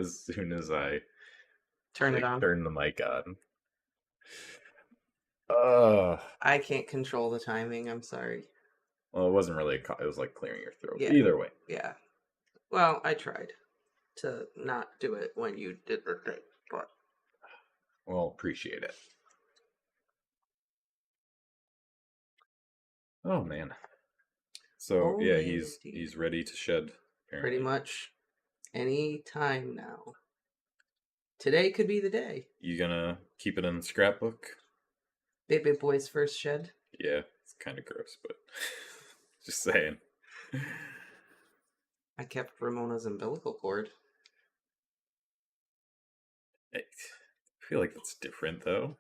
as soon as I Turn it on. turn the mic on. I can't control the timing. I'm sorry. Well, it wasn't really it was like clearing your throat. Yeah. Either way. Yeah. Well, I tried to not do it when you did the thing, but Well, appreciate it. Oh man. So Oh, yeah, man, he's indeed. ready to shed. Pretty Apparently. much any time now. Today could be the day. You gonna keep it in the scrapbook? Baby boy's first shed. Yeah, it's kind of gross, but just saying. I kept Ramona's umbilical cord. I feel like that's different though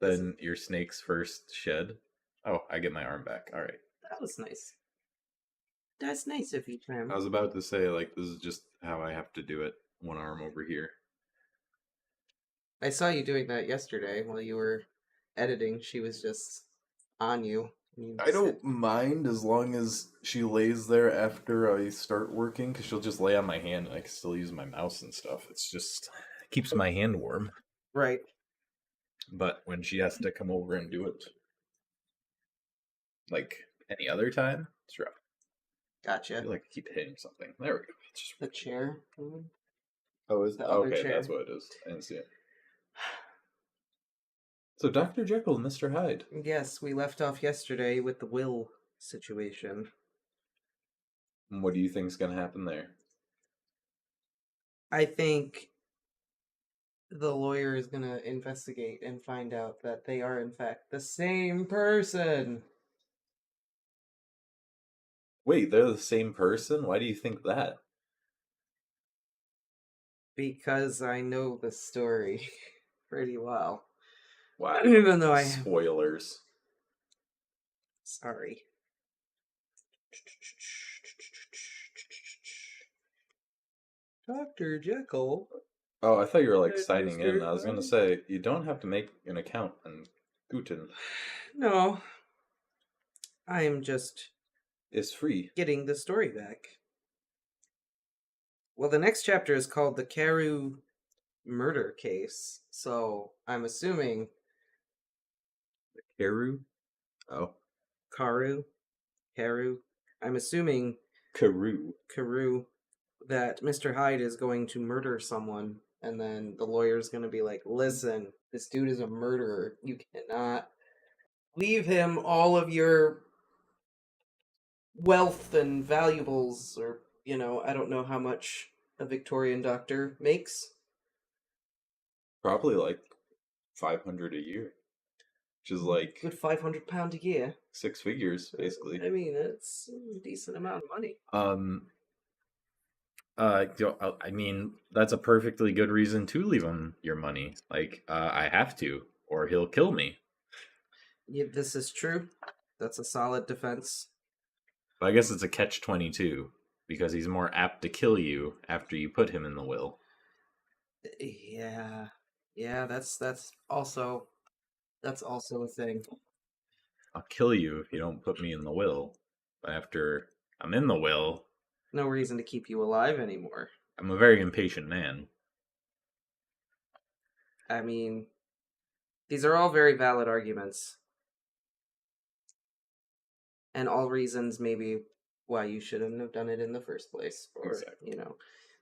than your snake's first shed. Oh, I get my arm back. All right. That was nice. That's nice of you, Tram. I was about to say, like, this is just how I have to do it. One arm over here. I saw you doing that yesterday while you were editing. She was just on you. I don't mind as long as she lays there after I start working, because she'll just lay on my hand and I can still use my mouse and stuff. It's just keeps my hand warm. Right. But when she has to come over and do it, like any other time, it's rough. Gotcha. I feel like I keep hitting something. There we go. It's just... The chair. Oh, is the other okay? chair. That's what it is. I didn't see it. So, Dr. Jekyll and Mr. Hyde. Yes, we left off yesterday with the will situation. What do you think is going to happen there? I think the lawyer is going to investigate and find out that they are, in fact, the same person. Wait, they're the same person? Why do you think that? Because I know the story pretty well. Wow. Even though I have... Spoilers. Sorry. Dr. Jekyll. Oh, I thought you were like And signing Mr. in. I was going to say, you don't have to make an account on Guten. No. I am just... It's free. Getting the story back. Well, the next chapter is called the Karu murder case. So, I'm assuming... Karu? Oh. Karu? I'm assuming... Karu. That Mr. Hyde is going to murder someone, and then the lawyer's going to be like, listen, this dude is a murderer. You cannot leave him all of your wealth and valuables, or, I don't know how much a Victorian doctor makes. Probably like 500 a year. Which is like... Good £500 a year. 6 figures, basically. I mean, it's a decent amount of money. I mean, that's a perfectly good reason to leave him your money. Like, I have to, or he'll kill me. Yeah, this is true. That's a solid defense. But I guess it's a catch-22, because he's more apt to kill you after you put him in the will. Yeah, that's also a thing. I'll kill you if you don't put me in the will. But after I'm in the will... No reason to keep you alive anymore. I'm a very impatient man. I mean, these are all very valid arguments. And all reasons maybe why you shouldn't have done it in the first place. Or, exactly.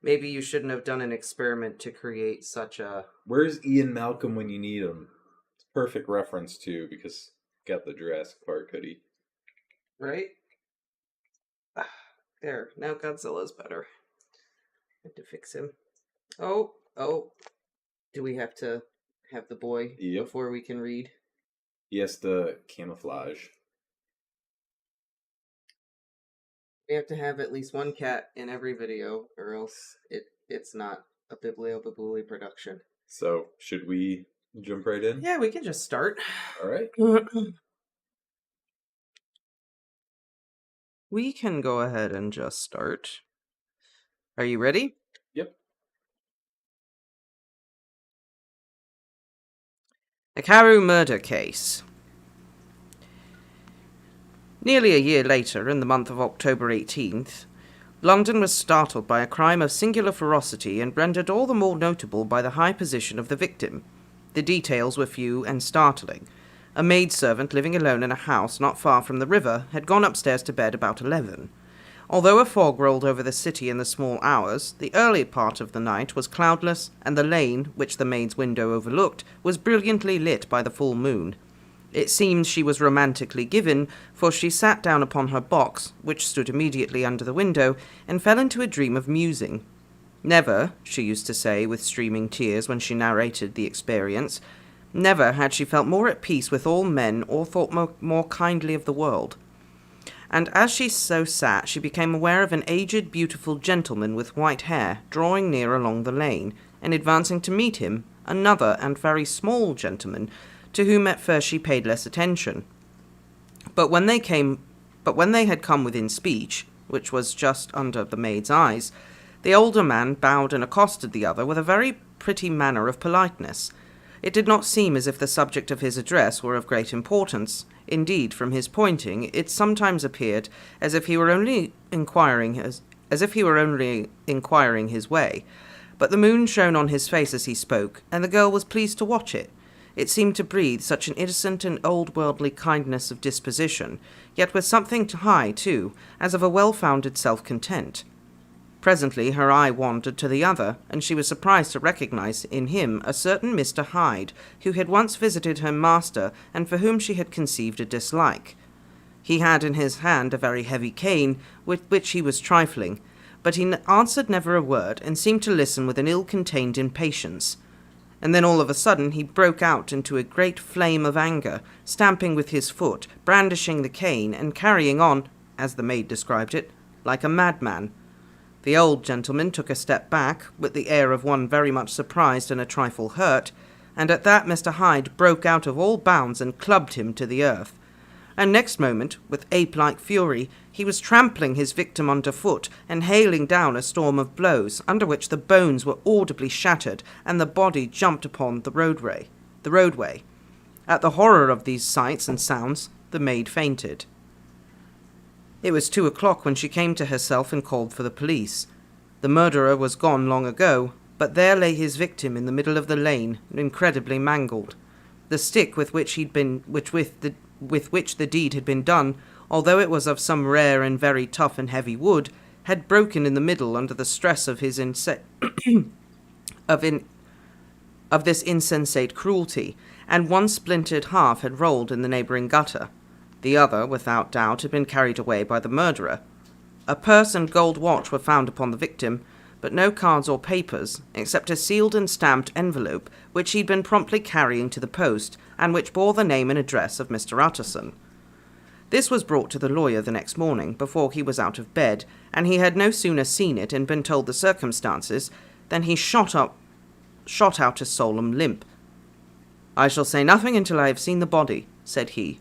Maybe you shouldn't have done an experiment to create such a... Where's Ian Malcolm when you need him? It's a perfect reference, too, because got the Jurassic Park hoodie. Right? There, now Godzilla's better. I have to fix him. Oh. Do we have to have the boy before we can read? He has to camouflage. We have to have at least one cat in every video, or else it's not a Bibliobibuli production. So, should we jump right in? Yeah, we can just start. All right. We can go ahead and just start. Are you ready? Yep. The Karu murder case. Nearly a year later, in the month of October 18th, London was startled by a crime of singular ferocity and rendered all the more notable by the high position of the victim. The details were few and startling. A maidservant living alone in a house not far from the river had gone upstairs to bed about 11. Although a fog rolled over the city in the small hours, the early part of the night was cloudless, and the lane, which the maid's window overlooked, was brilliantly lit by the full moon. It seemed she was romantically given, for she sat down upon her box, which stood immediately under the window, and fell into a dream of musing. Never, she used to say with streaming tears when she narrated the experience, never had she felt more at peace with all men or thought more kindly of the world. And as she so sat, she became aware of an aged, beautiful gentleman with white hair drawing near along the lane, and advancing to meet him, another and very small gentleman, to whom at first she paid less attention. But when they had come within speech, which was just under the maid's eyes, the older man bowed and accosted the other with a very pretty manner of politeness. It did not seem as if the subject of his address were of great importance. Indeed, from his pointing, it sometimes appeared as if he were only inquiring his way. But the moon shone on his face as he spoke, and the girl was pleased to watch it. It seemed to breathe such an innocent and old-worldly kindness of disposition, yet with something high, too, as of a well-founded self-content. Presently her eye wandered to the other, and she was surprised to recognize in him a certain Mr. Hyde, who had once visited her master, and for whom she had conceived a dislike. He had in his hand a very heavy cane, with which he was trifling, but he answered never a word, and seemed to listen with an ill-contained impatience. And then all of a sudden he broke out into a great flame of anger, stamping with his foot, brandishing the cane, and carrying on, as the maid described it, like a madman. The old gentleman took a step back, with the air of one very much surprised and a trifle hurt, and at that Mr. Hyde broke out of all bounds and clubbed him to the earth. And next moment, with ape-like fury, he was trampling his victim underfoot and hailing down a storm of blows, under which the bones were audibly shattered, and the body jumped upon the roadway. At the horror of these sights and sounds, the maid fainted. It was 2 o'clock when she came to herself and called for the police. The murderer was gone long ago, but there lay his victim in the middle of the lane, incredibly mangled. The stick with which the deed had been done, although it was of some rare and very tough and heavy wood, had broken in the middle under the stress of his of this insensate cruelty, and one splintered half had rolled in the neighbouring gutter. The other, without doubt, had been carried away by the murderer. A purse and gold watch were found upon the victim, but no cards or papers, except a sealed and stamped envelope, which he'd been promptly carrying to the post, and which bore the name and address of Mr. Utterson. This was brought to the lawyer the next morning, before he was out of bed, and he had no sooner seen it and been told the circumstances, than he shot out a solemn limp. "I shall say nothing until I have seen the body," said he.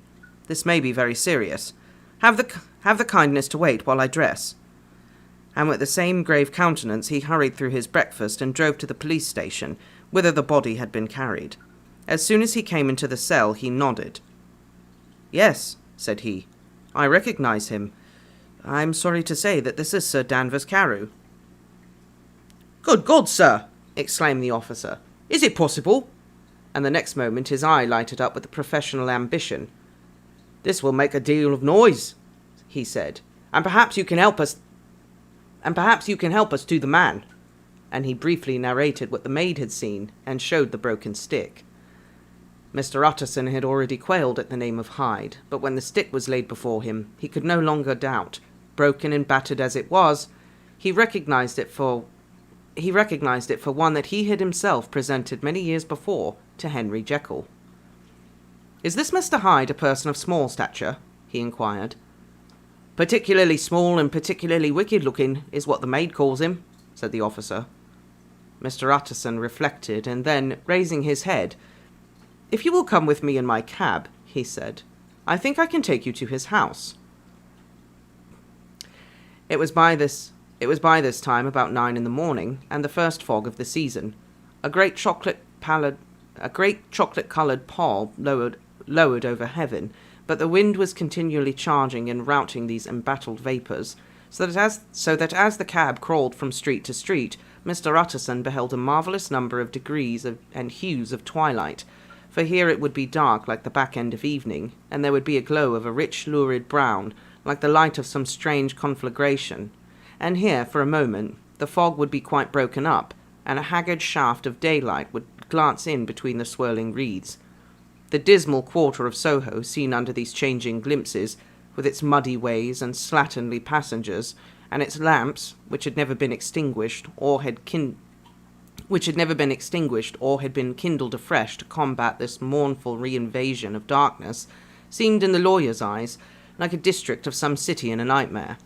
"This may be very serious. Have the kindness to wait while I dress." And with the same grave countenance he hurried through his breakfast and drove to the police station, whither the body had been carried. As soon as he came into the cell, he nodded. "Yes," said he, "I recognize him. I am sorry to say that this is Sir Danvers Karu." "Good God, sir!" exclaimed the officer. "Is it possible?" And the next moment his eye lighted up with professional ambition. "This will make a deal of noise," he said, and perhaps you can help us to the man." And he briefly narrated what the maid had seen, and showed the broken stick. Mr. Utterson had already quailed at the name of Hyde, but when the stick was laid before him, he could no longer doubt. Broken and battered as it was, he recognized it for one that he had himself presented many years before to Henry Jekyll. "Is this Mr. Hyde a person of small stature?" he inquired. "Particularly small and particularly wicked-looking is what the maid calls him," said the officer. Mr. Utterson reflected, and then, raising his head, "If you will come with me in my cab," he said, "I think I can take you to his house." It was by this time about 9 in the morning, and the first fog of the season. A great chocolate-coloured pall lowered over heaven, but the wind was continually charging and routing these embattled vapours, so that as the cab crawled from street to street, Mr. Utterson beheld a marvellous number of degrees and hues of twilight, for here it would be dark like the back end of evening, and there would be a glow of a rich lurid brown, like the light of some strange conflagration, and here, for a moment, the fog would be quite broken up, and a haggard shaft of daylight would glance in between the swirling reeds. The dismal quarter of Soho, seen under these changing glimpses, with its muddy ways and slatternly passengers, and its lamps, which had never been extinguished or had been kindled afresh to combat this mournful reinvasion of darkness, seemed in the lawyer's eyes like a district of some city in a nightmare.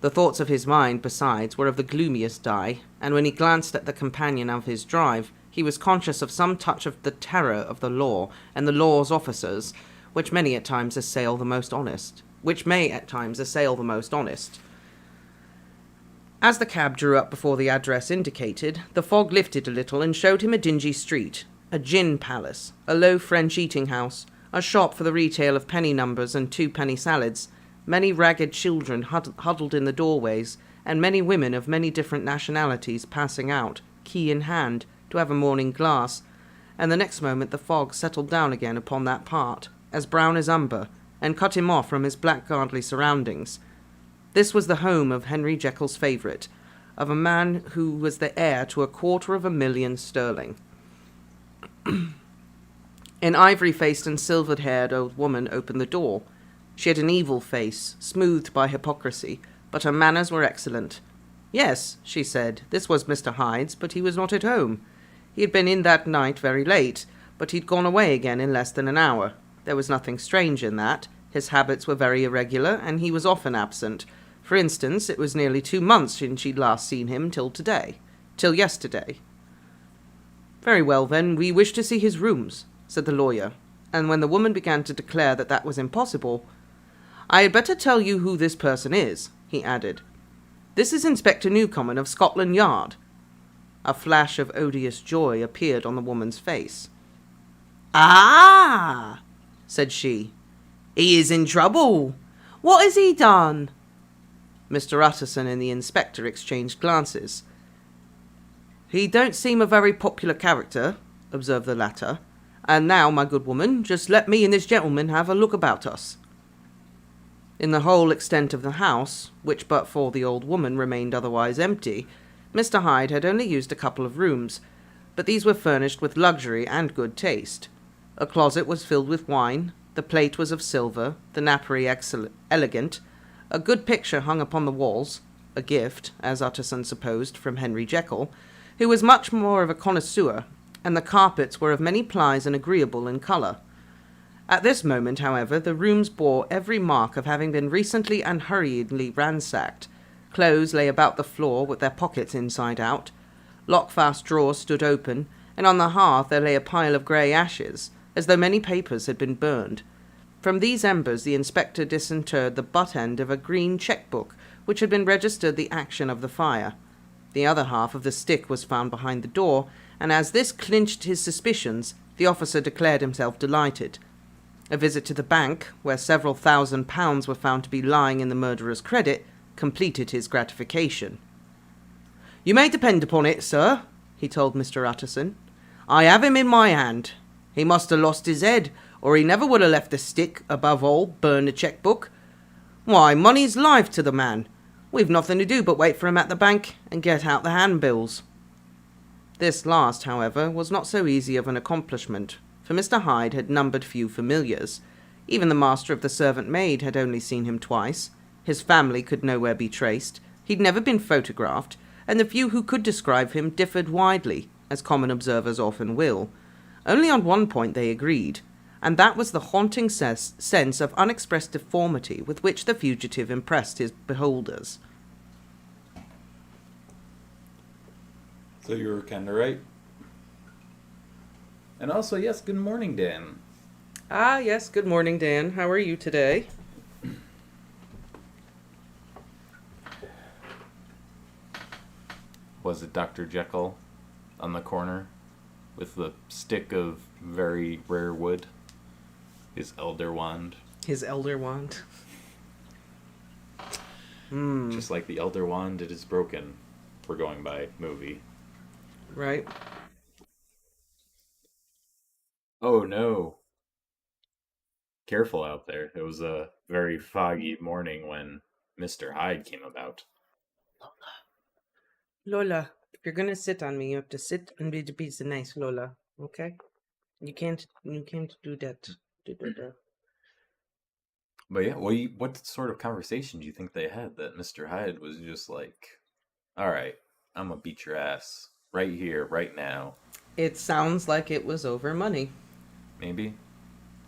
The thoughts of his mind, besides, were of the gloomiest dye, and when he glanced at the companion of his drive, he was conscious of some touch of the terror of the law and the law's officers, which may at times assail the most honest. As the cab drew up before the address indicated, the fog lifted a little and showed him a dingy street, a gin palace, a low French eating-house, a shop for the retail of penny numbers and two-penny salads, many ragged children huddled in the doorways, and many women of many different nationalities passing out, key in hand, to have a morning glass, and the next moment the fog settled down again upon that part, as brown as umber, and cut him off from his blackguardly surroundings. This was the home of Henry Jekyll's favourite, of a man who was the heir to £250,000 sterling. An ivory-faced and silvered-haired old woman opened the door. She had an evil face, smoothed by hypocrisy, but her manners were excellent. Yes, she said, this was Mr. Hydes, but he was not at home. He had been in that night very late, but he'd gone away again in less than an hour. There was nothing strange in that. His habits were very irregular, and he was often absent. For instance, it was nearly 2 months since she'd last seen him till yesterday. Very well, then, we wish to see his rooms, said the lawyer, and when the woman began to declare that that was impossible, I had better tell you who this person is, he added. This is Inspector Newcomen of Scotland Yard. A flash of odious joy appeared on the woman's face. Ah, said she, he is in trouble. What has he done? Mr. Utterson and the inspector exchanged glances. He don't seem a very popular character, observed the latter. And now, my good woman, just let me and this gentleman have a look about us. In the whole extent of the house, which but for the old woman remained otherwise empty, Mr. Hyde had only used a couple of rooms, but these were furnished with luxury and good taste. A closet was filled with wine, the plate was of silver, the napery elegant, a good picture hung upon the walls, a gift, as Utterson supposed, from Henry Jekyll, who was much more of a connoisseur, and the carpets were of many plies and agreeable in colour. At this moment, however, the rooms bore every mark of having been recently and hurriedly ransacked. Clothes lay about the floor with their pockets inside out. Lock-fast drawers stood open, and on the hearth there lay a pile of grey ashes, as though many papers had been burned. From these embers the inspector disinterred the butt-end of a green cheque-book, which had been registered the action of the fire. The other half of the stick was found behind the door, and as this clinched his suspicions, the officer declared himself delighted. A visit to the bank, where several £1,000s were found to be lying in the murderer's credit, completed his gratification. You may depend upon it, sir, he told Mr. Utterson. I have him in my hand. He must have lost his head, or he never would have left the stick, above all, burn the cheque-book. Why, money's life to the man. We've nothing to do but wait for him at the bank and get out the handbills. This last, however, was not so easy of an accomplishment, for Mr. Hyde had numbered few familiars. Even the master of the servant maid had only seen him twice. His family could nowhere be traced. He'd never been photographed, and the few who could describe him differed widely, as common observers often will. Only on one point they agreed, and that was the haunting sense of unexpressed deformity with which the fugitive impressed his beholders. So you were kind of right. And also, yes, good morning, Dan. Ah, yes, good morning, Dan. How are you today? Was it Dr. Jekyll on the corner with the stick of very rare wood? His elder wand. His elder wand. Just like the Elder Wand, it is broken. We're going by movie. Right. Oh no. Careful out there. It was a very foggy morning when Mr. Hyde came about. Lola, if you're gonna sit on me, you have to sit and be nice, Lola. Okay? You can't do that. But yeah, what sort of conversation do you think they had that Mr. Hyde was just like, all right, I'm gonna beat your ass right here, right now? It sounds like it was over money, Maybe?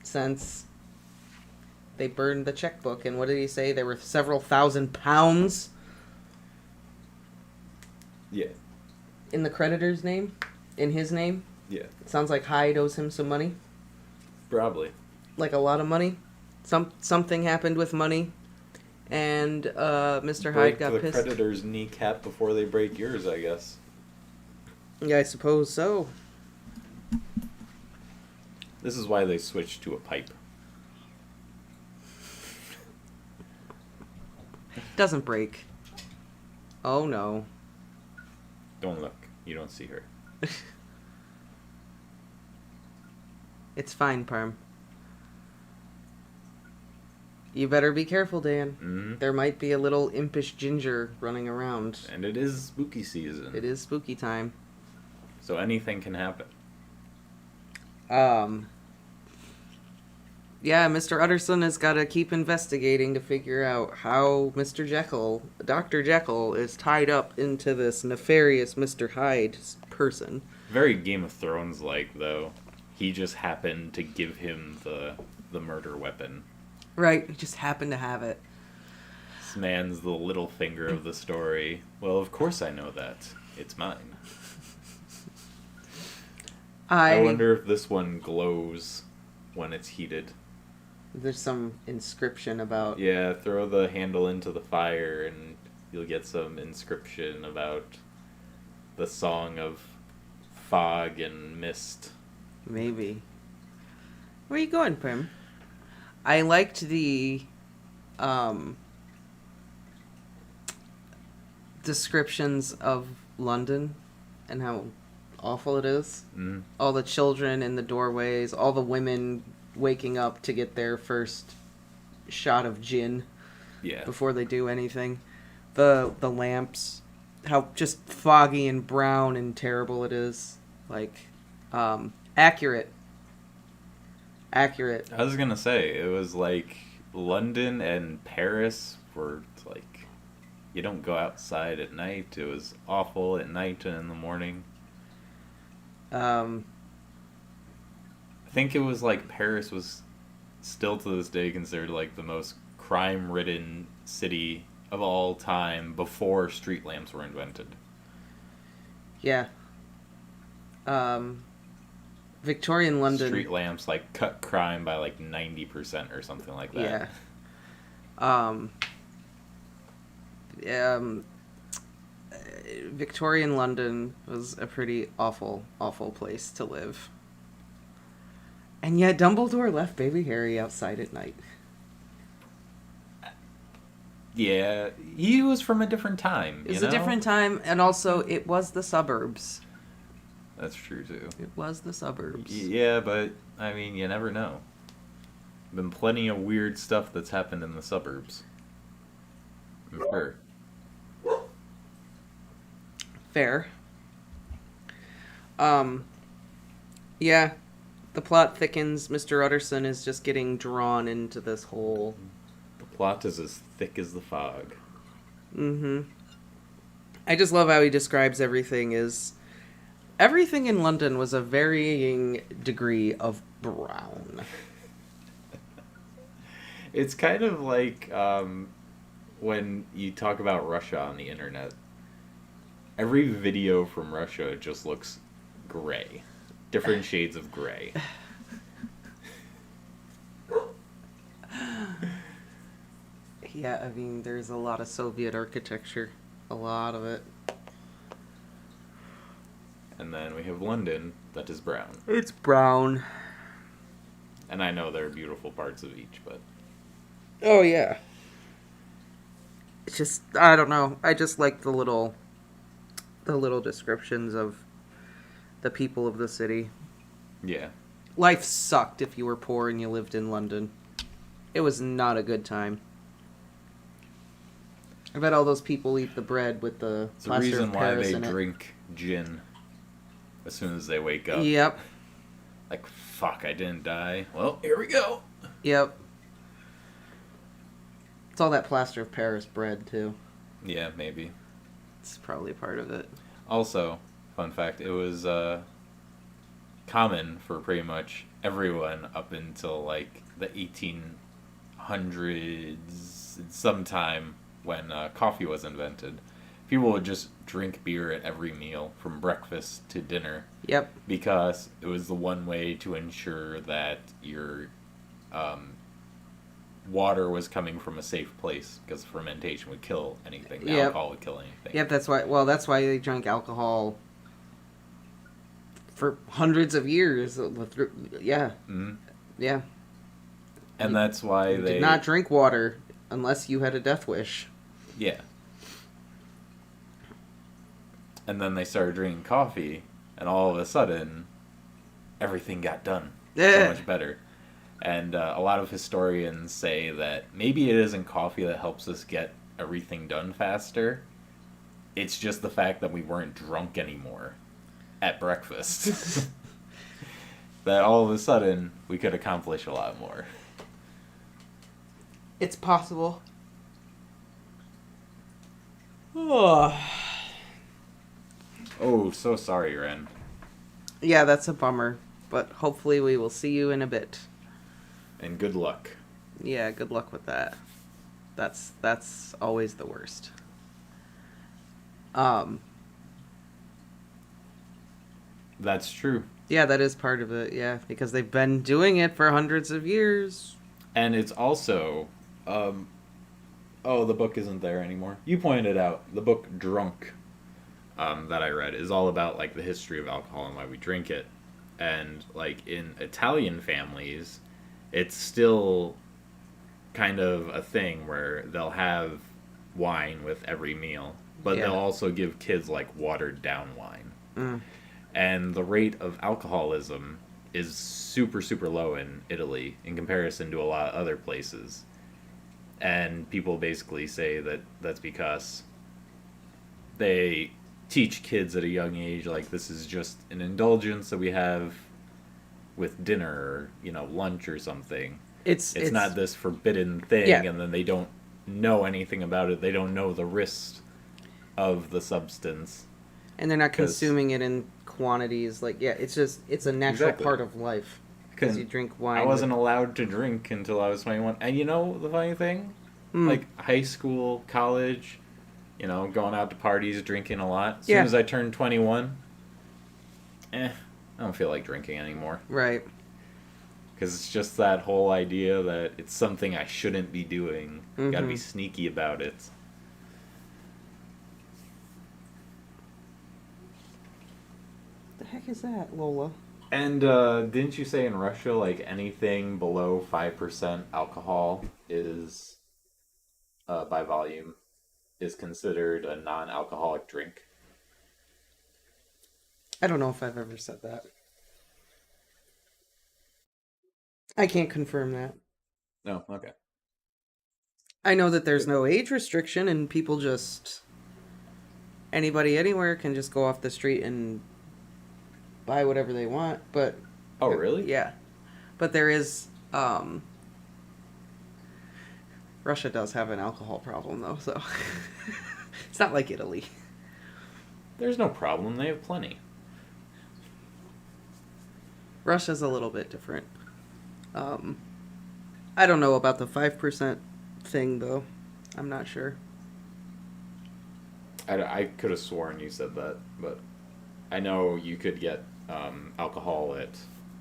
since they burned the checkbook, and what did he say? There were several £1,000 Yeah. in the creditor's name, in his name. Yeah. It sounds like Hyde owes him some money, Probably. like a lot of money. Something happened with money, and Mr. Hyde got the pissed. creditor's kneecap before they break yours, I guess. Yeah, I suppose so. This is why they switched to a pipe. Doesn't break. Oh no. Don't look. You don't see her. It's fine, Parm. You better be careful, Dan. Mm-hmm. There might be a little impish ginger running around. And it is spooky season. It is spooky time. So anything can happen. Yeah, Mr. Utterson has got to keep investigating to figure out how Dr. Jekyll, is tied up into this nefarious Mr. Hyde person. Very Game of Thrones like, though. He just happened to give him the murder weapon. Right, he just happened to have it. This man's the little finger of the story. Well, of course I know that. It's mine. I wonder if this one glows when it's heated. There's some inscription about... Yeah, throw the handle into the fire and you'll get some inscription about the song of fog and mist. Maybe. Where are you going, Prim? I liked the descriptions of London and how awful it is. Mm. All the children in the doorways, all the women waking up to get their first shot of gin before they do anything. The lamps, how just foggy and brown and terrible it is. Like, accurate. I was gonna say, it was like London and Paris were like, you don't go outside at night. It was awful at night and in the morning. I think it was like Paris was still to this day considered like the most crime-ridden city of all time before street lamps were invented. Yeah. Victorian London. Street lamps like cut crime by like 90% or something like that. Yeah. Victorian London was a pretty awful place to live. And yet Dumbledore left baby Harry outside at night. Yeah, he was from a different time. It was a different time, and also it was the suburbs. That's true, too. It was the suburbs. Yeah, but, I mean, you never know. Been plenty of weird stuff that's happened in the suburbs. I'm sure. Fair. Yeah, the plot thickens. Mr. Utterson is just getting drawn into this whole... The plot is as thick as the fog. Mm-hmm. I just love how he describes everything as... Everything in London was a varying degree of brown. It's kind of like when you talk about Russia on the internet. Every video from Russia just looks gray. Different shades of gray. Yeah, I mean, there's a lot of Soviet architecture. A lot of it. And then we have London, that is brown. It's brown. And I know there are beautiful parts of each, but... Oh, yeah. it's just, I don't know. I just like the little descriptions of the people of the city. Yeah. Life sucked if you were poor and you lived in London. It was not a good time. I bet all those people eat the bread with the It's the plaster reason of why Paris they in it. drink gin as soon as they wake up. Yep. Like, fuck, I didn't die. Well, here we go. Yep. It's all that plaster of Paris bread, too. Yeah, maybe. It's probably part of it. Also, fun fact, it was common for pretty much everyone up until like the 1800s, sometime when coffee was invented. People would just drink beer at every meal, from breakfast to dinner. Yep. Because it was the one way to ensure that your water was coming from a safe place, because fermentation would kill anything. Yep. Alcohol would kill anything. Yep, that's why. Well, that's why they drank alcohol for hundreds of years. Yeah. Mm-hmm. Yeah. And that's why You they did not drink water unless you had a death wish. Yeah. And then they started drinking coffee, and all of a sudden, everything got done so much better. And a lot of historians say that maybe it isn't coffee that helps us get everything done faster. It's just the fact that we weren't drunk anymore at breakfast. That all of a sudden, we could accomplish a lot more. It's possible. Oh. Oh, so sorry, Ren. Yeah, that's a bummer. But hopefully we will see you in a bit. And good luck. Yeah, good luck with that. That's always the worst. That's true. Yeah, that is part of it, yeah. Because they've been doing it for hundreds of years. And it's also, oh, the book isn't there anymore. You pointed out, the book Drunk, that I read, is all about, like, the history of alcohol and why we drink it. And, like, in Italian families, it's still kind of a thing where they'll have wine with every meal. But Yeah. they'll also give kids, like, watered-down wine. Mm. And the rate of alcoholism is super, super low in Italy in comparison to a lot of other places. And people basically say that that's because they teach kids at a young age, like, this is just an indulgence that we have with dinner or, you know, lunch or something. It's not this forbidden thing, Yeah. and then they don't know anything about it. They don't know the risks of the substance. And they're not consuming it in quantities. Like, yeah, it's a natural Exactly. part of life. Because you drink wine. I wasn't allowed to drink until I was 21. And you know the funny thing? Like, high school, college, you know, going out to parties, drinking a lot. As soon as I turned 21, I don't feel like drinking anymore. Right. Because it's just that whole idea that it's something I shouldn't be doing. Mm-hmm. Gotta be sneaky about it. The heck is that, Lola? And didn't you say in Russia, like, anything below 5% alcohol is, by volume, is considered a non-alcoholic drink? I don't know if I've ever said that. I can't confirm that. No, okay. I know that there's no age restriction and people just... Anybody anywhere can just go off the street and buy whatever they want, but... Oh, really? Yeah. But there is... Russia does have an alcohol problem, though, so... It's not like Italy. There's no problem. They have plenty. Russia's a little bit different. I don't know about the 5% thing, though. I'm not sure. I could have sworn you said that, but I know you could get alcohol at...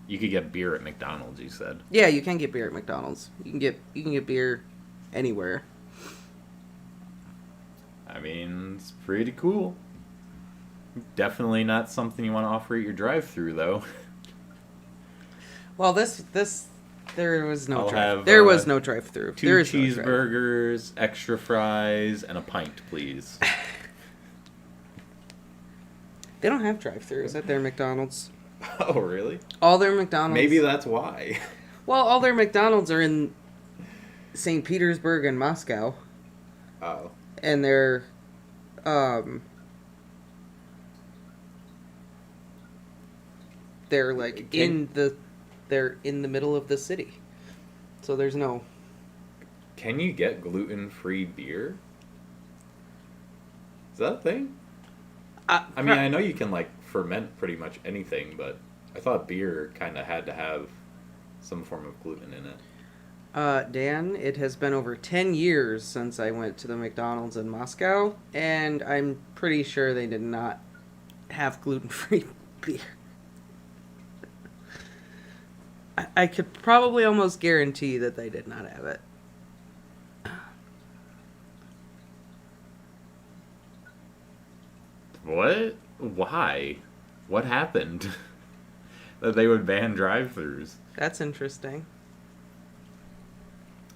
You could get beer at McDonald's, you said. Yeah, you can get beer at McDonald's. You can get beer anywhere. I mean, it's pretty cool. Definitely not something you want to offer at your drive-thru, though. Well, this There was no I'll drive. have, There was no drive-through. 2 There is cheeseburgers, extra fries, and a pint, please. They don't have drive-throughs at their McDonald's. Oh, really? All their McDonald's... Maybe that's why. Well, all their McDonald's are in St. Petersburg and Moscow. Oh. And they're like they're in the middle of the city. So there's no... Can you get gluten-free beer? Is that a thing? I mean, I know you can, like, ferment pretty much anything, but I thought beer kind of had to have some form of gluten in it. Dan, it has been over 10 years since I went to the McDonald's in Moscow, and I'm pretty sure they did not have gluten-free beer. I could probably almost guarantee that they did not have it. What? Why? What happened? That they would ban drive-thrus? That's interesting.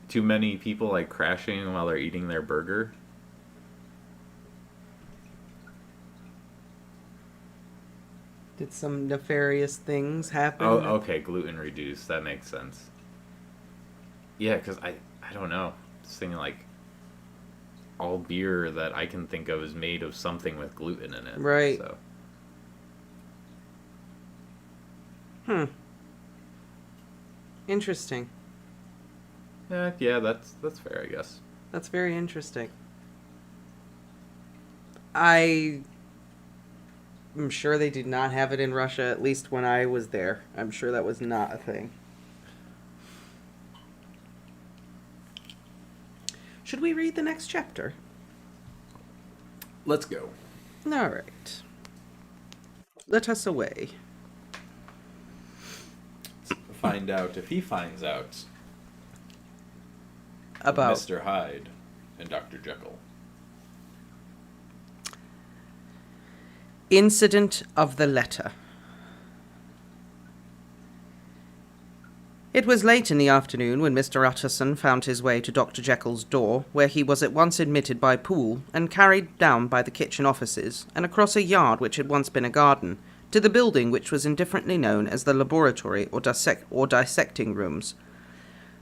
Too many people, like, crashing while they're eating their burger? Did some nefarious things happen? Oh, okay, gluten reduced. That makes sense. Yeah, because I don't know. Just thinking, like, all beer that I can think of is made of something with gluten in it. Right. So. Interesting. Yeah, that's fair, I guess. That's very interesting. I'm sure they did not have it in Russia, at least when I was there. I'm sure that was not a thing. Should we read the next chapter? Let's go. All right. Let us away. Find out if he finds out About Mr. Hyde and Dr. Jekyll. Incident of the letter. It was late in the afternoon when Mr. Utterson found his way to Dr. Jekyll's door, where he was at once admitted by Poole and carried down by the kitchen offices and across a yard which had once been a garden, to the building which was indifferently known as the laboratory or dissecting rooms.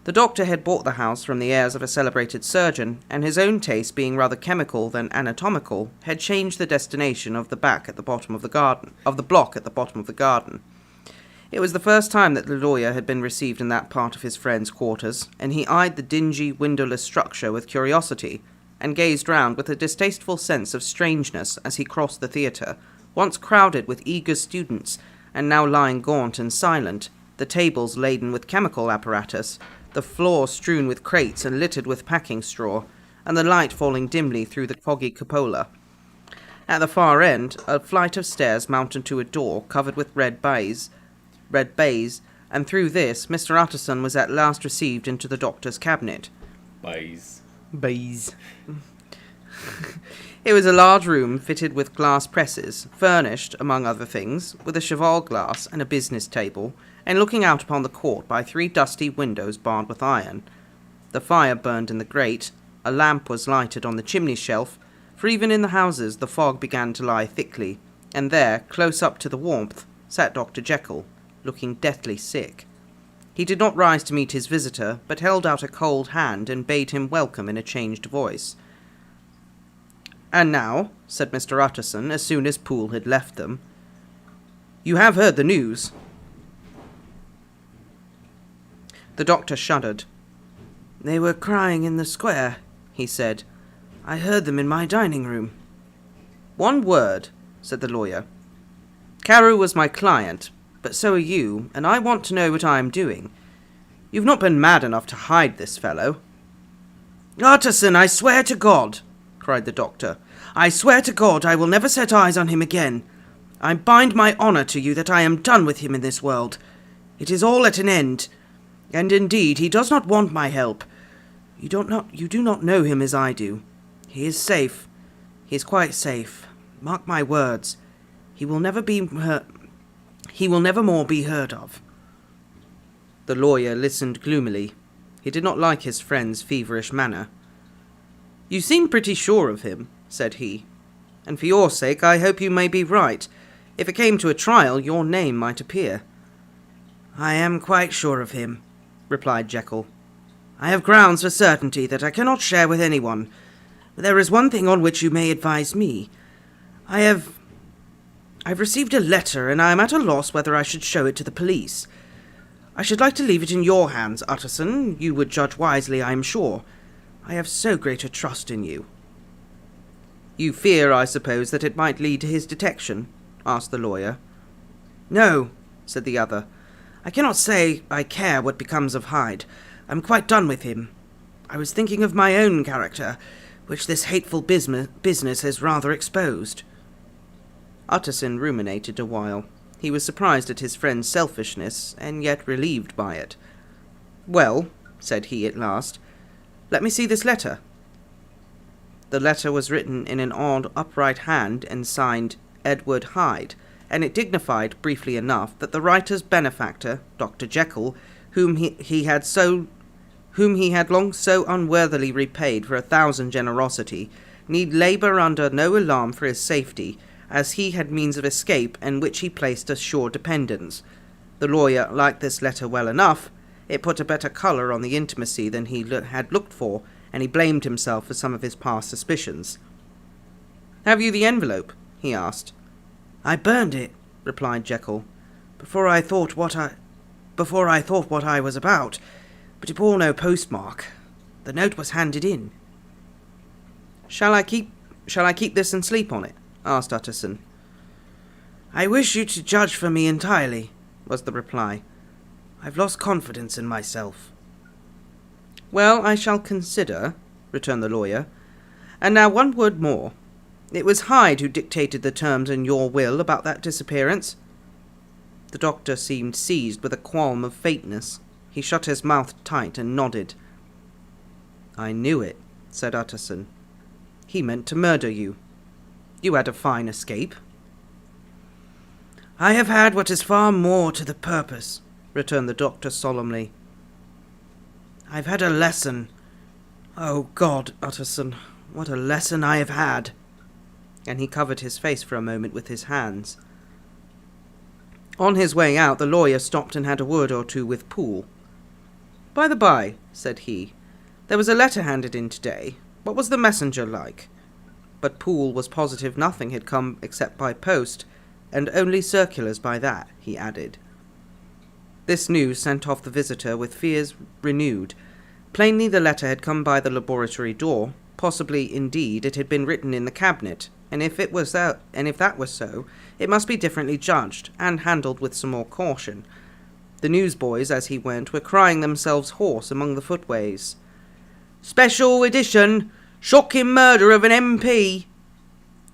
The doctor had bought the house from the heirs of a celebrated surgeon, and his own taste being rather chemical than anatomical, had changed the destination of the block at the bottom of the garden. It was the first time that the lawyer had been received in that part of his friend's quarters, and he eyed the dingy, windowless structure with curiosity, and gazed round with a distasteful sense of strangeness as he crossed the theatre, once crowded with eager students, and now lying gaunt and silent, the tables laden with chemical apparatus, the floor strewn with crates and littered with packing straw, and the light falling dimly through the foggy cupola. At the far end, a flight of stairs mounted to a door covered with red baize, and through this Mr. Utterson was at last received into the doctor's cabinet. Baize. It was a large room fitted with glass presses, furnished, among other things, with a cheval glass and a business table, and looking out upon the court by 3 dusty windows barred with iron. The fire burned in the grate, a lamp was lighted on the chimney shelf, for even in the houses the fog began to lie thickly, and there, close up to the warmth, sat Dr. Jekyll, looking deathly sick. He did not rise to meet his visitor, but held out a cold hand and bade him welcome in a changed voice. "And now," said Mr. Utterson, as soon as Poole had left them, "you have heard the news." The doctor shuddered. "They were crying in the square," he said. "I heard them in my dining room." "One word," said the lawyer. "Karu was my client, but so are you, and I want to know what I am doing. You've not been mad enough to hide this fellow." "Utterson, I swear to God," cried the doctor. "I swear to God I will never set eyes on him again. I bind my honour to you that I am done with him in this world. It is all at an end. And indeed, he does not want my help. You do not know him as I do. He is safe. He is quite safe. Mark my words. He will never more be heard of." The lawyer listened gloomily. He did not like his friend's feverish manner. "You seem pretty sure of him," said he, "and for your sake I hope you may be right. If it came to a trial, your name might appear." "I am quite sure of him," replied Jekyll. "I have grounds for certainty that I cannot share with anyone, but there is one thing on which you may advise me. I've received a letter, and I am at a loss whether I should show it to the police. I should like to leave it in your hands, Utterson. You would judge wisely, I am sure. I have so great a trust in you." "You fear, I suppose, that it might lead to his detection?" asked the lawyer. "No," said the other. "I cannot say I care what becomes of Hyde. I'm quite done with him. I was thinking of my own character, which this hateful business has rather exposed." Utterson ruminated a while. He was surprised at his friend's selfishness, and yet relieved by it. "Well," said he at last, "let me see this letter." The letter was written in an odd, upright hand and signed Edward Hyde, and it dignified, briefly enough, that the writer's benefactor, Dr. Jekyll, whom he had long so unworthily repaid for 1,000 generosity, need labour under no alarm for his safety, as he had means of escape in which he placed a sure dependence. The lawyer liked this letter well enough. It put a better colour on the intimacy than he had looked for, and he blamed himself for some of his past suspicions. "Have you the envelope?" he asked. "I burned it," replied Jekyll, before I thought what I was about, but it bore no postmark. The note was handed in." Shall I keep this and sleep on it?" asked Utterson. "I wish you to judge for me entirely," was the reply. "I've lost confidence in myself." "Well, I shall consider," returned the lawyer. "And now one word more. It was Hyde who dictated the terms in your will about that disappearance?" The doctor seemed seized with a qualm of faintness. He shut his mouth tight and nodded. "I knew it," said Utterson. "He meant to murder you. You had a fine escape." "I have had what is far more to the purpose," returned the doctor solemnly. "I've had a lesson. Oh God, Utterson, what a lesson I have had!" And he covered his face for a moment with his hands. On his way out, the lawyer stopped and had a word or two with Poole. "By the by," said he, "there was a letter handed in today. What was the messenger like?" But Poole was positive nothing had come except by post, and only circulars by that, he added. This news sent off the visitor with fears renewed. Plainly the letter had come by the laboratory door. Possibly, indeed, it had been written in the cabinet, and if that was so, it must be differently judged, and handled with some more caution. The newsboys, as he went, were crying themselves hoarse among the footways. "Special edition! Shocking murder of an MP!"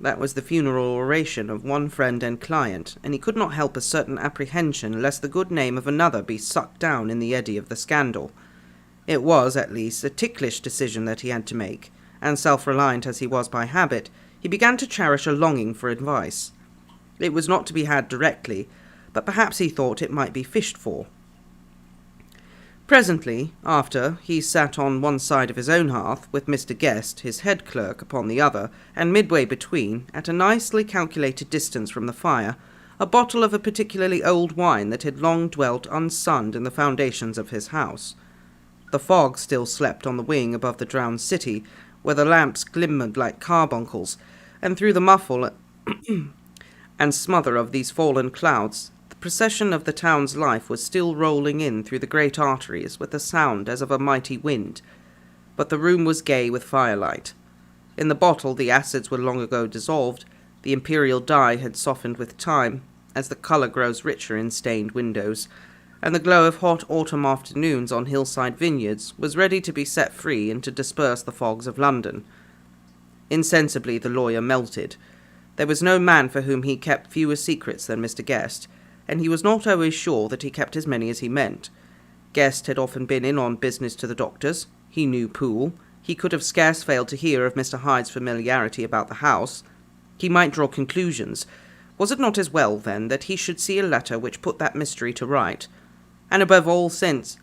That was the funeral oration of one friend and client, and he could not help a certain apprehension lest the good name of another be sucked down in the eddy of the scandal. It was, at least, a ticklish decision that he had to make, and self-reliant as he was by habit, he began to cherish a longing for advice. It was not to be had directly, but perhaps he thought it might be fished for. Presently, after, he sat on one side of his own hearth, with Mr. Guest, his head clerk, upon the other, and midway between, at a nicely calculated distance from the fire, a bottle of a particularly old wine that had long dwelt unsunned in the foundations of his house. The fog still slept on the wing above the drowned city, where the lamps glimmered like carbuncles, and through the muffle and smother of these fallen clouds, the procession of the town's life was still rolling in through the great arteries with a sound as of a mighty wind. But the room was gay with firelight. In the bottle the acids were long ago dissolved, the imperial dye had softened with time, as the colour grows richer in stained windows, and the glow of hot autumn afternoons on hillside vineyards was ready to be set free and to disperse the fogs of London. Insensibly the lawyer melted. There was no man for whom he kept fewer secrets than Mr. Guest, and he was not always sure that he kept as many as he meant. Guest had often been in on business to the doctor's. He knew Poole. He could have scarce failed to hear of Mr. Hyde's familiarity about the house. He might draw conclusions. Was it not as well, then, that he should see a letter which put that mystery to right? And above all since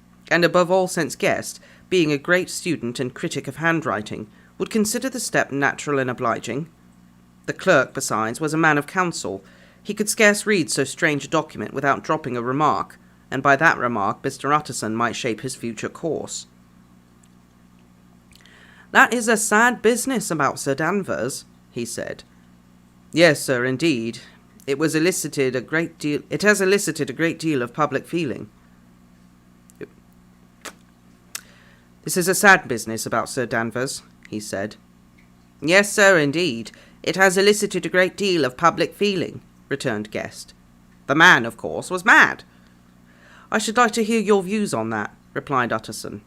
Guest, being a great student and critic of handwriting, would consider the step natural and obliging. The clerk, besides, was a man of counsel. He could scarce read so strange a document without dropping a remark, and by that remark Mr. Utterson might shape his future course. "That is a sad business about Sir Danvers," he said. "Yes, sir, indeed. It has elicited a great deal of public feeling." "This is a sad business about Sir Danvers," he said. "Yes, sir, indeed. It has elicited a great deal of public feeling," returned Guest. "The man, of course, was mad." "I should like to hear your views on that," replied Utterson.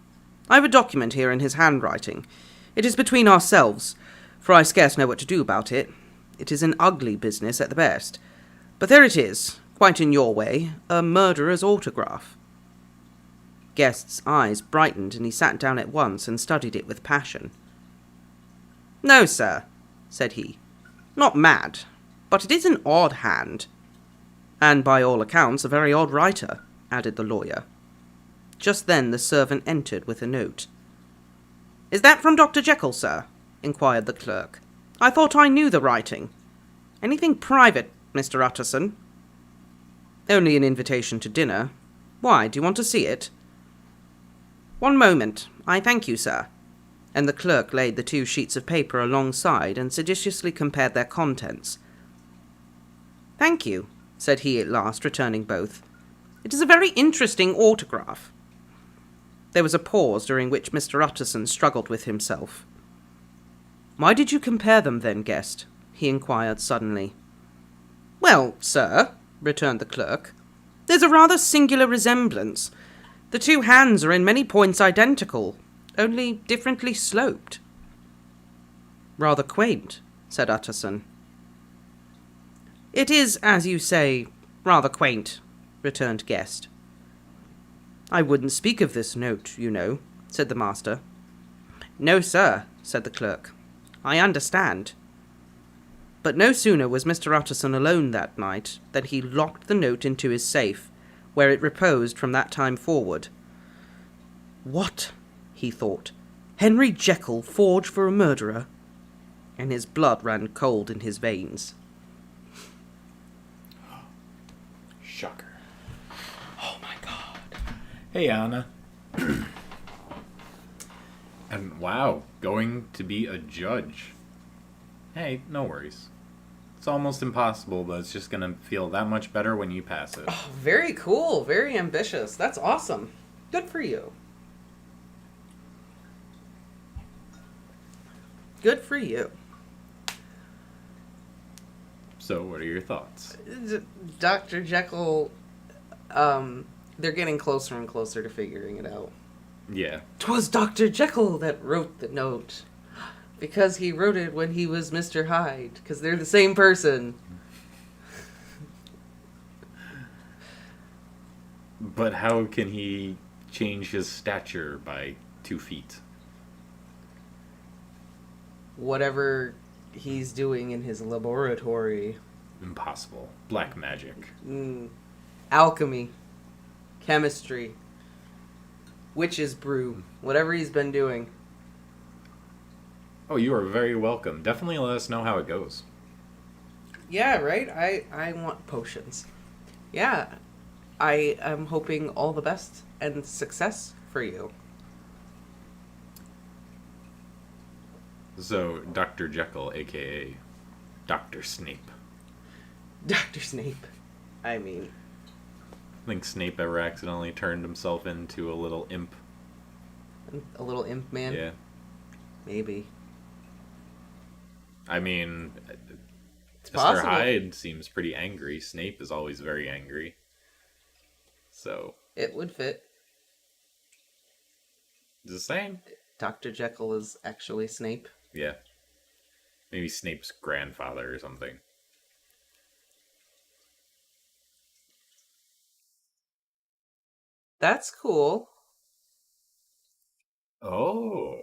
"I have a document here in his handwriting. It is between ourselves, for I scarce know what to do about it. It is an ugly business at the best. But there it is, quite in your way, a murderer's autograph." Guest's eyes brightened, and he sat down at once and studied it with passion. "No, sir," said he, "not mad, but it is an odd hand." "And by all accounts a very odd writer," added the lawyer. Just then the servant entered with a note. "Is that from Dr. Jekyll, sir?" inquired the clerk. "I thought I knew the writing. Anything private, Mr. Utterson?" "Only an invitation to dinner. Why, do you want to see it?" "One moment. I thank you, sir." And the clerk laid the 2 sheets of paper alongside and sedulously compared their contents. "Thank you," said he at last, returning both. "It is a very interesting autograph." There was a pause, during which Mr. Utterson struggled with himself. "Why did you compare them then, Guest?" he inquired suddenly. "Well, sir," returned the clerk, "there's a rather singular resemblance. The 2 hands are in many points identical, only differently sloped." "Rather quaint," said Utterson. "It is, as you say, rather quaint," returned Guest. "I wouldn't speak of this note, you know," said the master. "No, sir," said the clerk. "I understand." But no sooner was Mr. Utterson alone that night than he locked the note into his safe, where it reposed from that time forward. "What?" he thought. "Henry Jekyll forged for a murderer?" And his blood ran cold in his veins. Shocker. Oh my God. Hey, Anna. And wow, going to be a judge. Hey, no worries. It's almost impossible, but it's just gonna feel that much better when you pass it. Oh, very cool. Very ambitious. That's awesome. Good for you. Good for you. So, what are your thoughts? Dr. Jekyll, they're getting closer and closer to figuring it out. Yeah. 'Twas Dr. Jekyll that wrote the note. Because he wrote it when he was Mr. Hyde. Because they're the same person. But how can he change his stature by 2 feet? Whatever he's doing in his laboratory. Impossible. Black magic. Alchemy. Chemistry. Witch's brew. Whatever he's been doing. Oh, you are very welcome. Definitely let us know how it goes. Yeah, right? I want potions. Yeah. I am hoping all the best and success for you. So, Dr. Jekyll, a.k.a. Dr. Snape. Dr. Snape. I mean... I think Snape ever accidentally turned himself into a little imp. A little imp man? Yeah. Maybe. I mean, It's Mr. possible. Hyde seems pretty angry. Snape is always very angry. So... It would fit. It's the same. Dr. Jekyll is actually Snape. Yeah. Maybe Snape's grandfather or something. That's cool. Oh.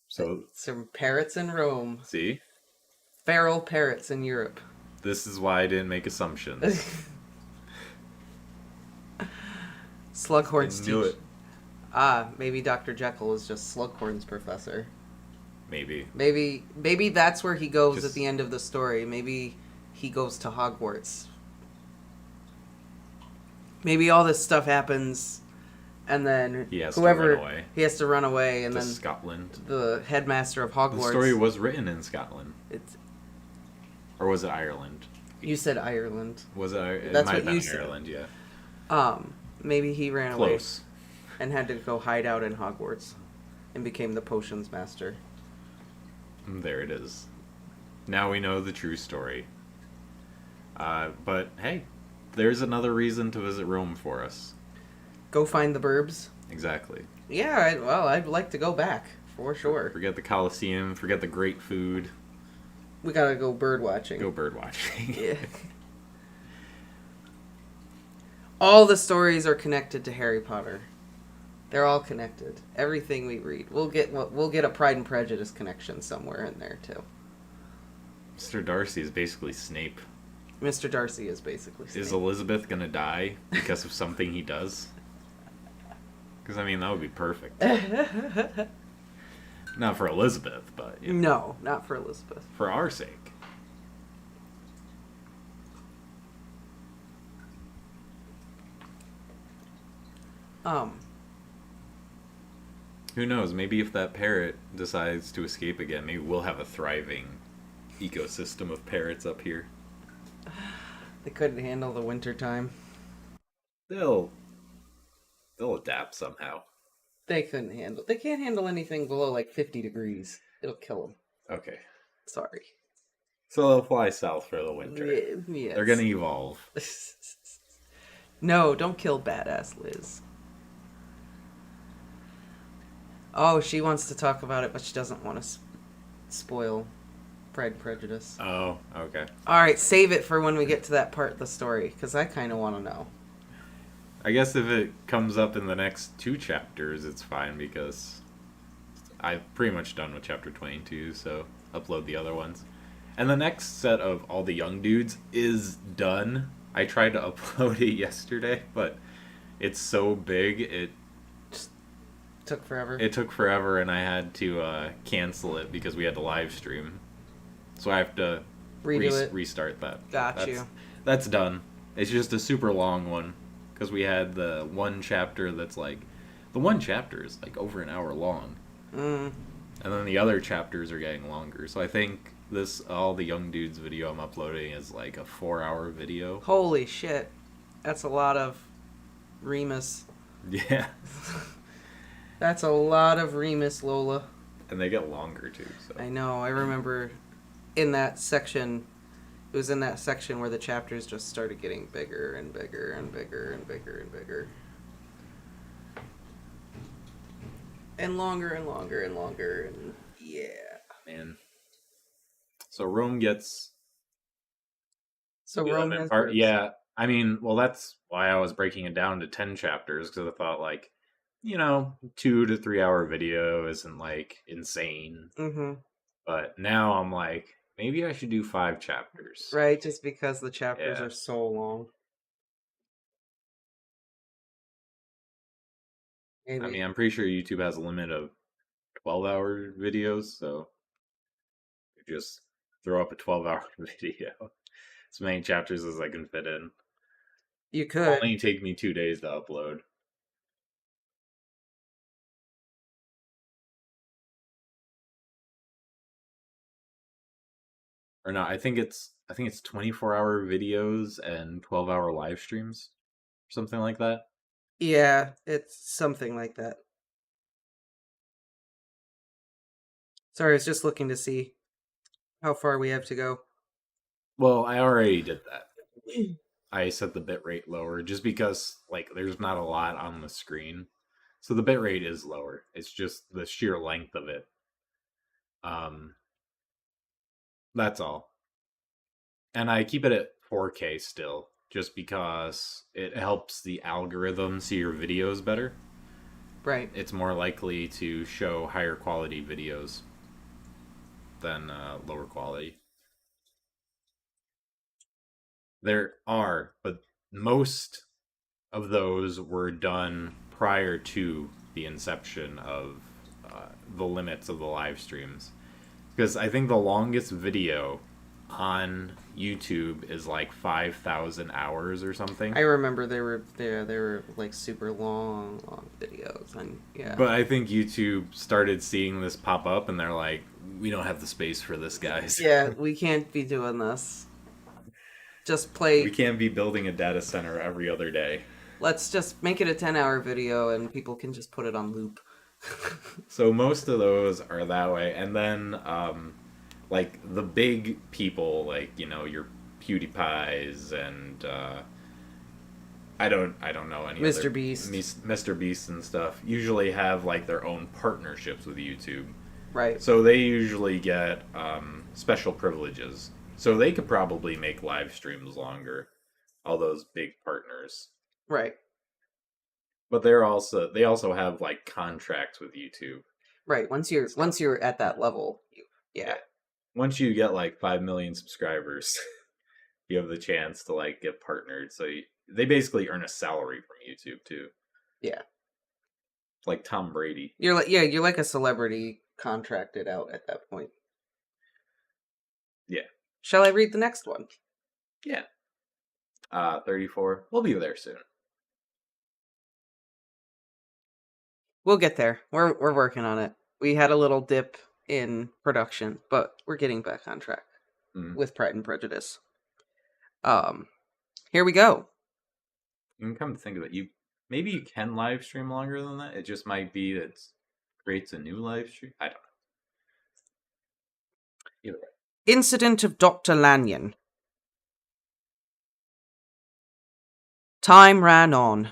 So, Some parrots in Rome. see? Feral parrots in Europe. This is why I didn't make assumptions. Slughorn's knew teach. it. Maybe Dr. Jekyll is just Slughorn's professor. Maybe. Maybe that's where he goes at Just- the end of the story. Maybe he goes to Hogwarts. Maybe all this stuff happens, and then He has whoever to run away. he has to run away, and to then Scotland. the headmaster of Hogwarts. The story was written in Scotland. It's, Or was it Ireland? you said Ireland. Was it? It That's might what have you been said. Ireland, yeah. Maybe he ran away Close. and had to go hide out in Hogwarts, and became the potions master. There it is. Now we know the true story. But hey, there's another reason to visit Rome for us. Go find the burbs. Exactly. Yeah, I'd like to go back for sure. Forget the Colosseum. Forget the great food. We gotta go bird watching. Go bird watching. Yeah. All the stories are connected to Harry Potter. They're all connected. Everything we read, we'll get a Pride and Prejudice connection somewhere in there too. Mr. Darcy is basically Snape. Mr. Darcy is basically Snape. Is Elizabeth gonna die because of something he does? Because I mean, that would be perfect. Not for Elizabeth, but you know, No, not for Elizabeth. for our sake. Who knows? Maybe if that parrot decides to escape again, maybe we'll have a thriving ecosystem of parrots up here. They couldn't handle the winter time. They'll adapt somehow. They couldn't handle. They can't handle anything below like 50 degrees. It'll kill them. Okay. Sorry. So they'll fly south for the winter. Yes. They're gonna evolve. No, don't kill badass Liz. Oh, she wants to talk about it, but she doesn't want to spoil Pride and Prejudice. Oh, okay. All right, save it for when we get to that part of the story, because I kind of want to know. I guess if it comes up in the next 2 chapters, it's fine because I've pretty much done with chapter 22, so upload the other ones. And the next set of all the young dudes is done. I tried to upload it yesterday, but it's so big, it Took forever. took forever, and I had to cancel it because we had to live stream. So I have to Redo it. restart that. You. That's done. It's just a super long one because we had the one chapter that's like, the one chapter is like over an hour long, and then the other chapters are getting longer. So I think this all the young dudes video I'm uploading is like a 4-hour video. Holy shit. That's a lot of Remus. Yeah, That's a lot of Remus, Lola. and they get longer too. So I know. I remember in that section, it was in that section where the chapters just started getting bigger and bigger and bigger and bigger and bigger. And longer and longer and longer. And yeah. man. So Rome gets So yeah, Rome that has part, birds. yeah. I mean, well, that's why I was breaking it down to 10 chapters because I thought, like, 2 to 3 hour video isn't like insane. Mm-hmm. But now I'm like, maybe I should do 5 chapters. Right, just because the chapters Yeah. are so long. Maybe. I mean, I'm pretty sure YouTube has a limit of 12-hour videos, so you just throw up a 12-hour video. As many chapters as I can fit in. You It'll could. only take me 2 days to upload. Or no, I think it's 24-hour videos and 12-hour live streams, something like that. Yeah, it's something like that. Sorry, I was just looking to see how far we have to go. Well, I already did that. I set the bitrate lower just because like there's not a lot on the screen. So the bitrate is lower. It's just the sheer length of it. That's all. And I keep it at 4K still just because it helps the algorithm see your videos better. Right. It's more likely to show higher quality videos than lower quality. There are, but most of those were done prior to the inception of the limits of the live streams. Because I think the longest video on YouTube is like 5,000 hours or something. I remember they were like super long videos, and yeah. But I think YouTube started seeing this pop up, and they're like, "We don't have the space for this, guys. Yeah, we can't be doing this. Just play. We can't be building a data center every other day. Let's just make it a 10-hour video, and people can just put it on loop." So most of those are that way, and then like the big people, like your PewDiePies and I don't know any Mr. other, Beast, Mr. Beast and stuff. Usually have like their own partnerships with YouTube, right? So they usually get special privileges, so they could probably make live streams longer. All those big partners, right? But they also have like contracts with YouTube. Right. Once you're at that level, yeah. Once you get like 5 million subscribers, you have the chance to like get partnered. So they basically earn a salary from YouTube too. Yeah. Like Tom Brady. You're like a celebrity contracted out at that point. Yeah. Shall I read the next one? Yeah. 34. We'll be there soon. We'll get there. We're working on it. We had a little dip in production, but we're getting back on track with Pride and Prejudice. Here we go. You can come to think of it, maybe you can live stream longer than that. It just might be that it creates a new live stream. I don't know. Either way. Incident of Dr. Lanyon. Time ran on.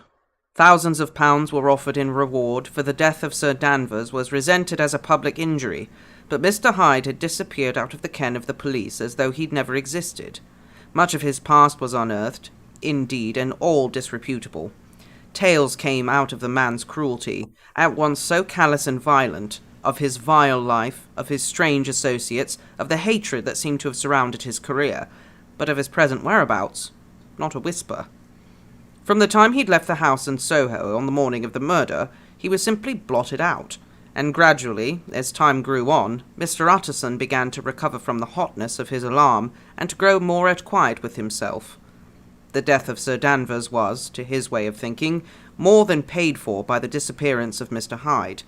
Thousands of pounds were offered in reward, for the death of Sir Danvers was resented as a public injury, but Mr. Hyde had disappeared out of the ken of the police as though he'd never existed. Much of his past was unearthed, indeed, and all disreputable. Tales came out of the man's cruelty, at once so callous and violent, of his vile life, of his strange associates, of the hatred that seemed to have surrounded his career, but of his present whereabouts, not a whisper. From the time he'd left the house in Soho on the morning of the murder, he was simply blotted out, and gradually, as time grew on, Mr. Utterson began to recover from the hotness of his alarm and to grow more at quiet with himself. The death of Sir Danvers was, to his way of thinking, more than paid for by the disappearance of Mr. Hyde.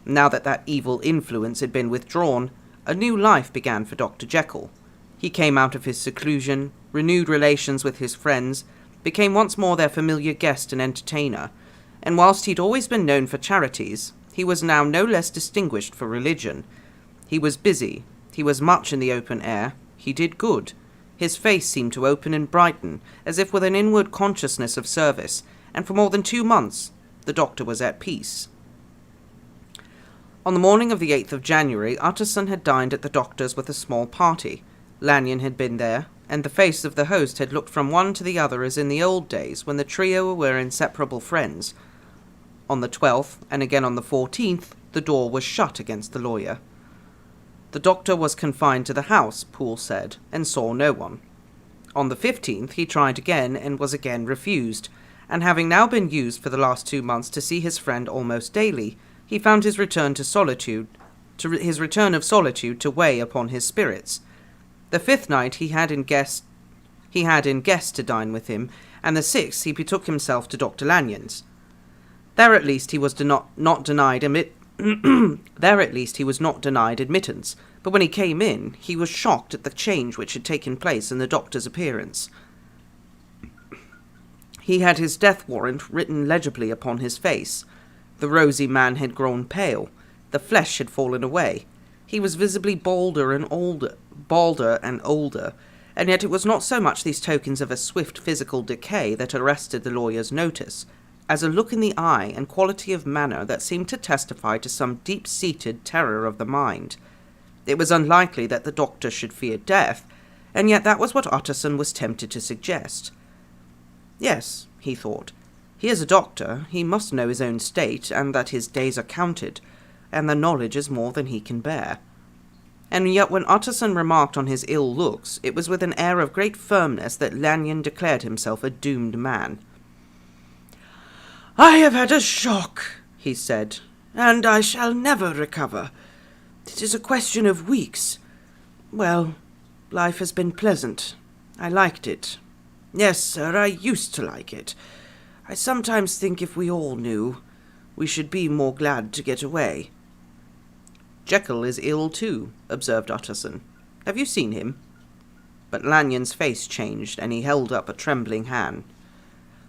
Now that evil influence had been withdrawn, a new life began for Dr. Jekyll. He came out of his seclusion, renewed relations with his friends, became once more their familiar guest and entertainer, and whilst he'd always been known for charities, he was now no less distinguished for religion. He was busy, he was much in the open air, he did good. His face seemed to open and brighten, as if with an inward consciousness of service, and for more than 2 months the doctor was at peace. On the morning of the 8th of January, Utterson had dined at the doctor's with a small party. Lanyon had been there, and the face of the host had looked from one to the other as in the old days when the trio were inseparable friends. On the 12th, and again on the 14th, the door was shut against the lawyer. The doctor was confined to the house, Poole said, and saw no one. On the 15th he tried again and was again refused, and having now been used for the last 2 months to see his friend almost daily, he found his return of solitude to weigh upon his spirits. The 5th night he had in guest to dine with him, and the 6th he betook himself to Dr. Lanyon's. There at least he was not denied admittance, but when he came in, he was shocked at the change which had taken place in the doctor's appearance. He had his death warrant written legibly upon his face. The rosy man had grown pale. The flesh had fallen away. He was visibly balder and older, and yet it was not so much these tokens of a swift physical decay that arrested the lawyer's notice, as a look in the eye and quality of manner that seemed to testify to some deep-seated terror of the mind. It was unlikely that the doctor should fear death, and yet that was what Utterson was tempted to suggest. Yes, he thought, he is a doctor, he must know his own state, and that his days are counted, and the knowledge is more than he can bear. And yet when Utterson remarked on his ill looks, it was with an air of great firmness that Lanyon declared himself a doomed man. "I have had a shock," he said, "and I shall never recover. It is a question of weeks. Well, life has been pleasant. I liked it. Yes, sir, I used to like it. I sometimes think if we all knew, we should be more glad to get away." "Jekyll is ill too," observed Utterson. "Have you seen him?" But Lanyon's face changed, and he held up a trembling hand.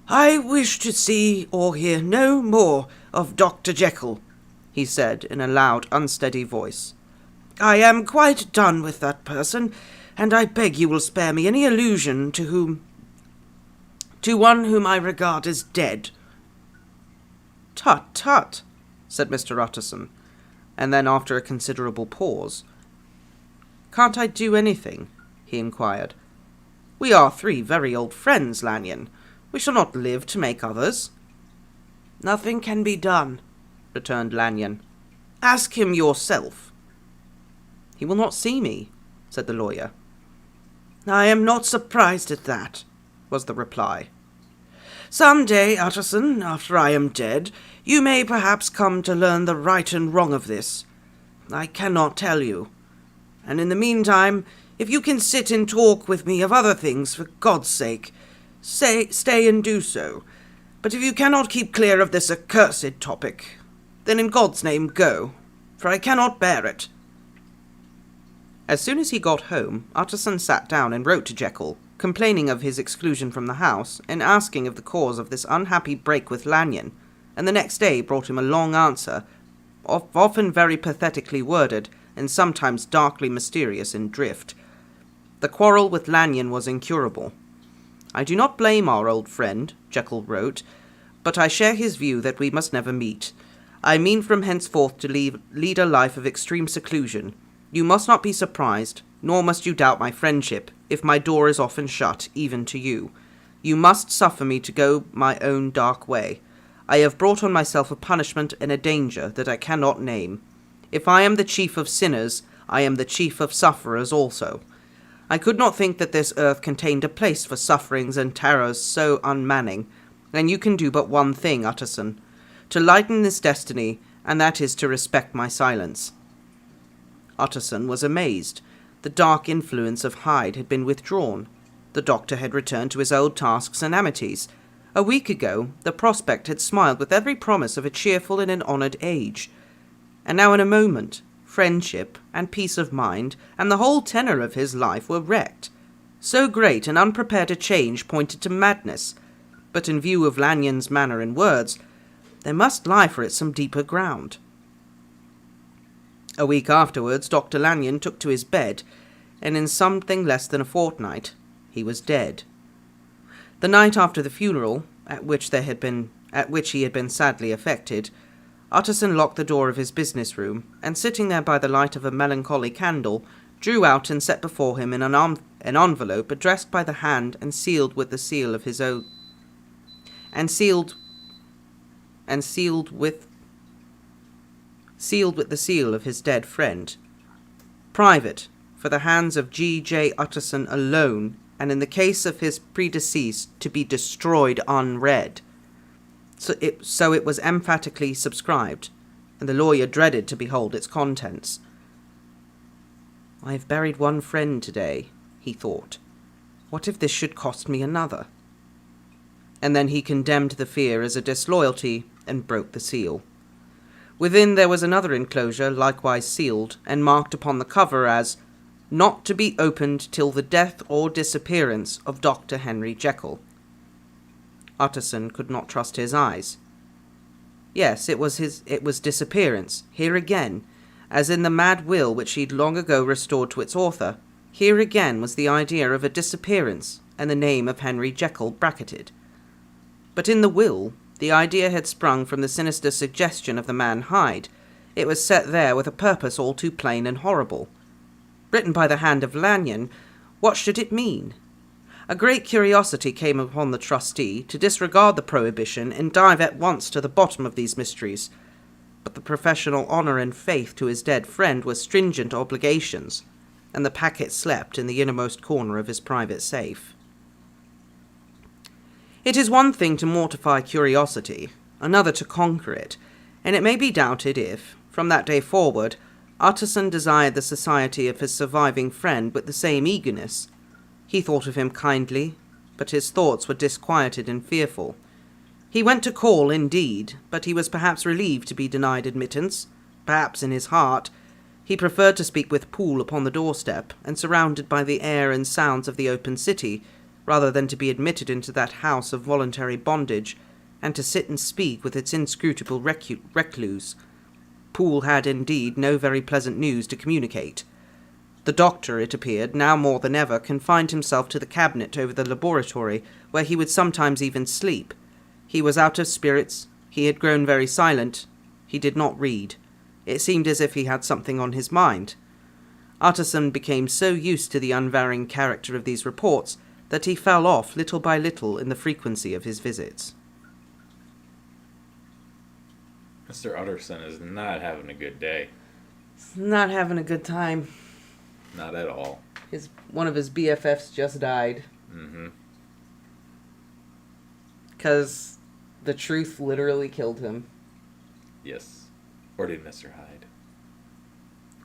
"I wish to see or hear no more of Dr. Jekyll," he said in a loud, unsteady voice. "I am quite done with that person, and I beg you will spare me any allusion to one whom I regard as dead." "Tut, tut," said Mr. Utterson, and then after a considerable pause, "Can't I do anything?" he inquired. "We are 3 very old friends, Lanyon. We shall not live to make others." "Nothing can be done," returned Lanyon. "Ask him yourself." "He will not see me," said the lawyer. "I am not surprised at that," was the reply. "Some day, Utterson, after I am dead, you may perhaps come to learn the right and wrong of this. I cannot tell you. And in the meantime, if you can sit and talk with me of other things, for God's sake, stay and do so. But if you cannot keep clear of this accursed topic, then in God's name go, for I cannot bear it." As soon as he got home, Utterson sat down and wrote to Jekyll, complaining of his exclusion from the house and asking of the cause of this unhappy break with Lanyon, and the next day brought him a long answer, often very pathetically worded and sometimes darkly mysterious in drift. The quarrel with Lanyon was incurable. "I do not blame our old friend," Jekyll wrote, "but I share his view that we must never meet. I mean from henceforth to lead a life of extreme seclusion. You must not be surprised, nor must you doubt my friendship, if my door is often shut, even to you. You must suffer me to go my own dark way. I have brought on myself a punishment and a danger that I cannot name. If I am the chief of sinners, I am the chief of sufferers also. I could not think that this earth contained a place for sufferings and terrors so unmanning, and you can do but one thing, Utterson, to lighten this destiny, and that is to respect my silence." Utterson was amazed. The dark influence of Hyde had been withdrawn. The doctor had returned to his old tasks and amities. A week ago, the prospect had smiled with every promise of a cheerful and an honoured age. And now in a moment, friendship and peace of mind and the whole tenor of his life were wrecked. So great and unprepared a change pointed to madness, but in view of Lanyon's manner and words, there must lie for it some deeper ground. A week afterwards, Dr. Lanyon took to his bed, and in something less than a fortnight, he was dead. The night after the funeral, at which he had been sadly affected, Utterson locked the door of his business room, and sitting there by the light of a melancholy candle, drew out and set before him in an envelope addressed by the hand and sealed with the seal of his own, sealed with the seal of his dead friend. "Private, for the hands of G.J. Utterson alone, and in the case of his predeceased, to be destroyed unread." So it was emphatically subscribed, and the lawyer dreaded to behold its contents. "I have buried one friend today," he thought. "What if this should cost me another?" And then he condemned the fear as a disloyalty and broke the seal. Within there was another enclosure, likewise sealed, and marked upon the cover as "Not to be opened till the death or disappearance of Dr. Henry Jekyll." Utterson could not trust his eyes. Yes, it was disappearance, here again, as in the mad will which he'd long ago restored to its author. Here again was the idea of a disappearance, and the name of Henry Jekyll bracketed. But in the will, the idea had sprung from the sinister suggestion of the man Hyde. It was set there with a purpose all too plain and horrible. Written by the hand of Lanyon, what should it mean? A great curiosity came upon the trustee to disregard the prohibition and dive at once to the bottom of these mysteries. But the professional honour and faith to his dead friend were stringent obligations, and the packet slept in the innermost corner of his private safe. It is one thing to mortify curiosity, another to conquer it, and it may be doubted if, from that day forward, Utterson desired the society of his surviving friend with the same eagerness. He thought of him kindly, but his thoughts were disquieted and fearful. He went to call, indeed, but he was perhaps relieved to be denied admittance. Perhaps in his heart he preferred to speak with Poole upon the doorstep, and surrounded by the air and sounds of the open city, rather than to be admitted into that house of voluntary bondage, and to sit and speak with its inscrutable recluse. Poole had, indeed, no very pleasant news to communicate. The doctor, it appeared, now more than ever, confined himself to the cabinet over the laboratory, where he would sometimes even sleep. He was out of spirits, he had grown very silent, he did not read. It seemed as if he had something on his mind. Utterson became so used to the unvarying character of these reports that he fell off little by little in the frequency of his visits. Mr. Utterson is not having a good day. He's not having a good time. Not at all. One of his BFFs just died. Mm-hmm. Because the truth literally killed him. Yes. Or did Mr. Hyde?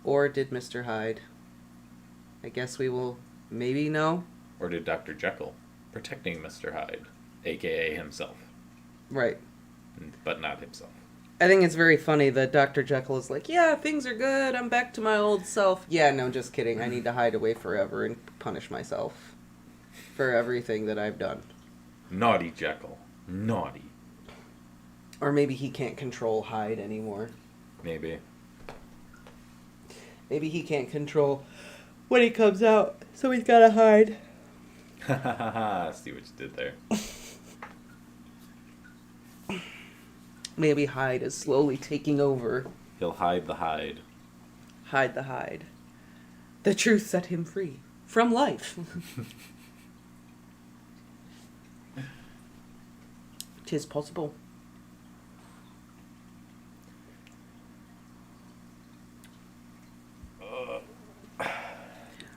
Or did Mr. Hyde? I guess we will maybe know. Or did Dr. Jekyll, protecting Mr. Hyde, a.k.a. himself. Right. But not himself. I think it's very funny that Dr. Jekyll is like, yeah, things are good, I'm back to my old self. Yeah, no, just kidding. I need to hide away forever and punish myself for everything that I've done. Naughty Jekyll. Naughty. Or maybe he can't control Hyde anymore. Maybe. Maybe he can't control when he comes out, so he's gotta hide. Ha ha ha ha, see what you did there. Maybe Hyde is slowly taking over. He'll hide the Hyde. Hide the Hyde. The truth set him free from life. 'Tis possible.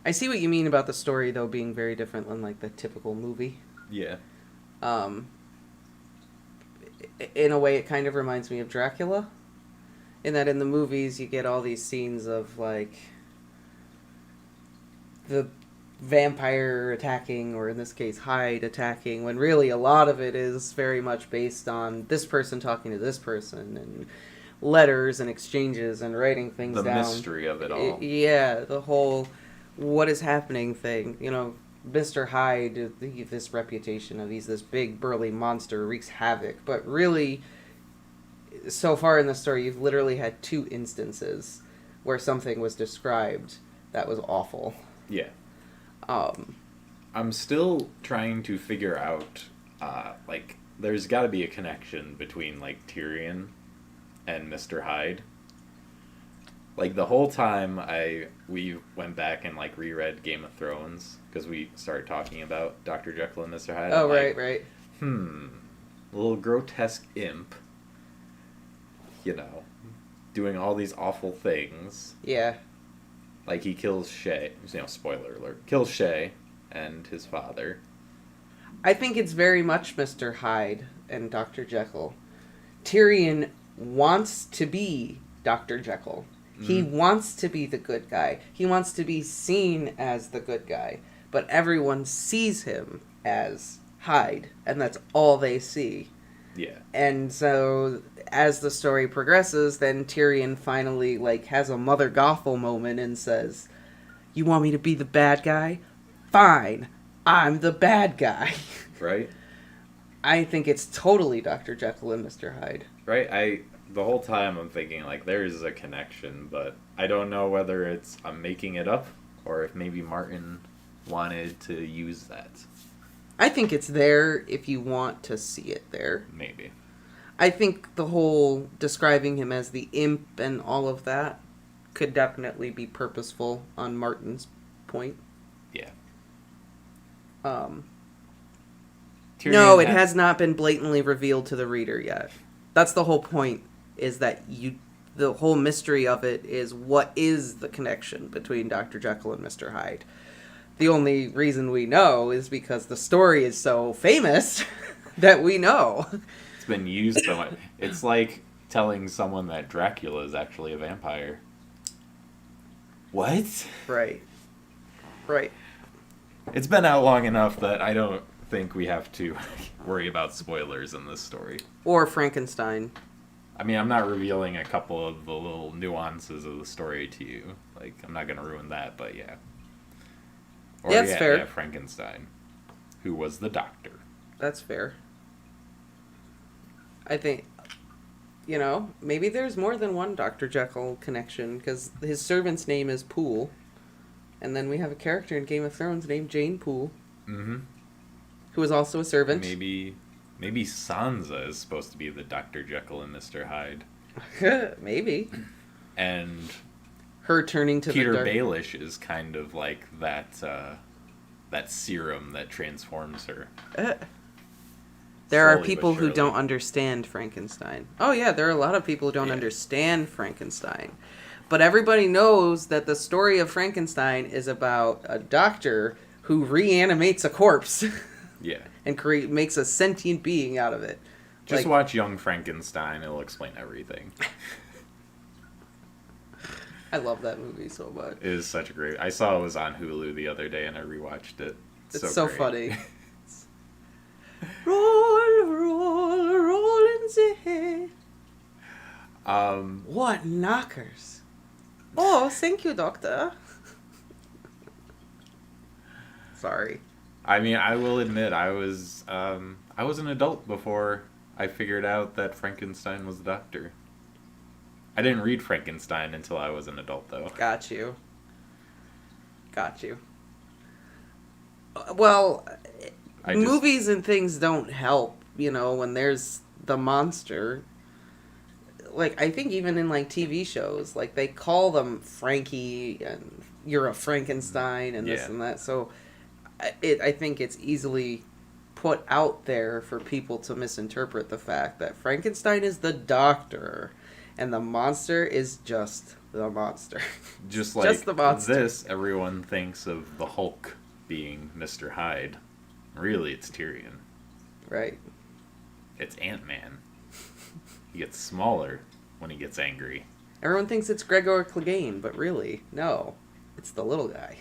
I see what you mean about the story, though, being very different than, like, the typical movie. Yeah. In a way, it kind of reminds me of Dracula. In that in the movies, you get all these scenes of, like, the vampire attacking, or in this case, Hyde attacking, when really a lot of it is very much based on this person talking to this person, and letters and exchanges and writing things down. The mystery of it all. Yeah, the whole what is happening thing. You know, Mr. Hyde, this reputation of he's this big burly monster, wreaks havoc, but really, so far in the story, you've literally had 2 instances where something was described that was awful. Yeah. I'm still trying to figure out, like, there's got to be a connection between, like, Tyrion and Mr. Hyde. Like, the whole time we went back and, like, reread Game of Thrones, because we started talking about Dr. Jekyll and Mr. Hyde. Oh, right. A little grotesque imp, you know, doing all these awful things. Yeah. Like, he kills Shay, you know, spoiler alert, kills Shay and his father. I think it's very much Mr. Hyde and Dr. Jekyll. Tyrion wants to be Dr. Jekyll. He wants to be the good guy. He wants to be seen as the good guy. But everyone sees him as Hyde, and that's all they see. Yeah. And so, as the story progresses, then Tyrion finally, like, has a Mother Gothel moment and says, "You want me to be the bad guy? Fine. I'm the bad guy." Right? I think it's totally Dr. Jekyll and Mr. Hyde. Right? The whole time I'm thinking, like, there's a connection, but I don't know whether I'm making it up, or if maybe Martin wanted to use that. I think it's there if you want to see it there. Maybe. I think the whole describing him as the imp and all of that could definitely be purposeful on Martin's point. Yeah. No, it has not been blatantly revealed to the reader yet. That's the whole point, is that the whole mystery of it is what is the connection between Dr. Jekyll and Mr. Hyde. The only reason we know is because the story is so famous that we know. It's been used so much. It's like telling someone that Dracula is actually a vampire. What? Right. Right. It's been out long enough that I don't think we have to worry about spoilers in this story. Or Frankenstein. I mean, I'm not revealing a couple of the little nuances of the story to you. Like, I'm not going to ruin that, but yeah. Or, That's fair. Yeah, Frankenstein, who was the doctor. That's fair. I think, maybe there's more than one Dr. Jekyll connection, because his servant's name is Poole, and then we have a character in Game of Thrones named Jane Poole, who is also a servant. Maybe Sansa is supposed to be the Dr. Jekyll and Mr. Hyde. Maybe. And her turning to Peter the dark... Baelish is kind of like that serum that transforms her. There are Slowly people but who surely. don't understand Frankenstein. Oh yeah, there are a lot of people who don't Yeah. understand Frankenstein. But everybody knows that the story of Frankenstein is about a doctor who reanimates a corpse. Yeah. And makes a sentient being out of it. Just watch Young Frankenstein. It'll explain everything. I love that movie so much. It is such a great... I saw it was on Hulu the other day and I rewatched it. It's so great. funny. Roll, roll, roll in the hay. What knockers? Oh, thank you, doctor. Sorry. I mean, I will admit, I was an adult before I figured out that Frankenstein was the doctor. I didn't read Frankenstein until I was an adult, though. Got you. Well, movies and things don't help, when there's the monster. Like, I think even in, TV shows, they call them Frankie, and you're a Frankenstein, and this and that, so... I think it's easily put out there for people to misinterpret the fact that Frankenstein is the doctor and the monster is just the monster. Just like just the monster. This, everyone thinks of the Hulk being Mr. Hyde. Really, it's Tyrion. Right. It's Ant-Man. He gets smaller when he gets angry. Everyone thinks it's Gregor Clegane, but really, no. It's the little guy.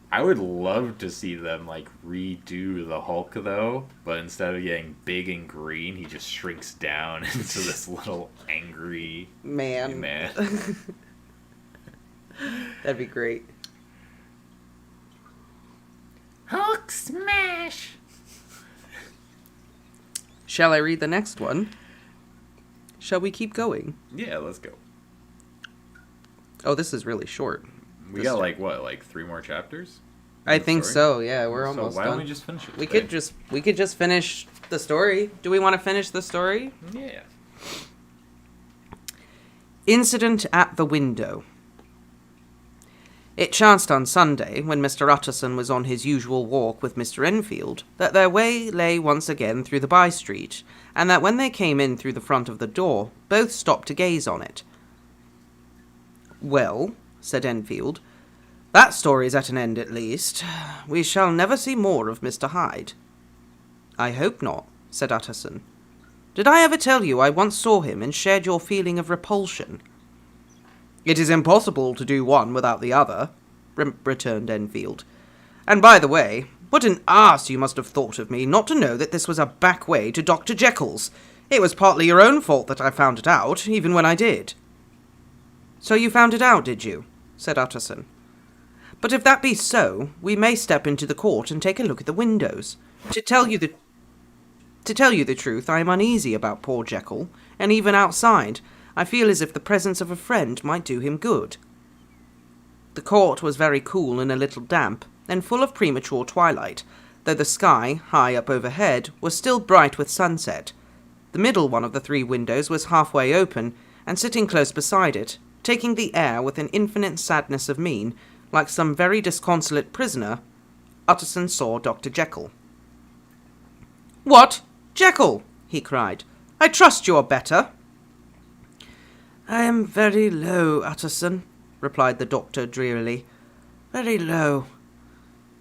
I would love to see them, redo the Hulk, though, but instead of getting big and green, he just shrinks down into this little angry man. That'd be great. Hulk smash! Shall I read the next one? Shall we keep going? Yeah, let's go. Oh, this is really short. We got, 3 more chapters? I think so, yeah, we're almost done. Why don't done. we just finish it We today? could just finish the story. Do we want to finish the story? Yeah. Incident at the window. It chanced on Sunday, when Mr. Utterson was on his usual walk with Mr. Enfield, that their way lay once again through the by-street, and that when they came in through the front of the door, both stopped to gaze on it. "Well," said Enfield, "that story's at an end at least. We shall never see more of Mr. Hyde." "I hope not," said Utterson. "Did I ever tell you I once saw him and shared your feeling of repulsion?" "It is impossible to do one without the other," returned Enfield. "And by the way, what an ass you must have thought of me not to know that this was a back way to Dr. Jekyll's. It was partly your own fault that I found it out, even when I did." "So you found it out, did you?" said Utterson. "But if that be so, we may step into the court and take a look at the windows. To tell you the truth, I am uneasy about poor Jekyll, and even outside, I feel as if the presence of a friend might do him good." The court was very cool and a little damp, and full of premature twilight, though the sky, high up overhead, was still bright with sunset. The middle one of the 3 windows was halfway open, and sitting close beside it, taking the air with an infinite sadness of mien, like some very disconsolate prisoner, Utterson saw Dr. Jekyll. "What, Jekyll!" he cried. "I trust you are better." "I am very low, Utterson," replied the doctor drearily. "Very low.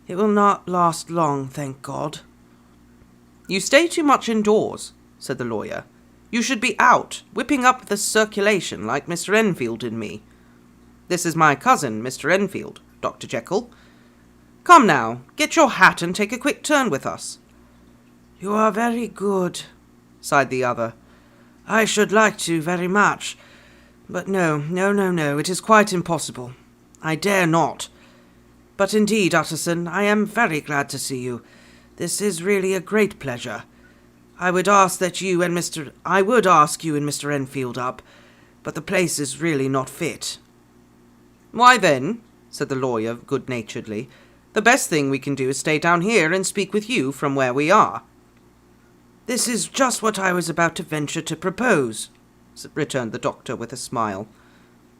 It will not last long, thank God." "You stay too much indoors," said the lawyer. You should be out, whipping up the circulation like Mr. Enfield and me. This is my cousin, Mr. Enfield, Dr. Jekyll. Come now, get your hat and take a quick turn with us. You are very good, sighed the other. I should like to very much, but no, it is quite impossible. I dare not. But indeed, Utterson, I am very glad to see you. This is really a great pleasure. I would ask you and Mr. Enfield up, but the place is really not fit. Why then, said the lawyer good-naturedly, the best thing we can do is stay down here and speak with you from where we are. This is just what I was about to venture to propose, returned the doctor with a smile.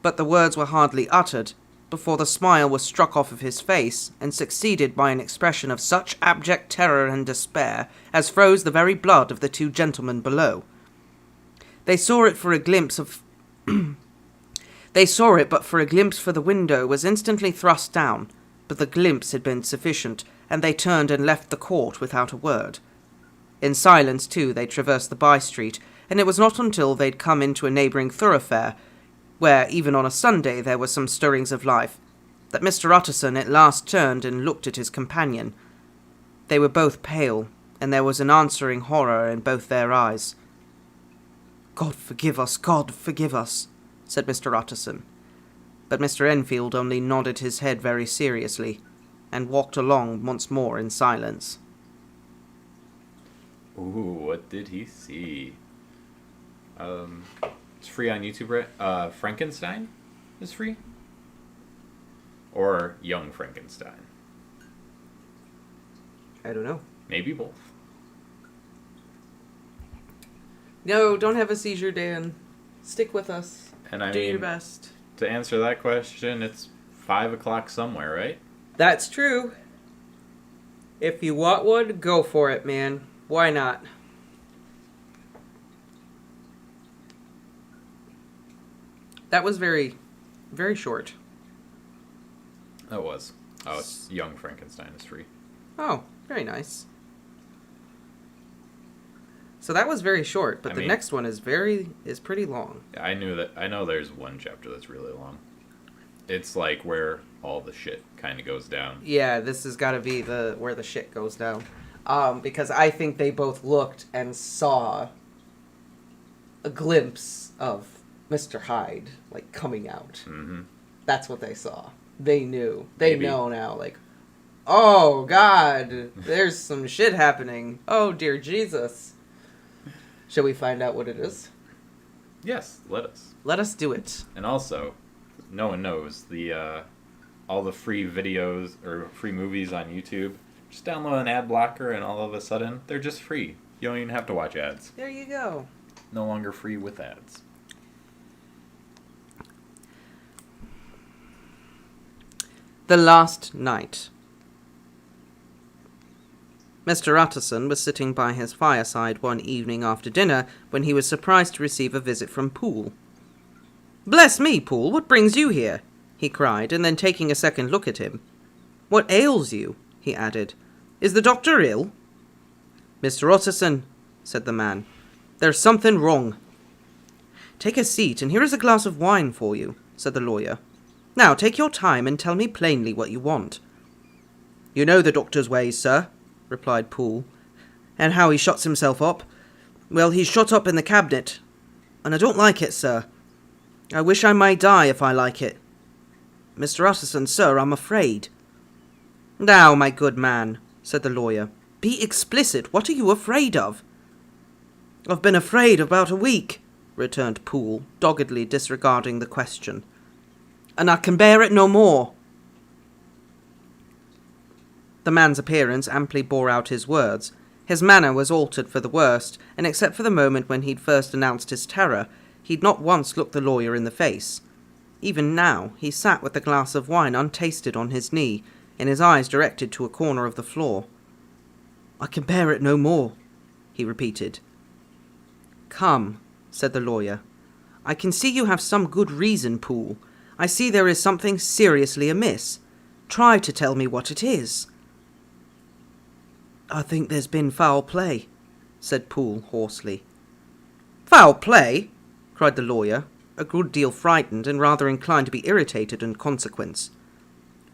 But the words were hardly uttered before the smile was struck off of his face and succeeded by an expression of such abject terror and despair as froze the very blood of the two gentlemen below. They saw it, but for a glimpse, for the window was instantly thrust down, but the glimpse had been sufficient, and they turned and left the court without a word. In silence, too, they traversed the by-street, and it was not until they'd come into a neighbouring thoroughfare, where, even on a Sunday, there were some stirrings of life, that Mr. Utterson at last turned and looked at his companion. They were both pale, and there was an answering horror in both their eyes. God forgive us, said Mr. Utterson. But Mr. Enfield only nodded his head very seriously, and walked along once more in silence. Ooh, what did he see? It's free on YouTube, right? Frankenstein is free? Or Young Frankenstein? I don't know. Maybe both. No, don't have a seizure, Dan. Stick with us. And I Do mean, your best. to answer that question, it's 5 o'clock somewhere, right? That's true. If you want one, go for it, man. Why not? That was very, very short. That was. Oh, it's Young Frankenstein is free. Oh, very nice. So that was very short, but the next one is pretty long. I know there's one chapter that's really long. It's like where all the shit kind of goes down. Yeah, this has got to be where the shit goes down. Because I think they both looked and saw a glimpse of Mr. Hyde, like, coming out. Mm-hmm. That's what they saw. They knew. They know now, like, oh, God, there's some shit happening. Oh, dear Jesus. Shall we find out what it is? Yes, let us. Let us do it. And also, no one knows, all the free videos or free movies on YouTube, just download an ad blocker and all of a sudden, they're just free. You don't even have to watch ads. There you go. No longer free with ads. The Last Night. Mr. Utterson was sitting by his fireside one evening after dinner when he was surprised to receive a visit from Poole. "Bless me, Poole, what brings you here?" he cried, and then taking a second look at him. "What ails you?" he added. "Is the doctor ill?" "Mr. Utterson," said the man, "there's something wrong." "Take a seat, and here is a glass of wine for you," said the lawyer. "Now, take your time and tell me plainly what you want." "You know the doctor's ways, sir," replied Poole. "And how he shuts himself up? Well, he's shut up in the cabinet, and I don't like it, sir. I wish I may die if I like it. Mr. Utterson, sir, I'm afraid." "Now, my good man," said the lawyer, "be explicit. What are you afraid of?" "I've been afraid about a week," returned Poole, doggedly disregarding the question. "And I can bear it no more." The man's appearance amply bore out his words. His manner was altered for the worst, and except for the moment when he'd first announced his terror, he'd not once looked the lawyer in the face. Even now, he sat with the glass of wine untasted on his knee, and his eyes directed to a corner of the floor. "I can bear it no more," he repeated. "Come," said the lawyer. "I can see you have some good reason, Poole. I see there is something seriously amiss. Try to tell me what it is." "I think there's been foul play," said Poole hoarsely. "Foul play!" cried the lawyer, a good deal frightened and rather inclined to be irritated in consequence.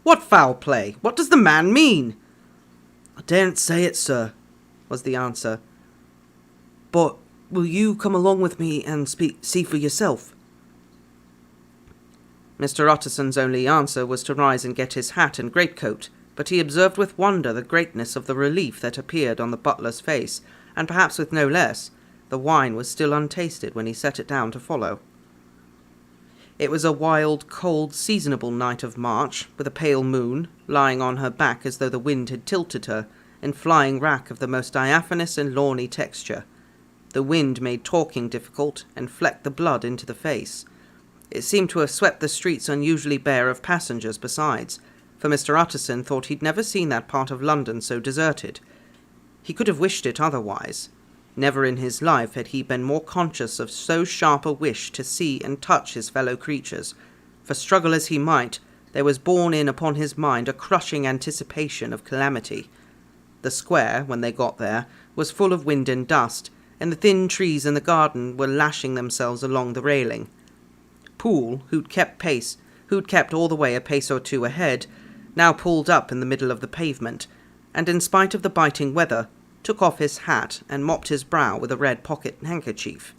"What foul play? What does the man mean?" "I daren't say it, sir," was the answer. "But will you come along with me and see for yourself?" Mr. Utterson's only answer was to rise and get his hat and greatcoat, but he observed with wonder the greatness of the relief that appeared on the butler's face, and perhaps with no less, the wine was still untasted when he set it down to follow. It was a wild, cold, seasonable night of March, with a pale moon, lying on her back as though the wind had tilted her, in flying wrack of the most diaphanous and lawny texture. The wind made talking difficult, and flecked the blood into the face. It seemed to have swept the streets unusually bare of passengers besides, for Mr. Utterson thought he'd never seen that part of London so deserted. He could have wished it otherwise. Never in his life had he been more conscious of so sharp a wish to see and touch his fellow creatures, for struggle as he might, there was borne in upon his mind a crushing anticipation of calamity. The square, when they got there, was full of wind and dust, and the thin trees in the garden were lashing themselves along the railing. Poole, who'd kept all the way a pace or two ahead, now pulled up in the middle of the pavement, and in spite of the biting weather, took off his hat and mopped his brow with a red pocket handkerchief.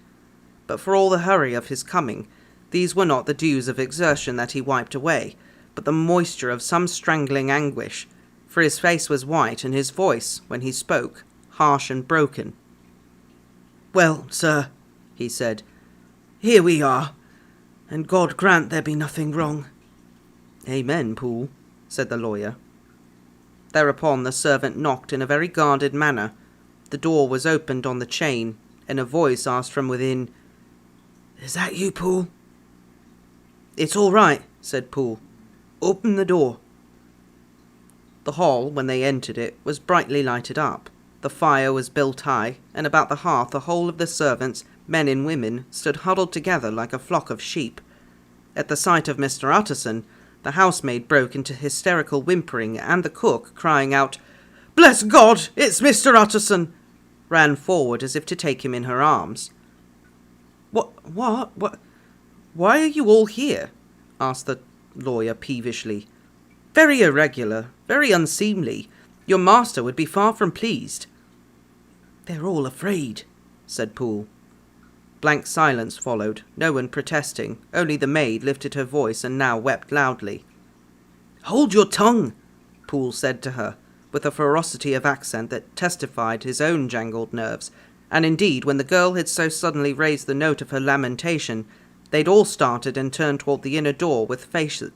But for all the hurry of his coming, these were not the dews of exertion that he wiped away, but the moisture of some strangling anguish, for his face was white, and his voice, when he spoke, harsh and broken. "Well, sir," he said, "here we are, and God grant there be nothing wrong." "Amen, Poole," said the lawyer. Thereupon the servant knocked in a very guarded manner. The door was opened on the chain, and a voice asked from within, "Is that you, Poole?" "It's all right," said Poole. "Open the door." The hall, when they entered it, was brightly lighted up. The fire was built high, and about the hearth the whole of the servants, men and women, stood huddled together like a flock of sheep. At the sight of Mr. Utterson, the housemaid broke into hysterical whimpering, and the cook, crying out, "Bless God, it's Mr. Utterson!" ran forward as if to take him in her arms. What, why are you all here?" asked the lawyer peevishly. "Very irregular, very unseemly. Your master would be far from pleased." "They're all afraid," said Poole. Blank silence followed, no one protesting, only the maid lifted her voice and now wept loudly. "Hold your tongue," Poole said to her, with a ferocity of accent that testified his own jangled nerves, and indeed, when the girl had so suddenly raised the note of her lamentation, they'd all started and turned toward the inner door with faces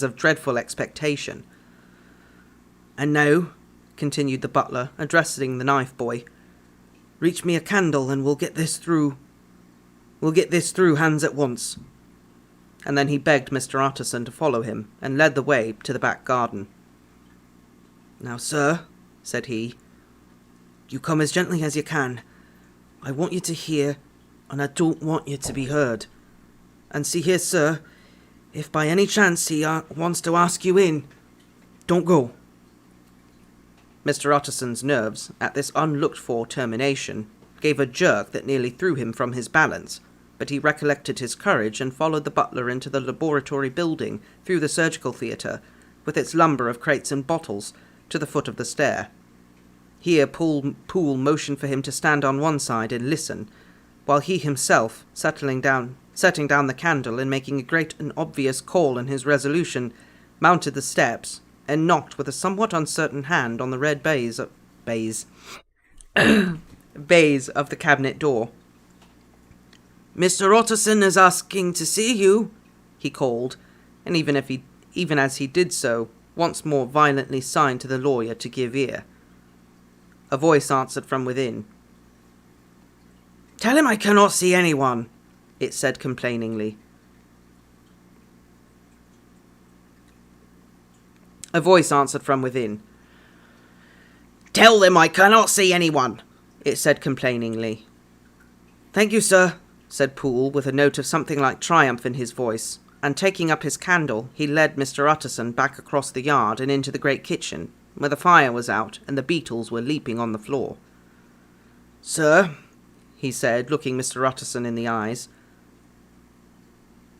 of dreadful expectation. "And now," continued the butler, addressing the knife boy, "reach me a candle and we'll get this through hands at once." And then he begged Mr. Utterson to follow him, and led the way to the back garden. "Now, sir," said he, "you come as gently as you can. I want you to hear, and I don't want you to be heard. And see here, sir, if by any chance he wants to ask you in, don't go." Mr. Utterson's nerves, at this unlooked-for termination, gave a jerk that nearly threw him from his balance, but he recollected his courage and followed the butler into the laboratory building, through the surgical theatre, with its lumber of crates and bottles, to the foot of the stair. Here Poole motioned for him to stand on one side and listen, while he himself, setting down the candle and making a great and obvious call in his resolution, mounted the steps, and knocked with a somewhat uncertain hand on the red baize of the cabinet door. "Mr. Utterson is asking to see you," he called, and even as he did so, once more violently signed to the lawyer to give ear. A voice answered from within. "Tell him I cannot see anyone," it said complainingly. A voice answered from within. "Tell them I cannot see anyone," it said complainingly. "Thank you, sir," said Poole, with a note of something like triumph in his voice, and taking up his candle, he led Mr. Utterson back across the yard and into the great kitchen, where the fire was out and the beetles were leaping on the floor. "Sir," he said, looking Mr. Utterson in the eyes.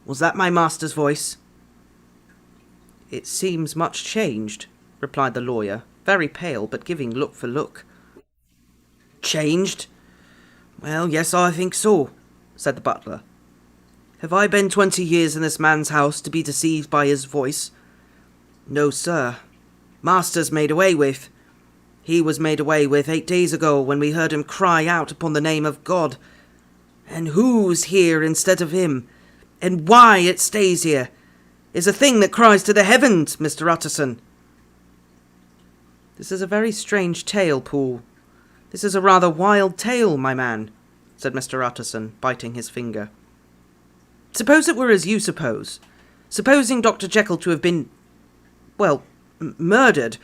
Was that my master's voice? It seems much changed, replied the lawyer, very pale, but giving look for look. Changed? Well, yes, I think so, said the butler. Have I been 20 years in this man's house to be deceived by his voice? No, sir. Master's made away with. He was made away with 8 days ago when we heard him cry out upon the name of God. And who's here instead of him? And why it stays here is a thing that cries to the heavens, Mr. Utterson. This is a very strange tale, Poole. This is a rather wild tale, my man, said Mr. Utterson, biting his finger. Suppose it were as you suppose. Supposing Dr. Jekyll to have been, well, murdered.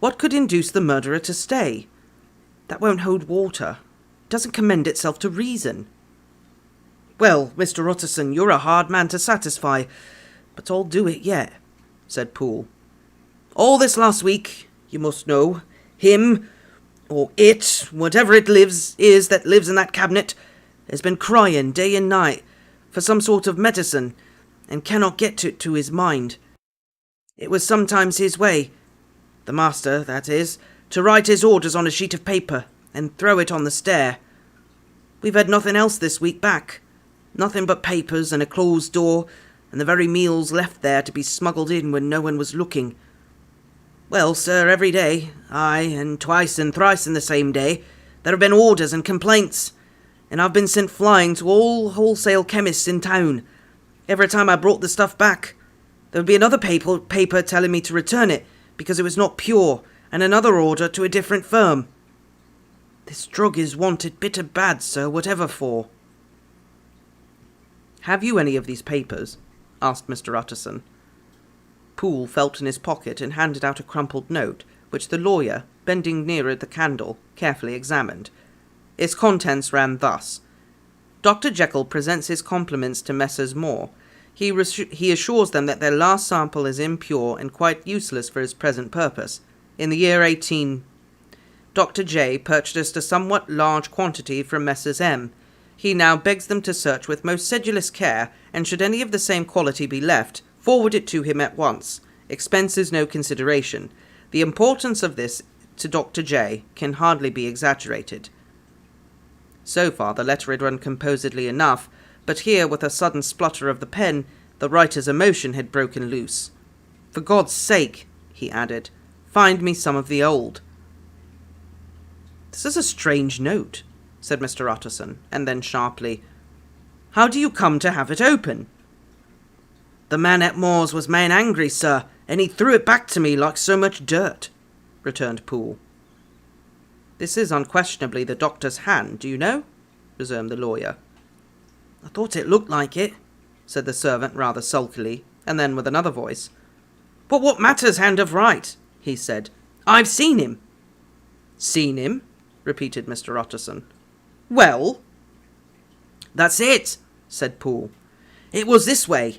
What could induce the murderer to stay? That won't hold water. It doesn't commend itself to reason. Well, Mr. Utterson, you're a hard man to satisfy, but I'll do it yet, said Poole. All this last week, you must know, him, or it, whatever it is that lives in that cabinet, has been crying day and night for some sort of medicine, and cannot get to his mind. It was sometimes his way, the master, that is, to write his orders on a sheet of paper, and throw it on the stair. We've had nothing else this week back. Nothing but papers and a closed door, and the very meals left there to be smuggled in when no one was looking. Well, sir, every day, aye, and twice and thrice in the same day, there have been orders and complaints, and I've been sent flying to all wholesale chemists in town. Every time I brought the stuff back, there would be another paper telling me to return it, because it was not pure, and another order to a different firm. This drug is wanted bitter bad, sir, whatever for. Have you any of these papers? Asked Mr. Utterson. Poole felt in his pocket and handed out a crumpled note, which the lawyer, bending nearer the candle, carefully examined. Its contents ran thus. Dr. Jekyll presents his compliments to Messrs. Moore. He assures them that their last sample is impure and quite useless for his present purpose. In the year 18... Dr. J. purchased a somewhat large quantity from Messrs. M. He now begs them to search with most sedulous care, and should any of the same quality be left, forward it to him at once. Expense is no consideration. The importance of this to Dr. J. can hardly be exaggerated. So far the letter had run composedly enough, but here, with a sudden splutter of the pen, the writer's emotion had broken loose. For God's sake, he added, find me some of the old. This is a strange note, said Mr. Utterson, and then sharply, how do you come to have it open? The man at Moore's was main angry, sir, and he threw it back to me like so much dirt, returned Poole. This is unquestionably the doctor's hand, do you know? Resumed the lawyer. I thought it looked like it, said the servant rather sulkily, and then with another voice. But what matters hand of right? He said. I've seen him. Seen him? Repeated Mr. Utterson. Well? That's it, said Poole. It was this way.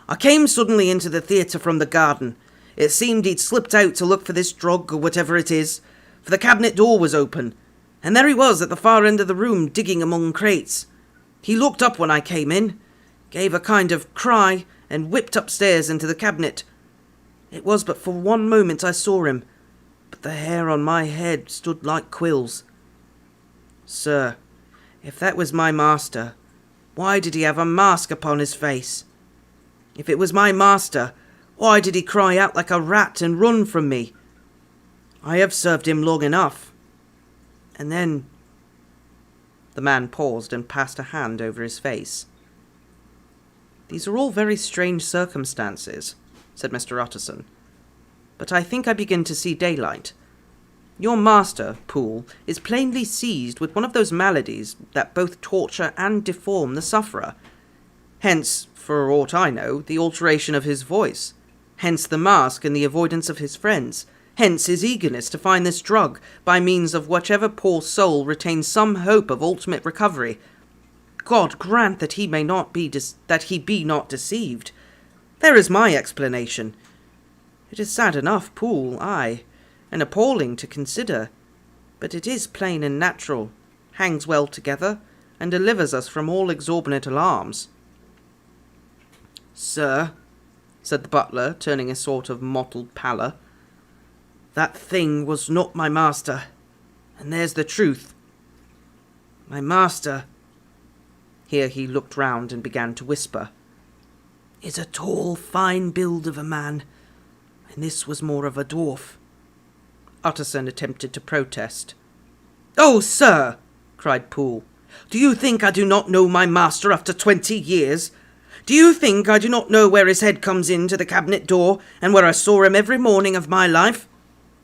I came suddenly into the theatre from the garden. It seemed he'd slipped out to look for this drug or whatever it is, for the cabinet door was open, and there he was at the far end of the room digging among crates. He looked up when I came in, gave a kind of cry, and whipped upstairs into the cabinet. It was but for one moment I saw him, but the hair on my head stood like quills. Sir, if that was my master, why did he have a mask upon his face? If it was my master, why did he cry out like a rat and run from me? I have served him long enough. And then... The man paused and passed a hand over his face. These are all very strange circumstances, said Mr. Utterson. But I think I begin to see daylight. Your master, Poole, is plainly seized with one of those maladies that both torture and deform the sufferer. Hence, for aught I know, the alteration of his voice. Hence the mask and the avoidance of his friends. Hence his eagerness to find this drug, by means of whichever poor soul retains some hope of ultimate recovery. God grant that he may not be not deceived. There is my explanation. It is sad enough, Poole, aye, and appalling to consider, but it is plain and natural. hangs well together, and delivers us from all exorbitant alarms." "Sir," said the butler, turning a sort of mottled pallor, "that thing was not my master, and there's the truth. My master," here he looked round and began to whisper, "is a tall, fine build of a man, and this was more of a dwarf." Utterson attempted to protest. "Oh, sir!" cried Poole, "do you think I do not know my master after 20 years? Do you think I do not know where his head comes into the cabinet door, and where I saw him every morning of my life?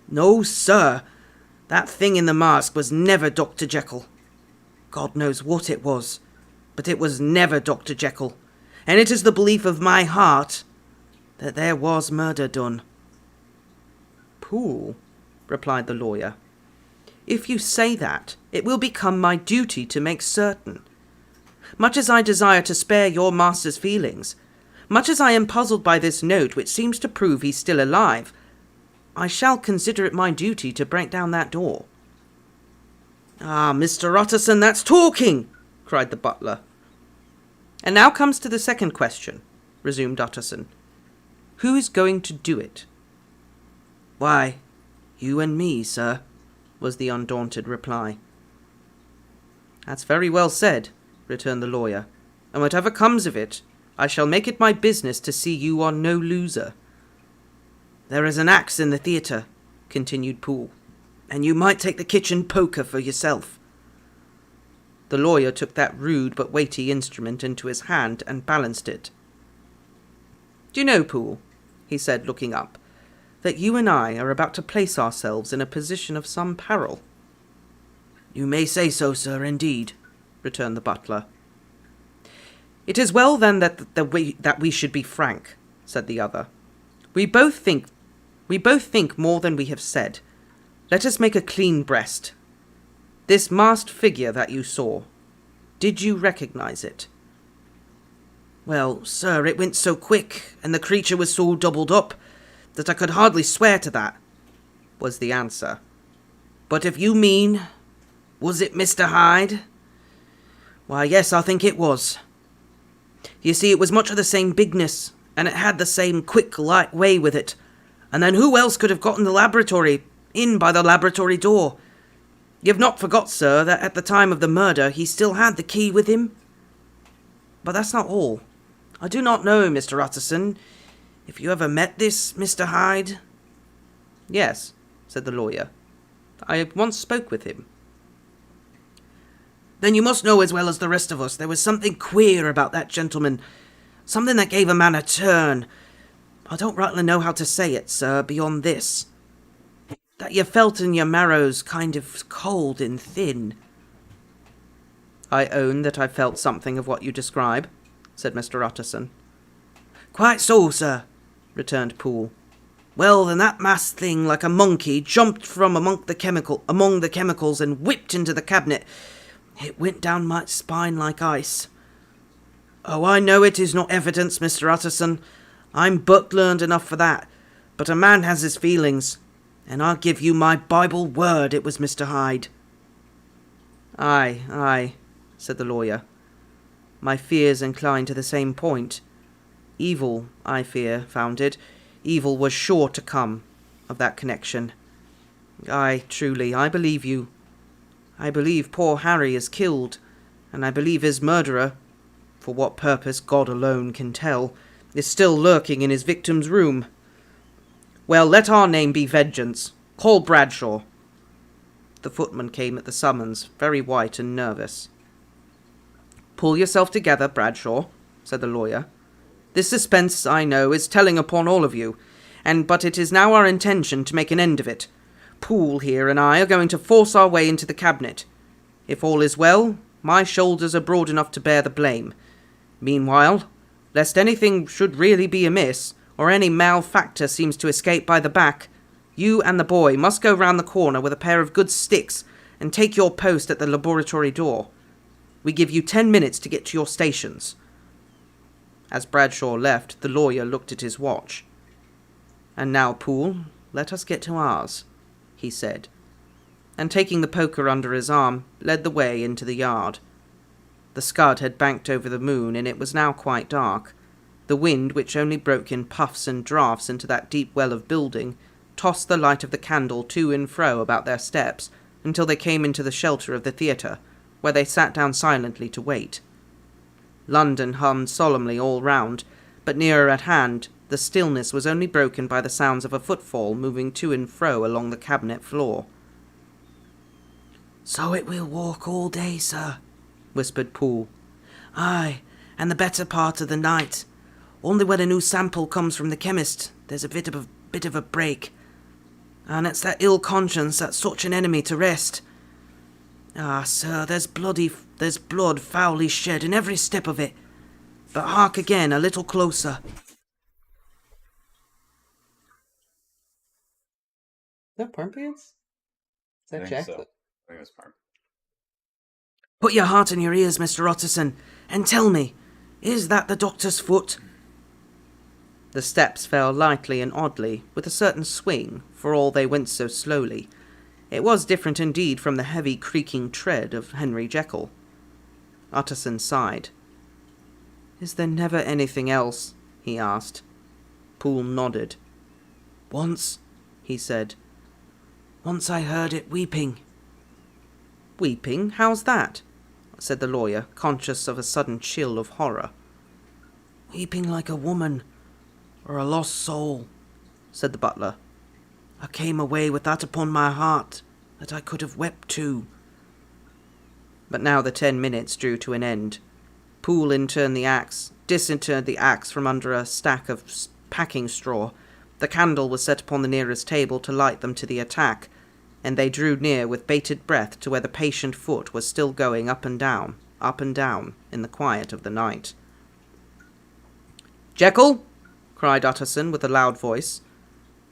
No, sir, that thing in the mask was never Dr. Jekyll. God knows what it was, but it was never Dr. Jekyll, and it is the belief of my heart that there was murder done." "Poole," replied the lawyer, "if you say that, it will become my duty to make certain. Much as I desire to spare your master's feelings, much as I am puzzled by this note which seems to prove he's still alive, I shall consider it my duty to break down that door." "Ah, Mr. Utterson, that's talking!" cried the butler. "And now comes to the second question," resumed Utterson. "Who is going to do it?" "Why, you and me, sir," was the undaunted reply. "That's very well said," returned the lawyer, "and whatever comes of it, I shall make it my business to see you are no loser." "There is an axe in the theatre," continued Poole, "and you might take the kitchen poker for yourself." The lawyer took that rude but weighty instrument into his hand and balanced it. "Do you know, Poole," he said, looking up, "that you and I are about to place ourselves in a position of some peril?" "You may say so, sir, indeed," returned the butler. "It is well, then, that we should be frank," said the other. We both think more than we have said. Let us make a clean breast. This masked figure that you saw, did you recognize it?" "Well, sir, it went so quick, and the creature was so doubled up, that I could hardly swear to that," was the answer. "But if you mean, was it Mr. Hyde? Why, yes, I think it was. You see, it was much of the same bigness, and it had the same quick, light way with it. And then who else could have got in by the laboratory door? You've not forgot, sir, that at the time of the murder he still had the key with him? But that's not all. I do not know, Mr. Utterson, if you ever met this Mr. Hyde?" "Yes," said the lawyer. "I once spoke with him." "Then you must know as well as the rest of us there was something queer about that gentleman, something that gave a man a turn. I don't rightly know how to say it, sir, beyond this, that you felt in your marrows kind of cold and thin." "I own that I felt something of what you describe," said Mr. Utterson. "Quite so, sir," returned Poole. "Well, then that masked thing, like a monkey, jumped from among the chemicals and whipped into the cabinet. It went down my spine like ice. Oh, I know it is not evidence, Mr. Utterson. I'm but learned enough for that. But a man has his feelings, and I'll give you my Bible word it was Mr. Hyde." Aye, said the lawyer. "My fears incline to the same point. Evil, I fear, founded. Evil was sure to come of that connection. Aye, truly, I believe you. I believe poor Harry is killed, and I believe his murderer, for what purpose God alone can tell, is still lurking in his victim's room. Well, let our name be Vengeance. Call Bradshaw." The footman came at the summons, very white and nervous. "Pull yourself together, Bradshaw," said the lawyer. "This suspense, I know, is telling upon all of you, but it is now our intention to make an end of it. Poole here and I are going to force our way into the cabinet. If all is well, my shoulders are broad enough to bear the blame. Meanwhile, lest anything should really be amiss, or any malefactor seems to escape by the back, you and the boy must go round the corner with a pair of good sticks and take your post at the laboratory door. We give you 10 minutes to get to your stations." As Bradshaw left, the lawyer looked at his watch. "And now, Poole, let us get to ours," he said. and taking the poker under his arm, led the way into the yard. The scud had banked over the moon, and it was now quite dark. The wind, which only broke in puffs and draughts into that deep well of building, tossed the light of the candle to and fro about their steps, until they came into the shelter of the theatre, where they sat down silently to wait. London hummed solemnly all round, but nearer at hand, the stillness was only broken by the sounds of a footfall moving to and fro along the cabinet floor. "So it will walk all day, sir," whispered Poole. "Aye, and the better part of the night. Only when a new sample comes from the chemist, there's a bit of a break. And it's that ill conscience that's such an enemy to rest. Ah, sir, there's blood foully shed in every step of it. But hark again, a little closer." Is that Parmpians? Is that Jackson? So. I think it was Parm. "Put your heart in your ears, Mr. Utterson, and tell me, is that the doctor's foot?" The steps fell lightly and oddly, with a certain swing, for all they went so slowly. It was different indeed from the heavy creaking tread of Henry Jekyll. Utterson sighed. "Is there never anything else?" he asked. Poole nodded. "Once," he said. "Once I heard it weeping." "Weeping? How's that?" said the lawyer, conscious of a sudden chill of horror. "Weeping like a woman, or a lost soul," said the butler. "I came away with that upon my heart, that I could have wept too." But now the 10 minutes drew to an end. Poole disinterred the axe from under a stack of packing straw. The candle was set upon the nearest table to light them to the attack, and they drew near with bated breath to where the patient foot was still going up and down, in the quiet of the night. "Jekyll!" cried Utterson with a loud voice.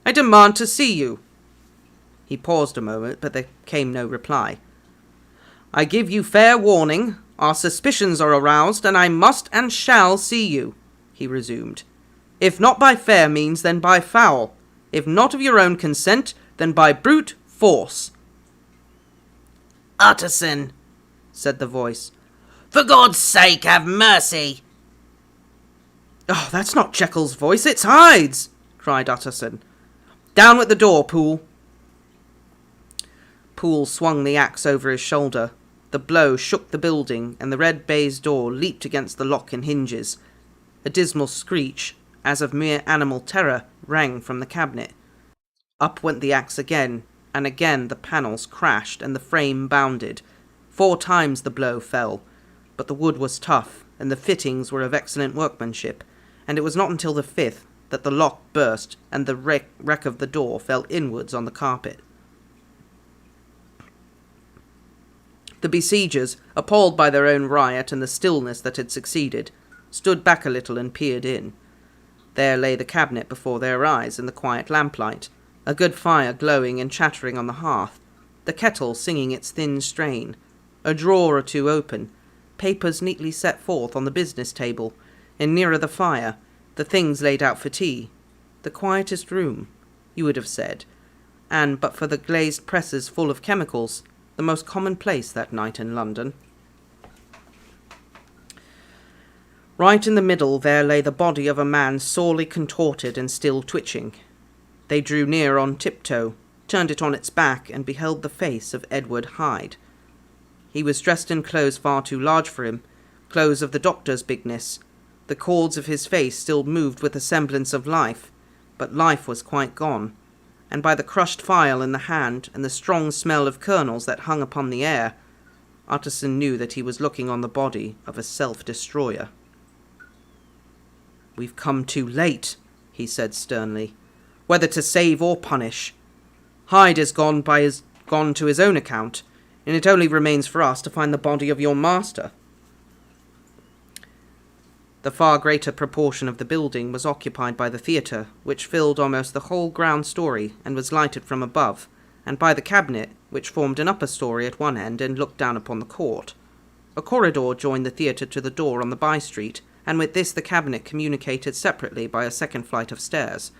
"I demand to see you." He paused a moment, but there came no reply. "I give you fair warning. Our suspicions are aroused, and I must and shall see you," he resumed. "If not by fair means, then by foul. If not of your own consent, then by brute force." "Utterson," said the voice, "for God's sake, have mercy." "Oh, that's not Jekyll's voice, it's Hyde's!" cried Utterson. "Down with the door, Poole." Poole swung the axe over his shoulder. The blow shook the building, and the red baize door leaped against the lock and hinges. A dismal screech, as of mere animal terror, rang from the cabinet. Up went the axe again, and again the panels crashed and the frame bounded. 4 times the blow fell, but the wood was tough, and the fittings were of excellent workmanship, and it was not until the 5th that the lock burst and the wreck of the door fell inwards on the carpet. The besiegers, appalled by their own riot and the stillness that had succeeded, stood back a little and peered in. There lay the cabinet before their eyes in the quiet lamplight, a good fire glowing and chattering on the hearth, the kettle singing its thin strain, a drawer or two open, papers neatly set forth on the business table, and nearer the fire, the things laid out for tea. The quietest room, you would have said, and but for the glazed presses full of chemicals, the most commonplace that night in London. Right in the middle there lay the body of a man sorely contorted and still twitching. They drew near on tiptoe, turned it on its back, and beheld the face of Edward Hyde. He was dressed in clothes far too large for him, clothes of the doctor's bigness. The chords of his face still moved with a semblance of life, but life was quite gone, and by the crushed phial in the hand and the strong smell of kernels that hung upon the air, Utterson knew that he was looking on the body of a self-destroyer. "We've come too late," he said sternly, "whether to save or punish. Hyde is gone to his own account, and it only remains for us to find the body of your master." The far greater proportion of the building was occupied by the theatre, which filled almost the whole ground story and was lighted from above, and by the cabinet, which formed an upper story at one end and looked down upon the court. A corridor joined the theatre to the door on the by-street, and with this the cabinet communicated separately by a second flight of stairs.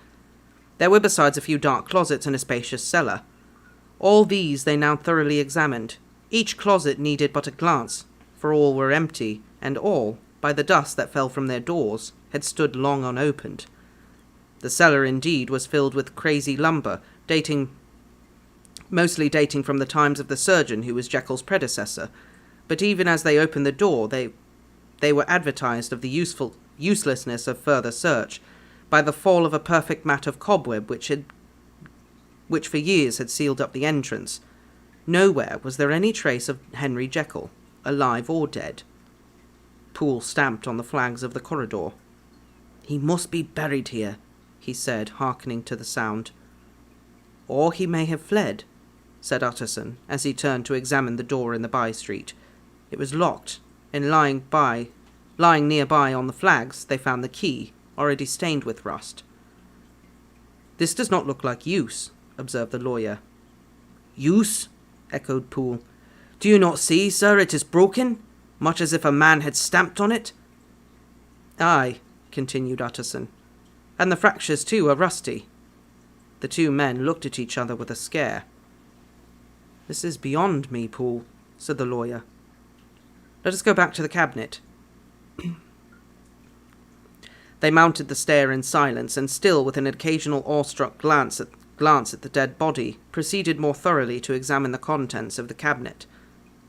There were besides a few dark closets and a spacious cellar. All these they now thoroughly examined. Each closet needed but a glance, for all were empty, and all, by the dust that fell from their doors, had stood long unopened. The cellar, indeed, was filled with crazy lumber, mostly dating from the times of the surgeon who was Jekyll's predecessor, but even as they opened the door, they were advertised of the uselessness of further search by the fall of a perfect mat of cobweb which for years had sealed up the entrance. Nowhere was there any trace of Henry Jekyll, alive or dead. Poole stamped on the flags of the corridor. "He must be buried here," he said, hearkening to the sound. "Or he may have fled," said Utterson, as he turned to examine the door in the by-street. It was locked, and lying nearby on the flags they found the key, already stained with rust. "This does not look like use," observed the lawyer. "Use?" echoed Poole. "Do you not see, sir, it is broken, much as if a man had stamped on it?" "Aye," continued Utterson, "and the fractures too are rusty." The two men looked at each other with a scare. "This is beyond me, Poole," said the lawyer. "Let us go back to the cabinet." They mounted the stair in silence, and still with an occasional awestruck glance at the dead body, proceeded more thoroughly to examine the contents of the cabinet.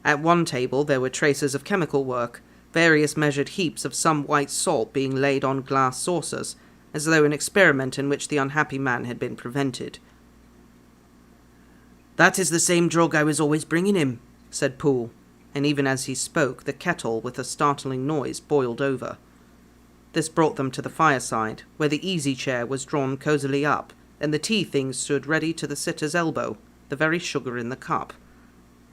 At one table there were traces of chemical work, various measured heaps of some white salt being laid on glass saucers, as though an experiment in which the unhappy man had been prevented. "That is the same drug I was always bringing him," said Poole, and even as he spoke the kettle, with a startling noise, boiled over. This brought them to the fireside, where the easy-chair was drawn cosily up, and the tea-things stood ready to the sitter's elbow, the very sugar in the cup.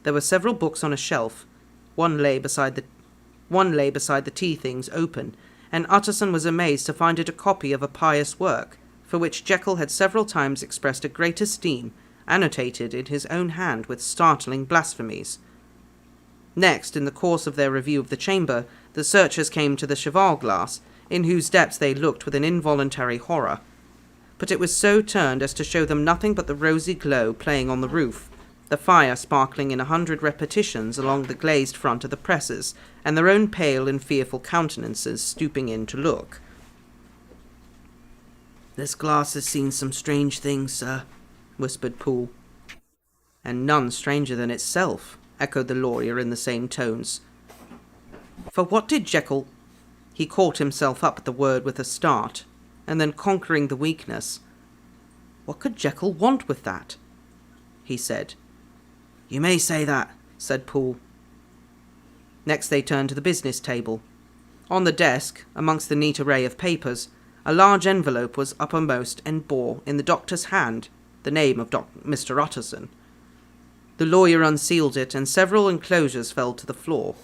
There were several books on a shelf. One lay beside the tea-things open, and Utterson was amazed to find it a copy of a pious work, for which Jekyll had several times expressed a great esteem, annotated in his own hand with startling blasphemies. Next, in the course of their review of the chamber, the searchers came to the cheval glass, in whose depths they looked with an involuntary horror. But it was so turned as to show them nothing but the rosy glow playing on the roof, the fire sparkling in 100 repetitions along the glazed front of the presses, and their own pale and fearful countenances stooping in to look. "This glass has seen some strange things, sir," whispered Poole. "And none stranger than itself," echoed the lawyer in the same tones. "For what did Jekyll—" He caught himself up at the word with a start, and then conquering the weakness, "What could Jekyll want with that?" he said. "You may say that," said Poole. Next they turned to the business table. On the desk, amongst the neat array of papers, a large envelope was uppermost and bore, in the doctor's hand, the name of Mr. Utterson. The lawyer unsealed it, and several enclosures fell to the floor.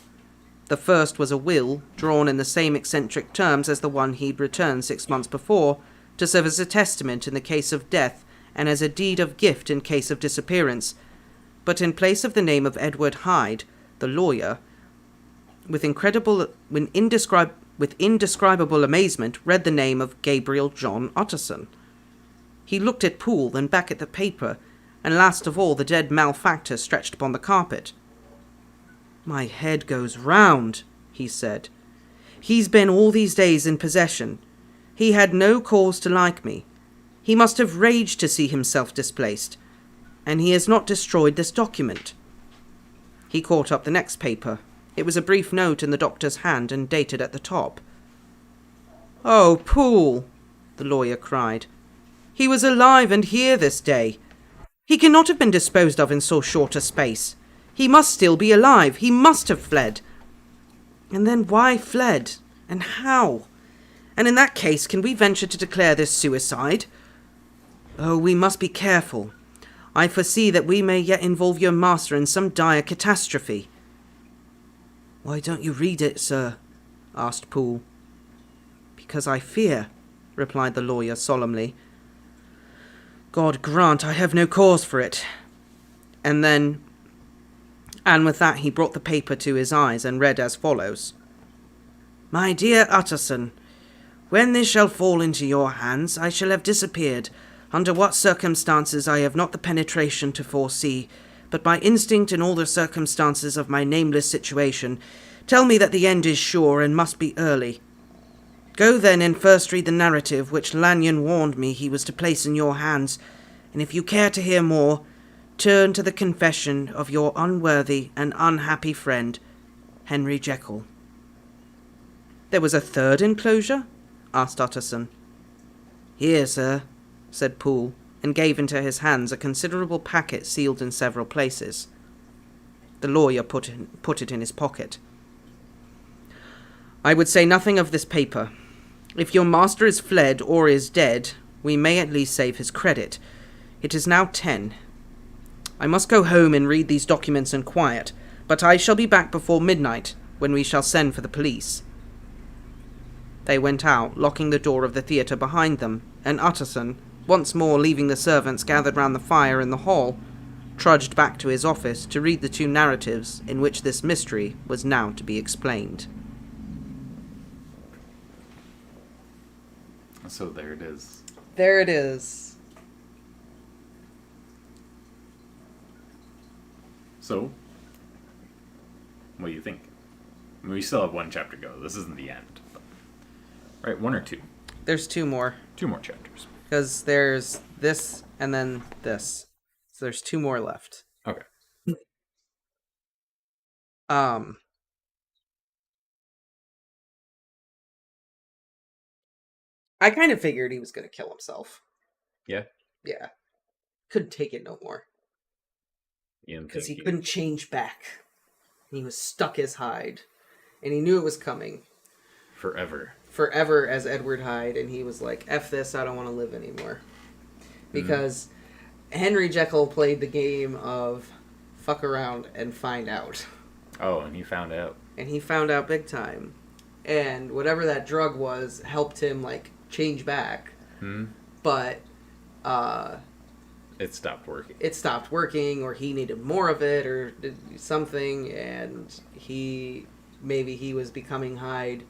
The first was a will, drawn in the same eccentric terms as the one he'd returned 6 months before, to serve as a testament in the case of death and as a deed of gift in case of disappearance, but in place of the name of Edward Hyde, the lawyer, with indescribable amazement, read the name of Gabriel John Utterson. He looked at Poole, then back at the paper, and last of all the dead malefactor stretched upon the carpet. "My head goes round," he said. "He's been all these days in possession. He had no cause to like me. He must have raged to see himself displaced. And he has not destroyed this document." He caught up the next paper. It was a brief note in the doctor's hand and dated at the top. "Oh, Poole," the lawyer cried. "He was alive and here this day. He cannot have been disposed of in so short a space. He must still be alive. He must have fled. And then why fled? And how? And in that case, can we venture to declare this suicide? Oh, we must be careful. I foresee that we may yet involve your master in some dire catastrophe." "Why don't you read it, sir?" asked Poole. "Because I fear," replied the lawyer solemnly. "God grant I have no cause for it." And with that he brought the paper to his eyes and read as follows. "My dear Utterson, when this shall fall into your hands, I shall have disappeared, Under what circumstances I have not the penetration to foresee, but my instinct and all the circumstances of my nameless situation tell me that the end is sure and must be early. Go then and first read the narrative which Lanyon warned me he was to place in your hands, and if you care to hear more, turn to the confession of your unworthy and unhappy friend, Henry Jekyll. There was a third enclosure? Asked Utterson. Here, sir, said Poole, and gave into his hands a considerable packet sealed in several places. The lawyer put it in his pocket. I would say nothing of this paper. If your master is fled or is dead, we may at least save his credit. It is now 10. I must go home and read these documents in quiet, but I shall be back before midnight, when we shall send for the police. They went out, locking the door of the theatre behind them, and Utterson, once more leaving the servants gathered round the fire in the hall, trudged back to his office to read the 2 narratives in which this mystery was now to be explained. So there it is. There it is. So, what do you think? I mean, we still have 1 chapter to go. This isn't the end. But... Right, 1 or 2? There's 2 more. 2 more chapters. Because there's this and then this. So there's 2 more left. Okay. I kind of figured he was going to kill himself. Yeah? Yeah. Couldn't take it no more. Because he couldn't change back. He was stuck as Hyde. And he knew it was coming. Forever As Edward Hyde. And he was like, F this, I don't want to live anymore. Because Henry Jekyll played the game of fuck around and find out. Oh, and he found out. And he found out big time. And whatever that drug was helped him, like, change back. But, it stopped working. It stopped working, or he needed more of it, or something, and maybe he was becoming Hyde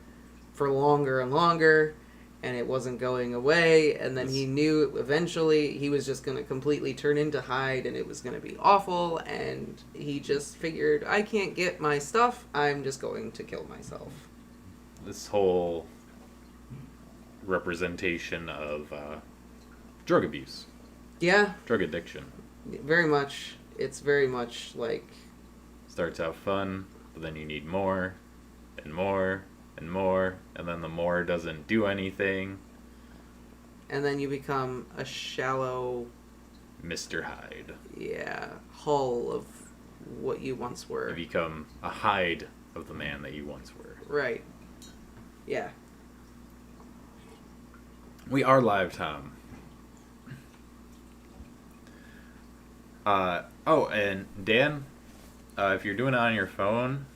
for longer and longer, and it wasn't going away, and then he knew eventually he was just going to completely turn into Hyde, and it was going to be awful, and he just figured, I can't get my stuff, I'm just going to kill myself. This whole representation of drug abuse. Yeah. Drug addiction. Very much. It's very much like... Starts out fun, but then you need more, and more, and more, and then the more doesn't do anything. And then you become a shallow... Mr. Hyde. Yeah. Hull of what you once were. You become a Hyde of the man that you once were. Right. Yeah. We are live, Tom. And Dan, if you're doing it on your phone,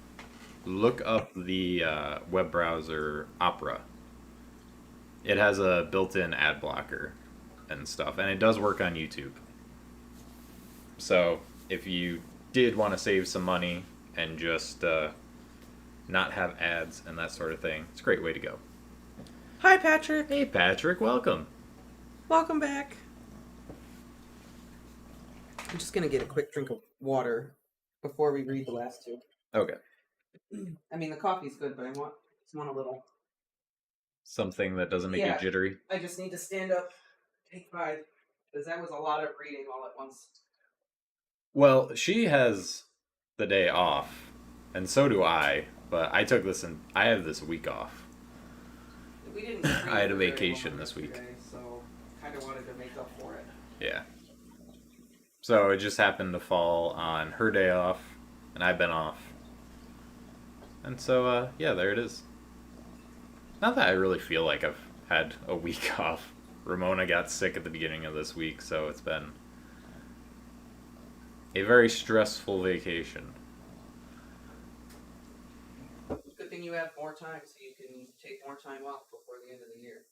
look up the web browser Opera. It has a built-in ad blocker and stuff, and it does work on YouTube. So if you did want to save some money and just not have ads and that sort of thing, it's a great way to go. Hi, Patrick. Hey, Patrick, welcome. Welcome back. I'm just going to get a quick drink of water before we read the last 2. Okay. I mean, the coffee's good, but I want a little... Something that doesn't make you jittery? I just need to stand up, take 5, because that was a lot of reading all at once. Well, she has the day off, and so do I, but I took this and I have this week off. We didn't I had a vacation this week. So kind of wanted to make up for it. Yeah. So it just happened to fall on her day off, and I've been off. And so, yeah, there it is. Not that I really feel like I've had a week off. Ramona got sick at the beginning of this week, so it's been a very stressful vacation. Good thing you have more time, so you can take more time off before the end of the year.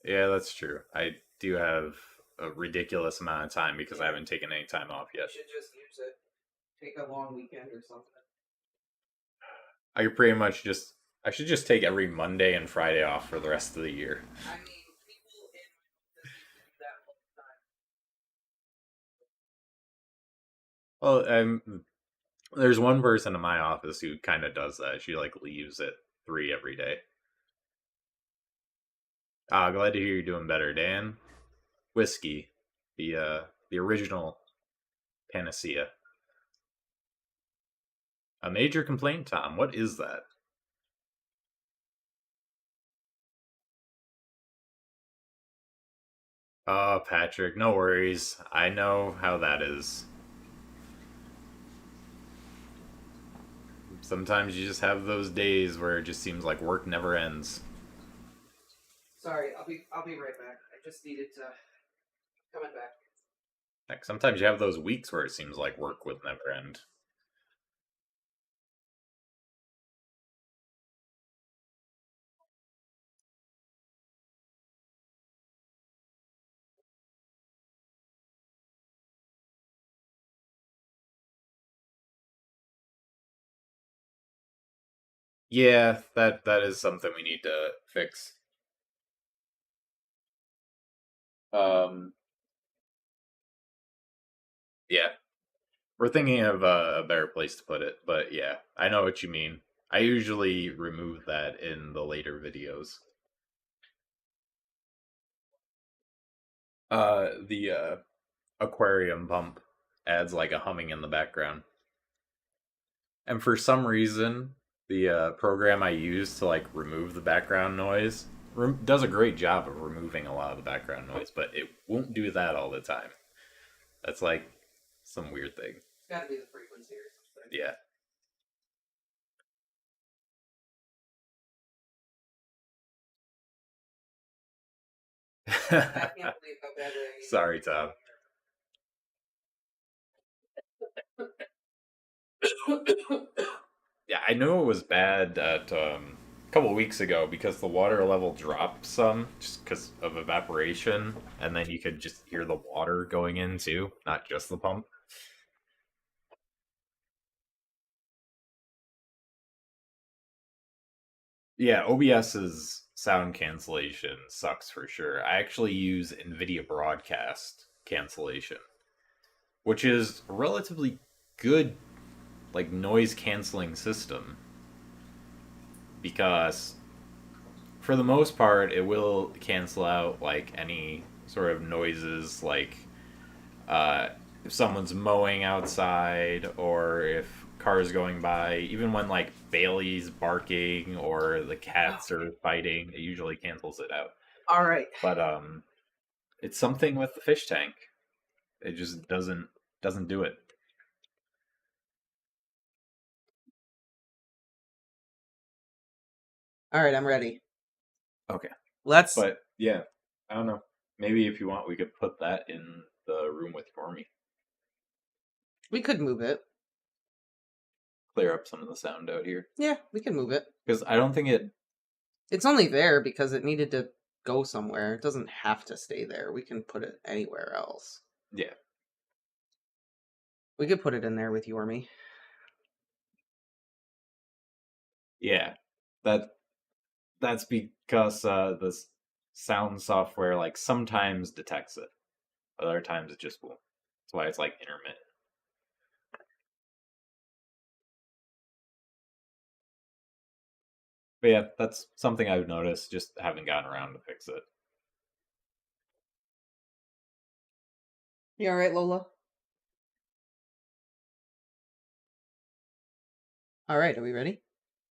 Yeah, that's true. I do have a ridiculous amount of time because I haven't taken any time off yet. You should just use it. Take a long weekend or something. I could pretty much I should just take every Monday and Friday off for the rest of the year. I mean, people in this do that all the time. Well, there's one person in my office who kind of does that. She like leaves at 3 every day. Glad to hear you're doing better, Dan. Whiskey, the original panacea. A major complaint, Tom. What is that? Oh, Patrick, no worries. I know how that is. Sometimes you just have those days where it just seems like work never ends. Sorry, I'll be right back. I just needed to coming back. Like sometimes you have those weeks where it seems like work would never end. Yeah, that is something we need to fix. Um, yeah, we're thinking of a better place to put it, but yeah, I know what you mean. I usually remove that in the later videos. The aquarium pump adds like a humming in the background. And for some reason, the program I use to like remove the background noise does a great job of removing a lot of the background noise, but it won't do that all the time. That's like some weird thing. It's got to be the frequency or something. Yeah. I can't believe how bad I am. Sorry, Tom. Yeah, I know it was bad at a couple of weeks ago because the water level dropped some just because of evaporation, and then you could just hear the water going in too, not just the pump. Yeah, OBS's sound cancellation sucks for sure. I actually use NVIDIA Broadcast cancellation, which is a relatively good like noise canceling system because for the most part it will cancel out like any sort of noises like if someone's mowing outside or if cars going by, even when like Bailey's barking or the cats are fighting, it usually cancels it out. All right. But it's something with the fish tank. It just doesn't do it. All right, I'm ready. Okay. Let's. But yeah, I don't know. Maybe if you want, we could put that in the room with Stormy. We could move it. Clear up some of the sound out here. Yeah, we can move it. Because I don't think it... It's only there because it needed to go somewhere. It doesn't have to stay there. We can put it anywhere else. Yeah. We could put it in there with Yormi. Yeah. That's because the sound software like sometimes detects it. Other times it just won't. That's why it's like intermittent. But yeah, that's something I've noticed, just haven't gotten around to fix it. You alright, Lola? Alright, are we ready?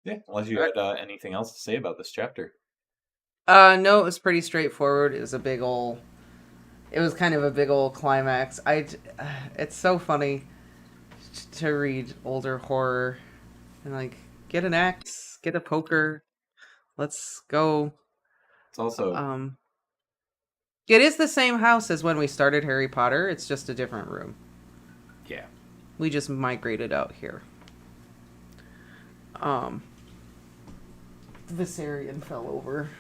Yeah, unless you had anything else to say about this chapter. No, it was pretty straightforward. It was a big ol'... It was kind of a big old climax. It's so funny to read older horror and like, get an axe, get a poker, let's go. It's also... It is the same house as when we started Harry Potter. It's just a different room. Yeah. We just migrated out here. Viserion fell over.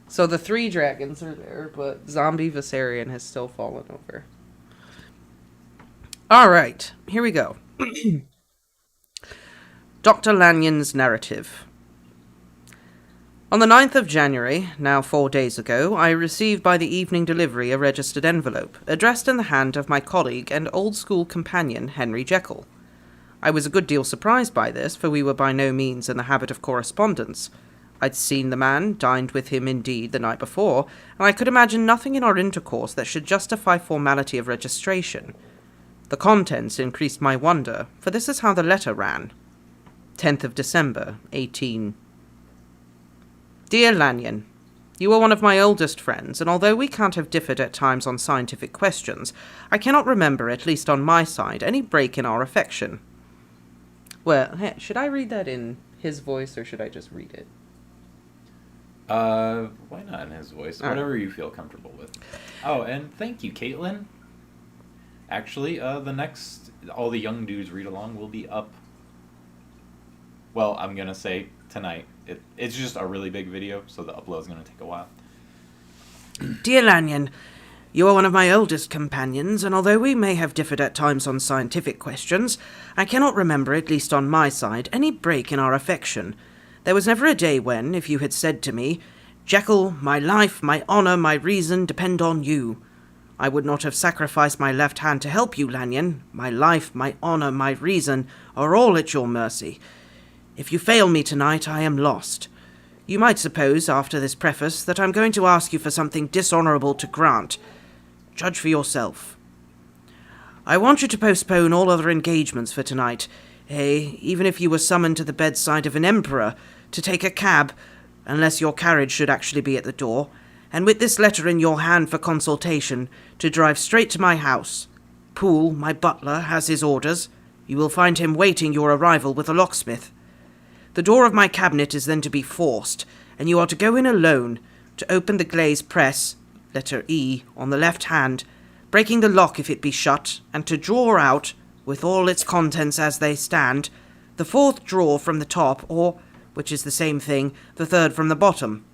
So the 3 dragons are there, but zombie Viserion has still fallen over. Alright, here we go. Dr. Lanyon's narrative. On the 9th of January, now 4 days ago, I received by the evening delivery a registered envelope, addressed in the hand of my colleague and old-school companion, Henry Jekyll. I was a good deal surprised by this, for we were by no means in the habit of correspondence. I'd seen the man, dined with him indeed the night before, and I could imagine nothing in our intercourse that should justify formality of registration. The contents increased my wonder, for this is how the letter ran. 10th of December, 18... Dear Lanyon, you are one of my oldest friends, and although we can't have differed at times on scientific questions, I cannot remember, at least on my side, any break in our affection. Well, should I read that in his voice, or should I just read it? Why not in his voice? Whatever you feel comfortable with. Oh, and thank you, Caitlin. Actually, the next All the Young Dudes Read Along will be up. Well, I'm gonna say tonight. It's just a really big video, so the upload's gonna take a while. Dear Lanyon, you are one of my oldest companions, and although we may have differed at times on scientific questions, I cannot remember, at least on my side, any break in our affection. There was never a day when, if you had said to me, Jekyll, my life, my honour, my reason depend on you, I would not have sacrificed my left hand to help you, Lanyon. My life, my honour, my reason are all at your mercy. If you fail me tonight, I am lost. You might suppose, after this preface, that I'm going to ask you for something dishonourable to grant. Judge for yourself. I want you to postpone all other engagements for tonight. Even if you were summoned to the bedside of an emperor, to take a cab, unless your carriage should actually be at the door, and with this letter in your hand for consultation, to drive straight to my house. Poole, my butler, has his orders. You will find him waiting your arrival with a locksmith. The door of my cabinet is then to be forced, and you are to go in alone, to open the glazed press, letter E, on the left hand, breaking the lock if it be shut, and to draw out, with all its contents as they stand, the fourth drawer from the top, or, which is the same thing, the third from the bottom.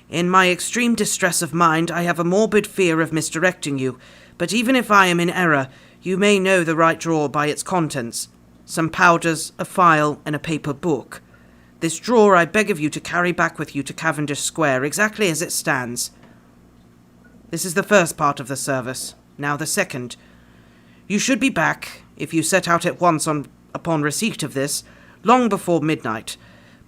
In my extreme distress of mind, I have a morbid fear of misdirecting you, but even if I am in error, you may know the right drawer by its contents. Some powders, a file, and a paper book. This drawer I beg of you to carry back with you to Cavendish Square, exactly as it stands. This is the first part of the service. Now the second. You should be back, if you set out at once upon receipt of this, long before midnight.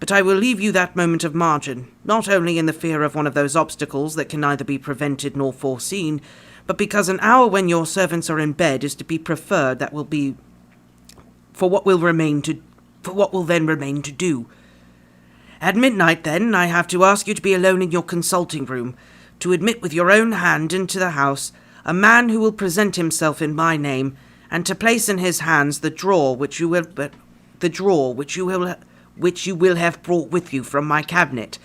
But I will leave you that moment of margin, not only in the fear of one of those obstacles that can neither be prevented nor foreseen, but because an hour when your servants are in bed is to be preferred that will be for what will then remain to do. At midnight, then, I have to ask you to be alone in your consulting room, to admit with your own hand into the house a man who will present himself in my name, and to place in his hands the drawer which you will have brought with you from my cabinet.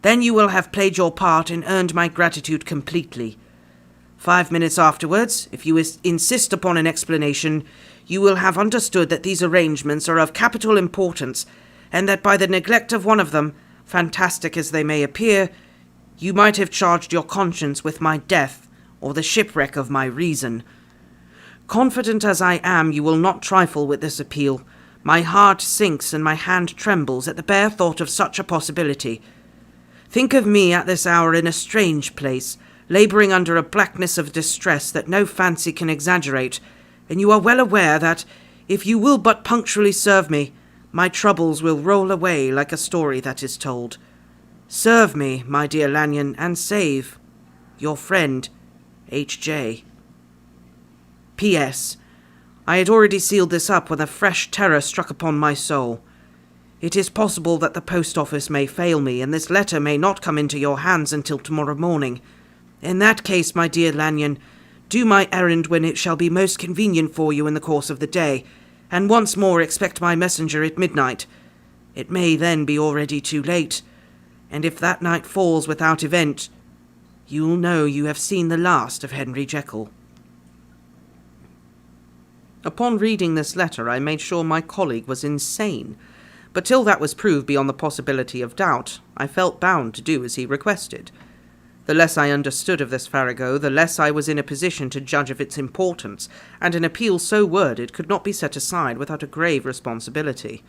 Then you will have played your part and earned my gratitude completely. 5 minutes afterwards, if you insist upon an explanation, you will have understood that these arrangements are of capital importance, and that by the neglect of one of them, fantastic as they may appear, you might have charged your conscience with my death, or the shipwreck of my reason. Confident as I am you will not trifle with this appeal. My heart sinks and my hand trembles at the bare thought of such a possibility. Think of me at this hour in a strange place, labouring under a blackness of distress that no fancy can exaggerate, and you are well aware that, if you will but punctually serve me, my troubles will roll away like a story that is told. Serve me, my dear Lanyon, and save your friend, H.J. P.S. I had already sealed this up when a fresh terror struck upon my soul. It is possible that the post office may fail me, and this letter may not come into your hands until tomorrow morning. In that case, my dear Lanyon, do my errand when it shall be most convenient for you in the course of the day, and once more expect my messenger at midnight. It may then be already too late, and if that night falls without event, you'll know you have seen the last of Henry Jekyll. Upon reading this letter, I made sure my colleague was insane, but till that was proved beyond the possibility of doubt, I felt bound to do as he requested. The less I understood of this farrago, the less I was in a position to judge of its importance, and an appeal so worded could not be set aside without a grave responsibility.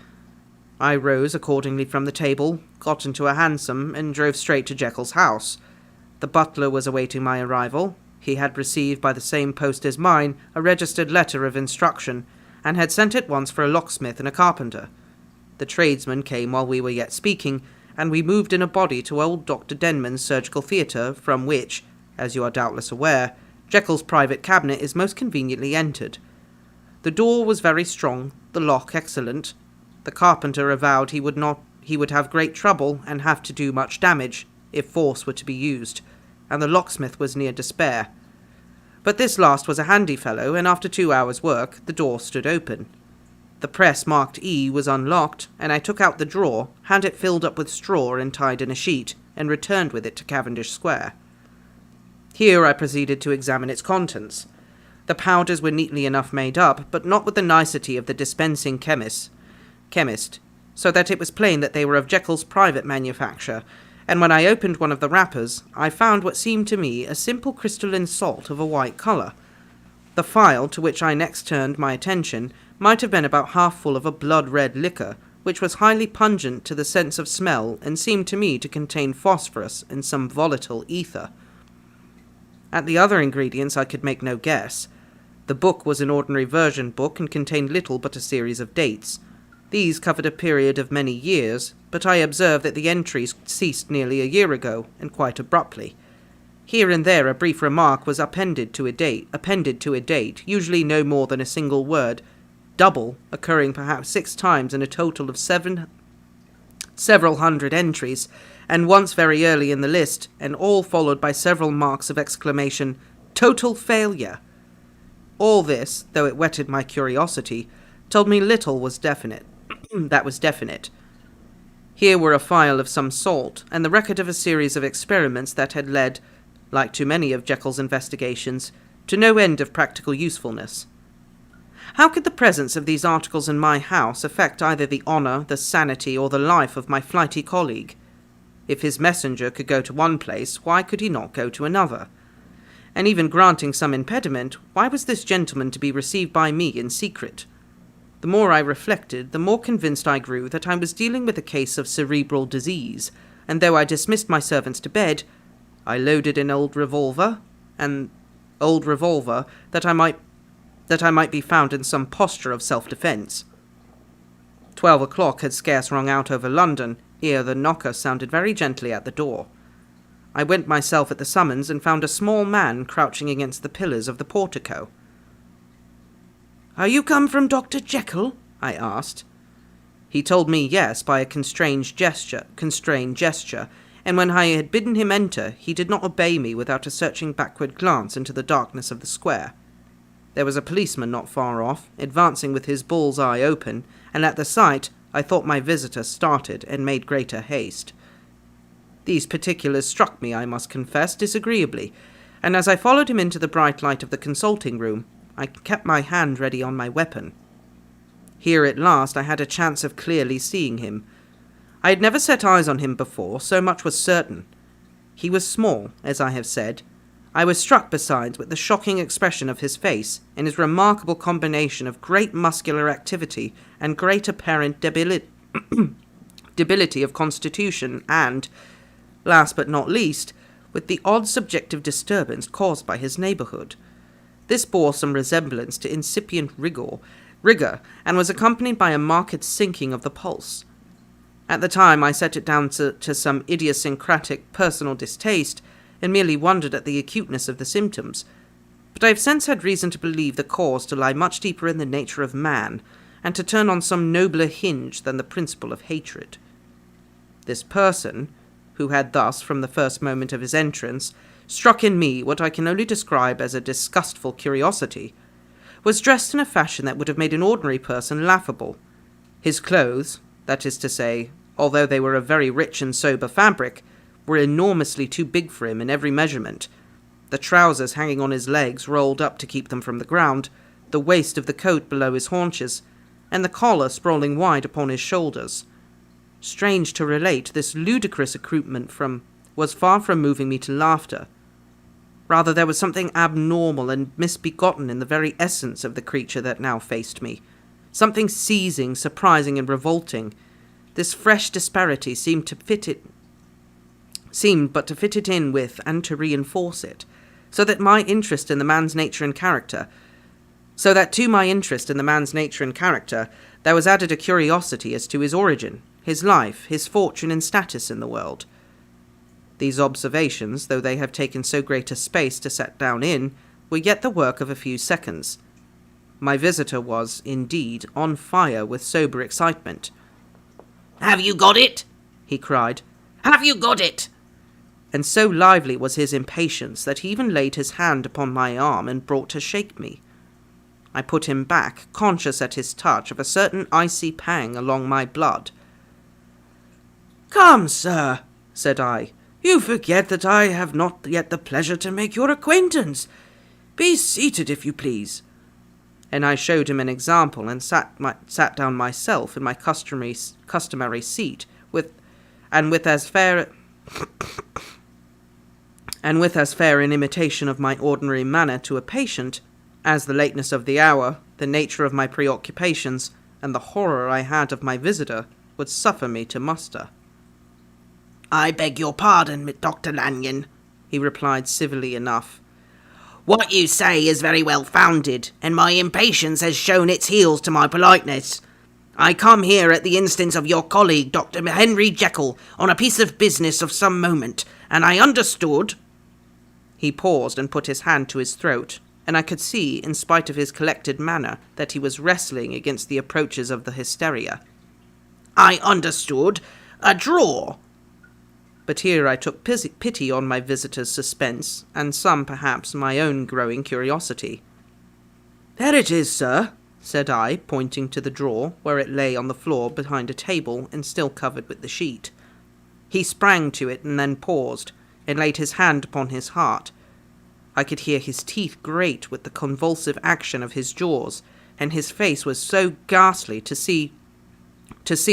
I rose accordingly from the table, got into a hansom, and drove straight to Jekyll's house. The butler was awaiting my arrival. He had received by the same post as mine a registered letter of instruction, and had sent at once for a locksmith and a carpenter. The tradesman came while we were yet speaking, and we moved in a body to old Dr. Denman's surgical theatre, from which, as you are doubtless aware, Jekyll's private cabinet is most conveniently entered. The door was very strong, the lock excellent. The carpenter avowed he would have great trouble and have to do much damage, if force were to be used, and the locksmith was near despair. But this last was a handy fellow, and after 2 hours' work, the door stood open. The press marked E was unlocked, and I took out the drawer, had it filled up with straw and tied in a sheet, and returned with it to Cavendish Square. Here I proceeded to examine its contents. The powders were neatly enough made up, but not with the nicety of the dispensing chemist, so that it was plain that they were of Jekyll's private manufacture, and when I opened one of the wrappers, I found what seemed to me a simple crystalline salt of a white colour. The phial to which I next turned my attention might have been about half full of a blood-red liquor, which was highly pungent to the sense of smell, and seemed to me to contain phosphorus and some volatile ether. At the other ingredients I could make no guess. The book was an ordinary version book, and contained little but a series of dates. These covered a period of many years, but I observed that the entries ceased nearly a year ago, and quite abruptly. Here and there a brief remark was appended to a date, usually no more than a single word, double, occurring perhaps 6 times in a total of several hundred entries, and once very early in the list, and all followed by several marks of exclamation, "Total failure!" All this, though it whetted my curiosity, told me little was definite. that was definite. Here were a phial of some salt, and the record of a series of experiments that had led, like too many of Jekyll's investigations, to no end of practical usefulness. How could the presence of these articles in my house affect either the honour, the sanity, or the life of my flighty colleague? If his messenger could go to one place, why could he not go to another? And even granting some impediment, why was this gentleman to be received by me in secret? The more I reflected, the more convinced I grew that I was dealing with a case of cerebral disease, and though I dismissed my servants to bed, I loaded an old revolver that I might be found in some posture of self-defence. 12 o'clock had scarce rung out over London, ere the knocker sounded very gently at the door. I went myself at the summons, and found a small man crouching against the pillars of the portico. "Are you come from Dr. Jekyll?" I asked. He told me yes by a constrained gesture, and when I had bidden him enter, he did not obey me without a searching backward glance into the darkness of the square. There was a policeman not far off, advancing with his bull's eye open, and at the sight I thought my visitor started and made greater haste. These particulars struck me, I must confess, disagreeably, and as I followed him into the bright light of the consulting room, I kept my hand ready on my weapon. Here at last I had a chance of clearly seeing him. I had never set eyes on him before, so much was certain. He was small, as I have said. I was struck, besides, with the shocking expression of his face, and his remarkable combination of great muscular activity and great apparent debility of constitution, and, last but not least, with the odd subjective disturbance caused by his neighbourhood. This bore some resemblance to incipient rigour, and was accompanied by a marked sinking of the pulse. At the time I set it down to some idiosyncratic personal distaste, and merely wondered at the acuteness of the symptoms, but I have since had reason to believe the cause to lie much deeper in the nature of man, and to turn on some nobler hinge than the principle of hatred. This person, who had thus, from the first moment of his entrance, struck in me what I can only describe as a disgustful curiosity, was dressed in a fashion that would have made an ordinary person laughable. His clothes, that is to say, although they were of very rich and sober fabric, were enormously too big for him in every measurement, the trousers hanging on his legs rolled up to keep them from the ground, the waist of the coat below his haunches, and the collar sprawling wide upon his shoulders. Strange to relate, this ludicrous accoutrement was far from moving me to laughter. Rather, there was something abnormal and misbegotten in the very essence of the creature that now faced me, something seizing, surprising, and revolting, This fresh disparity seemed but to fit it in with and to reinforce it, so that to my interest in the man's nature and character, there was added a curiosity as to his origin, his life, his fortune and status in the world. These observations, though they have taken so great a space to set down in, were yet the work of a few seconds. My visitor was, indeed, on fire with sober excitement. "Have you got it?" he cried. "Have you got it?" And so lively was his impatience that he even laid his hand upon my arm and brought to shake me. I put him back, conscious at his touch of a certain icy pang along my blood. "Come, sir," said I, "you forget that I have not yet the pleasure to make your acquaintance. Be seated, if you please." And I showed him an example and sat down myself in my customary seat, with as fair an imitation of my ordinary manner to a patient as the lateness of the hour, the nature of my preoccupations, and the horror I had of my visitor would suffer me to muster. "I beg your pardon, Dr. Lanyon," he replied civilly enough. "What you say is very well founded, and my impatience has shown its heels to my politeness. I come here at the instance of your colleague, Dr. Henry Jekyll, on a piece of business of some moment, and I understood—" He paused and put his hand to his throat, and I could see, in spite of his collected manner, that he was wrestling against the approaches of the hysteria. "I understood a drawer." But here I took pity on my visitor's suspense, and some, perhaps, my own growing curiosity. "There it is, sir," said I, pointing to the drawer, where it lay on the floor behind a table and still covered with the sheet. He sprang to it and then paused, and laid his hand upon his heart. I could hear his teeth grate with the convulsive action of his jaws, and his face was so ghastly to see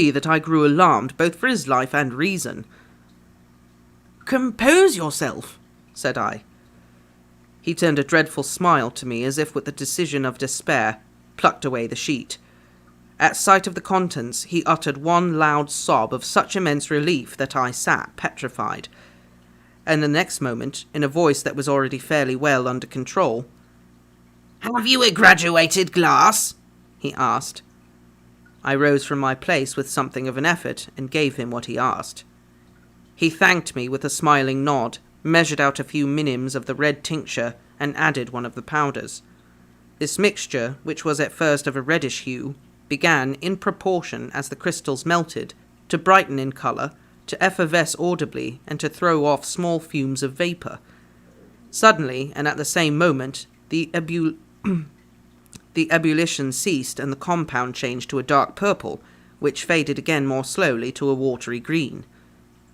that I grew alarmed both for his life and reason. "Compose yourself," said I. He turned a dreadful smile to me, as if with the decision of despair, plucked away the sheet. At sight of the contents, he uttered one loud sob of such immense relief that I sat petrified. And the next moment, in a voice that was already fairly well under control, "Have you a graduated glass?" he asked. I rose from my place with something of an effort, and gave him what he asked. He thanked me with a smiling nod, measured out a few minims of the red tincture, and added one of the powders. This mixture, which was at first of a reddish hue, began, in proportion as the crystals melted, to brighten in colour, to effervesce audibly, and to throw off small fumes of vapour. Suddenly, and at the same moment, the ebullition ceased, and the compound changed to a dark purple, which faded again more slowly to a watery green.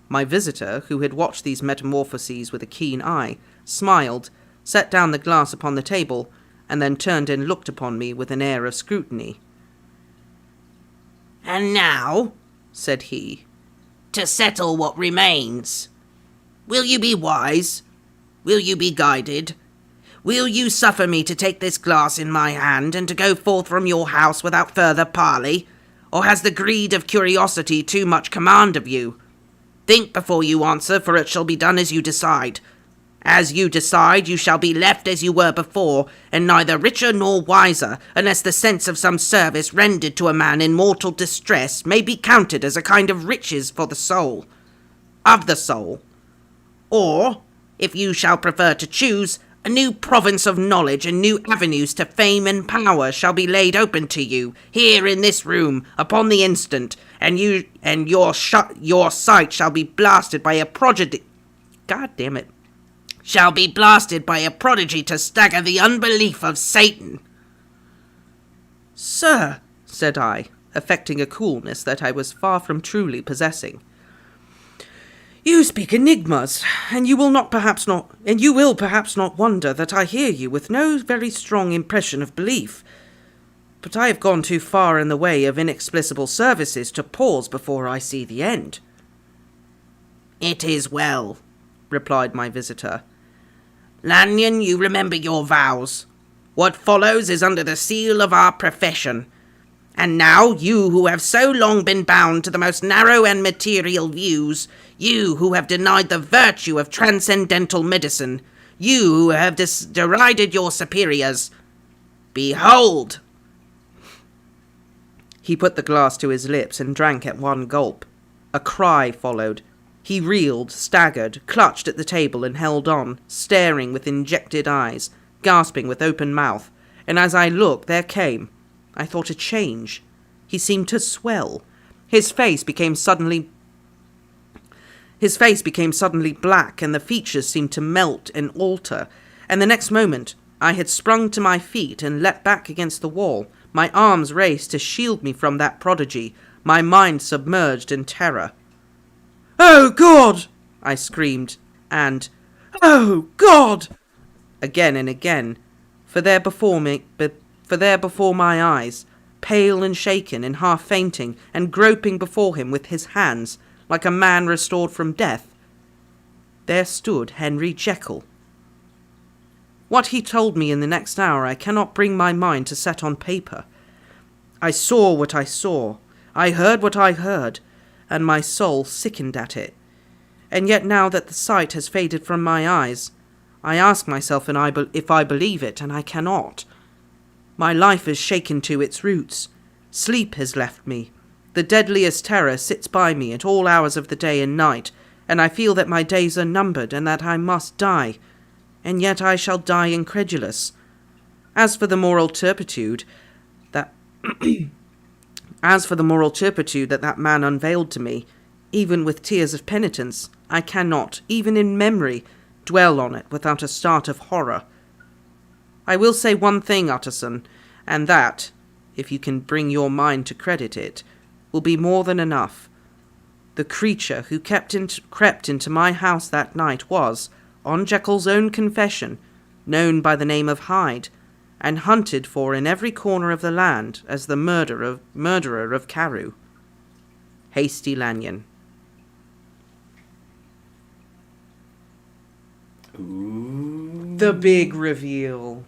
My visitor, who had watched these metamorphoses with a keen eye, smiled, set down the glass upon the table, and then turned and looked upon me with an air of scrutiny. "And now," said he, "to settle what remains. Will you be wise? Will you be guided? Will you suffer me to take this glass in my hand and to go forth from your house without further parley? Or has the greed of curiosity too much command of you? Think before you answer, for it shall be done as you decide. As you decide, you shall be left as you were before, and neither richer nor wiser, unless the sense of some service rendered to a man in mortal distress may be counted as a kind of riches for the soul, of the soul. Or, if you shall prefer to choose, a new province of knowledge and new avenues to fame and power shall be laid open to you, here in this room, upon the instant, and your sight shall be blasted by a prodigy. God damn it. Shall be blasted by a prodigy to stagger the unbelief of Satan." "Sir," said I, affecting a coolness that I was far from truly possessing, "you speak enigmas, and you will perhaps not wonder that I hear you with no very strong impression of belief. But I have gone too far in the way of inexplicable services to pause before I see the end." "It is well," replied my visitor. "Lanyon, you remember your vows. What follows is under the seal of our profession. And now, you who have so long been bound to the most narrow and material views, you who have denied the virtue of transcendental medicine, you who have derided your superiors, behold!" He put the glass to his lips and drank at one gulp. A cry followed. He reeled, staggered, clutched at the table and held on, staring with injected eyes, gasping with open mouth. And as I looked, there came, I thought, a change. He seemed to swell. His face became suddenly black, and the features seemed to melt and alter. And the next moment, I had sprung to my feet and leapt back against the wall, my arms raised to shield me from that prodigy, my mind submerged in terror. "Oh, God!" I screamed, and, "Oh, God!" again and again, for there before my eyes, pale and shaken and half fainting, and groping before him with his hands, like a man restored from death, there stood Henry Jekyll. What he told me in the next hour I cannot bring my mind to set on paper. I saw what I saw, I heard what I heard, and my soul sickened at it. And yet now that the sight has faded from my eyes, I ask myself if I believe it, and I cannot. My life is shaken to its roots. Sleep has left me. The deadliest terror sits by me at all hours of the day and night, and I feel that my days are numbered and that I must die. And yet I shall die incredulous. As for the moral turpitude that that man unveiled to me, even with tears of penitence, I cannot, even in memory, dwell on it without a start of horror. I will say one thing, Utterson, and that, if you can bring your mind to credit it, will be more than enough. The creature who crept into my house that night was, on Jekyll's own confession, known by the name of Hyde, and hunted for in every corner of the land as the murderer of Karu. Hasty Lanyon. Ooh. The big reveal.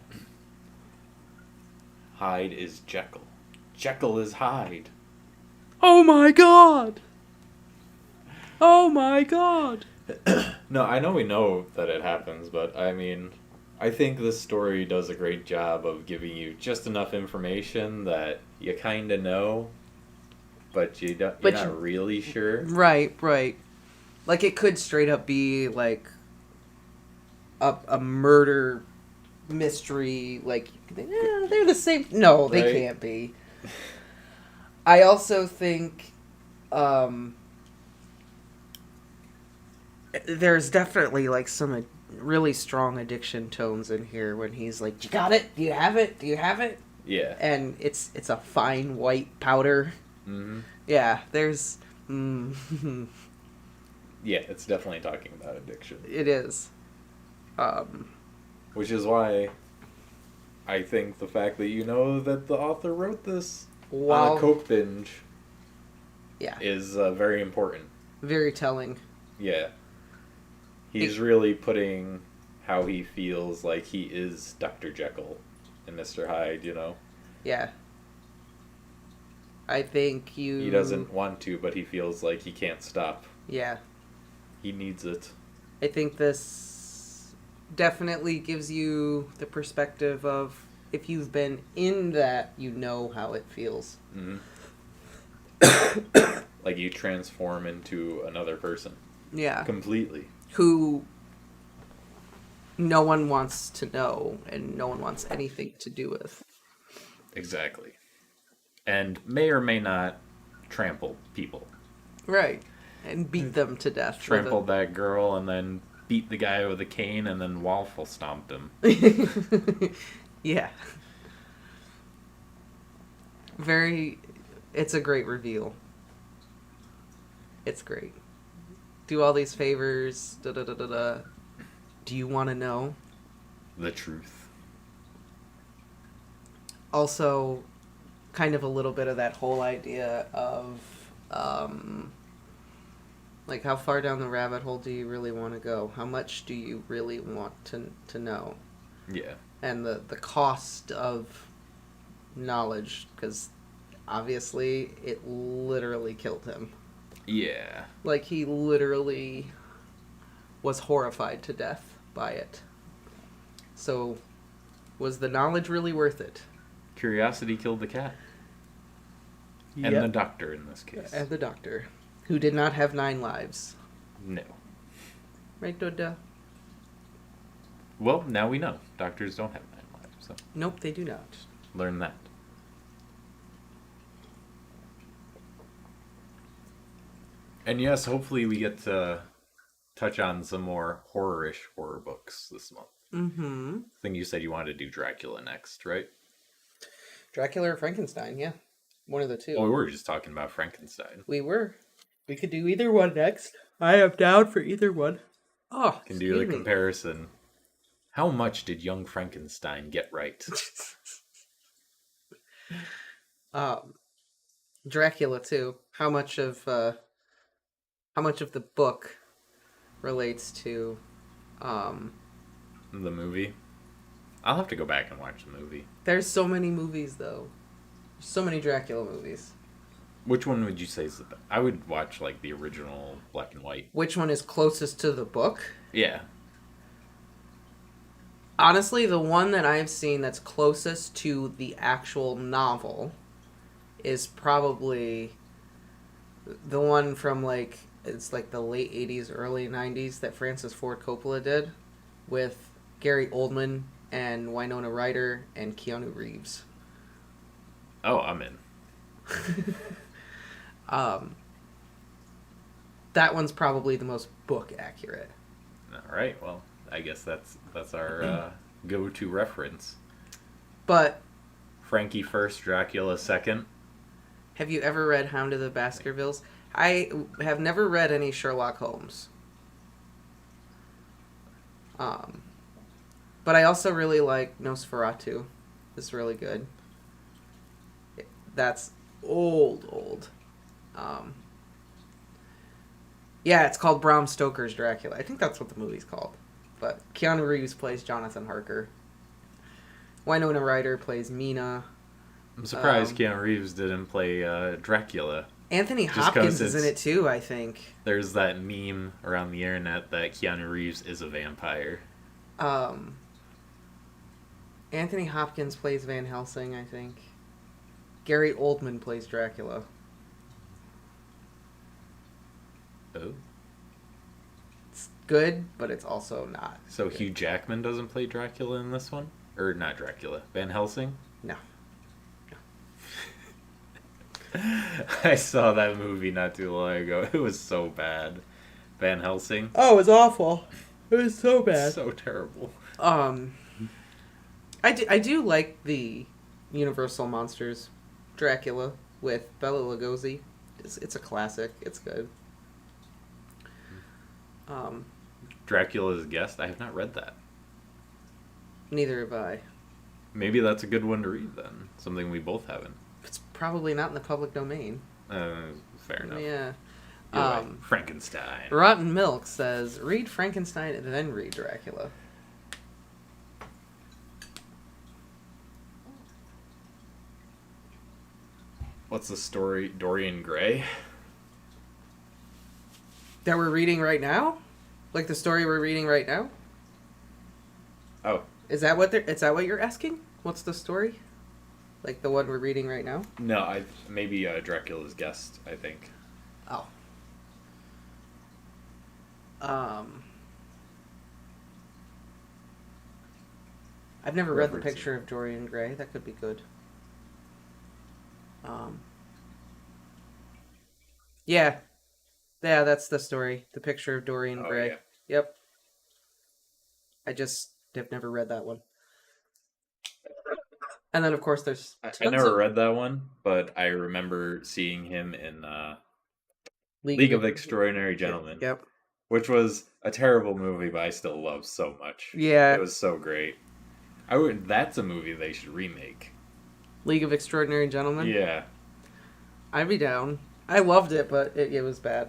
Hyde is Jekyll. Jekyll is Hyde. Oh my God! Oh my God! No, I know we know that it happens, but I mean, I think this story does a great job of giving you just enough information that you kind of know, but you're not really sure. Right. Like, it could straight up be, like, a murder mystery, like, they're the same. No, they Right. can't be. I also think, there's definitely, like, some really strong addiction tones in here when he's like, "You got it? Do you have it? Do you have it?" Yeah. And it's a fine white powder. Mm-hmm. Yeah, there's... Yeah, it's definitely talking about addiction. It is. Which is why I think the fact that you know that the author wrote this on a coke binge is very important. Very telling. Yeah. He's really putting how he feels like he is Dr. Jekyll and Mr. Hyde, you know? Yeah. I think He doesn't want to, but he feels like he can't stop. Yeah. He needs it. I think this definitely gives you the perspective of, if you've been in that, you know how it feels. Mm-hmm. Like you transform into another person. Yeah. Completely. Who no one wants to know and no one wants anything to do with. Exactly. And may or may not trample people. Right. And beat them to death. Trampled that girl and then beat the guy with a cane and then waffle stomped him. Yeah. It's a great reveal. It's great. Do all these favors, Do you want to know? The truth. Also, kind of a little bit of that whole idea of, like, how far down the rabbit hole do you really want to go? How much do you really want to know? Yeah. And the cost of knowledge, because obviously, it literally killed him. Yeah. Like, he literally was horrified to death by it. So, was the knowledge really worth it? Curiosity killed the cat. And the doctor in this case. And the doctor, who did not have 9 lives. No. Right, Doda? Well, now we know. Doctors don't have 9 lives, so Nope, they do not. learn that. And yes, hopefully we get to touch on some more horror-ish horror books this month. Mm-hmm. I think you said you wanted to do Dracula next, right? Dracula or Frankenstein, yeah. One of the two. Well, we were just talking about Frankenstein. We were. We could do either one next. I am down for either one. Oh, Can do the comparison. How much did young Frankenstein get right? Dracula too. How much of the book relates to The movie? I'll have to go back and watch the movie. There's so many movies though. So many Dracula movies. Which one would you say is the best? I would watch like the original black and white. Which one is closest to the book? Yeah. Honestly, the one that I've seen that's closest to the actual novel is probably the one from like, it's like the late 80s, early 90s that Francis Ford Coppola did with Gary Oldman and Winona Ryder and Keanu Reeves. Oh, I'm in. That one's probably the most book accurate. All right. Well, I guess that's our go-to reference. But Frankie first, Dracula second. have you ever read Hound of the Baskervilles? I have never read any Sherlock Holmes. But I also really like Nosferatu. It's really good. That's old. Yeah, it's called Bram Stoker's Dracula. I think that's what the movie's called. But Keanu Reeves plays Jonathan Harker. Winona Ryder plays Mina. I'm surprised Keanu Reeves didn't play Dracula. Anthony Just Hopkins 'cause is in it too, I think. There's that meme around the internet that Keanu Reeves is a vampire. Anthony Hopkins plays Van Helsing, I think. Gary Oldman plays Dracula. Oh. It's good, but it's also not. So good. Hugh Jackman doesn't play Dracula in this one? Or not Dracula, Van Helsing? No. I saw that movie not too long ago. It was so bad. Van Helsing. Oh, it was awful. It was so bad. So terrible. I do like the Universal Monsters Dracula with Bela Lugosi. It's a classic. It's good. Dracula's Guest. I have not read that. Neither have I. Maybe that's a good one to read then. Something we both haven't. It's probably not in the public domain. Fair enough. Yeah. You're right. Frankenstein. Rotten Milk says, read Frankenstein and then read Dracula. What's the story? Dorian Gray? That we're reading right now? Like the story we're reading right now? Oh. Is that what you're asking? What's the story? Like the one we're reading right now? No, maybe Dracula's Guest, I think. Oh. I've never read The Picture of Dorian Gray. That could be good. Yeah, that's the story. The Picture of Dorian Gray. Yeah. Yep. I just have never read that one. And then, of course, there's... I never read that one, but I remember seeing him in League of Extraordinary Gentlemen. Yep. Which was a terrible movie, but I still love so much. Yeah. It was so great. That's a movie they should remake. League of Extraordinary Gentlemen? Yeah. I'd be down. I loved it, but it was bad.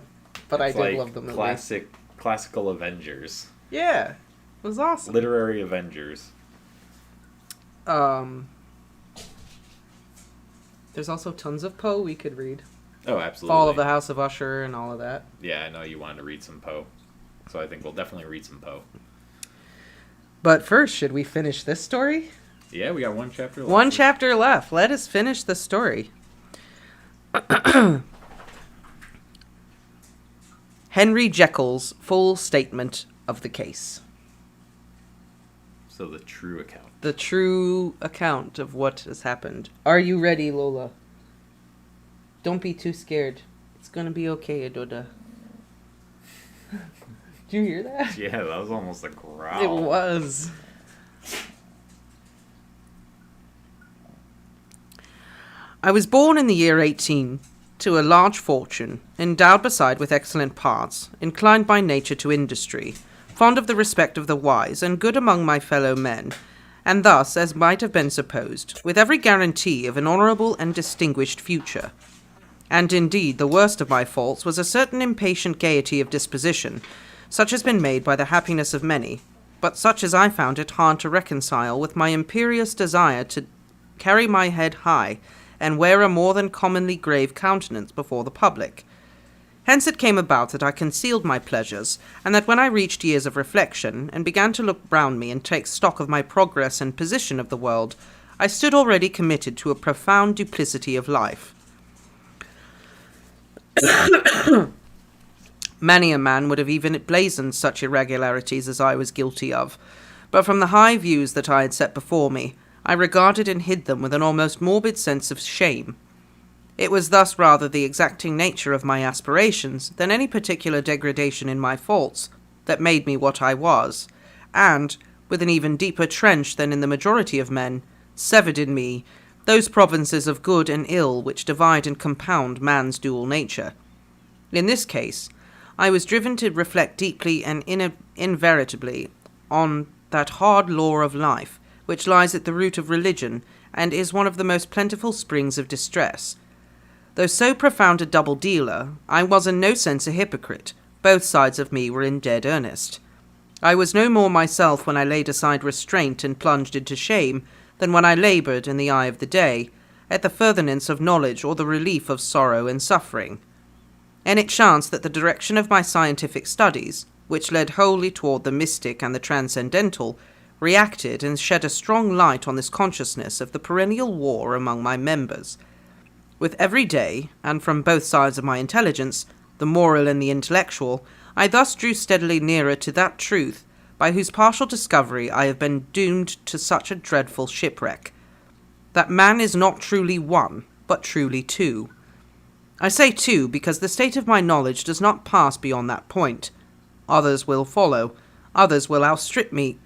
But I did love the movie. Classical Avengers. Yeah. It was awesome. Literary Avengers. There's also tons of Poe we could read. Oh, absolutely. Fall of the House of Usher and all of that. Yeah, I know you wanted to read some Poe. So I think we'll definitely read some Poe. But first, should we finish this story? Yeah, we got one chapter left. One chapter left. Let us finish the story. Henry Jekyll's full statement of the case. So the true account. The true account of what has happened. Are you ready, Lola? Don't be too scared. It's gonna be okay, Adoda. Did you hear that? Yeah, that was almost a growl. It was. I was born in the year 18 to a large fortune, endowed beside with excellent parts, inclined by nature to industry, fond of the respect of the wise, and good among my fellow men, and thus, as might have been supposed, with every guarantee of an honourable and distinguished future. And indeed, the worst of my faults was a certain impatient gaiety of disposition, such has been made by the happiness of many, but such as I found it hard to reconcile with my imperious desire to carry my head high, and wear a more than commonly grave countenance before the public. Hence it came about that I concealed my pleasures, and that when I reached years of reflection, and began to look round me and take stock of my progress and position of the world, I stood already committed to a profound duplicity of life. Many a man would have even blazoned such irregularities as I was guilty of, but from the high views that I had set before me, I regarded and hid them with an almost morbid sense of shame. It was thus rather the exacting nature of my aspirations than any particular degradation in my faults that made me what I was, and, with an even deeper trench than in the majority of men, severed in me those provinces of good and ill which divide and compound man's dual nature. In this case, I was driven to reflect deeply and inveritably on that hard law of life, which lies at the root of religion, and is one of the most plentiful springs of distress. Though so profound a double-dealer, I was in no sense a hypocrite. Both sides of me were in dead earnest. I was no more myself when I laid aside restraint and plunged into shame, than when I laboured, in the eye of the day, at the furtherance of knowledge or the relief of sorrow and suffering. And it chanced that the direction of my scientific studies, which led wholly toward the mystic and the transcendental, reacted and shed a strong light on this consciousness of the perennial war among my members. With every day, and from both sides of my intelligence, the moral and the intellectual, I thus drew steadily nearer to that truth by whose partial discovery I have been doomed to such a dreadful shipwreck, that man is not truly one, but truly two. I say two because the state of my knowledge does not pass beyond that point. Others will follow, others will outstrip me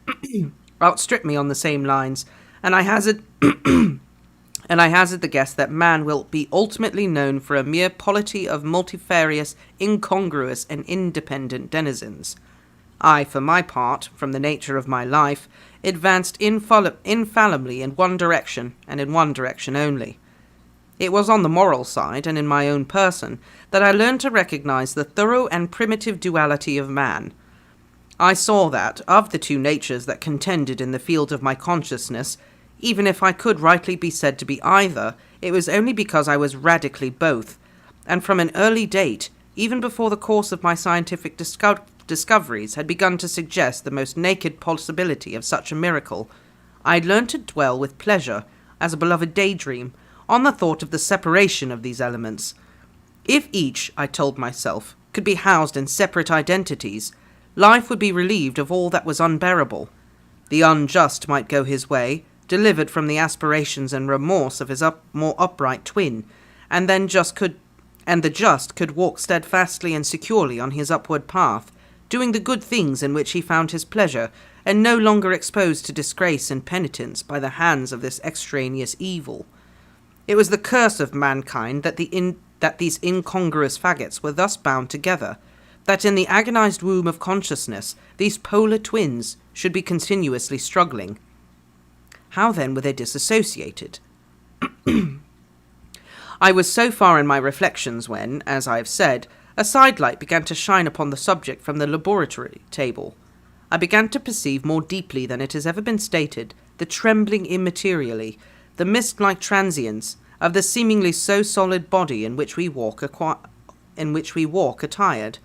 on the same lines, and I hazard the guess that man will be ultimately known for a mere polity of multifarious, incongruous, and independent denizens. I, for my part, from the nature of my life, advanced infallibly in one direction, and in one direction only. It was on the moral side, and in my own person, that I learned to recognize the thorough and primitive duality of man. I saw that, of the two natures that contended in the field of my consciousness, even if I could rightly be said to be either, it was only because I was radically both, and from an early date, even before the course of my scientific discoveries had begun to suggest the most naked possibility of such a miracle, I had learned to dwell with pleasure, as a beloved daydream, on the thought of the separation of these elements. If each, I told myself, could be housed in separate identities, life would be relieved of all that was unbearable. The unjust might go his way, delivered from the aspirations and remorse of his more upright twin, and the just could walk steadfastly and securely on his upward path, doing the good things in which he found his pleasure, and no longer exposed to disgrace and penitence by the hands of this extraneous evil. It was the curse of mankind that these incongruous faggots were thus bound together, that in the agonized womb of consciousness these polar twins should be continuously struggling. How then were they disassociated? I was so far in my reflections when, as I have said, a sidelight began to shine upon the subject from the laboratory table. I began to perceive more deeply than it has ever been stated the trembling immaterially, the mist-like transience, of the seemingly so solid body in which we walk attired.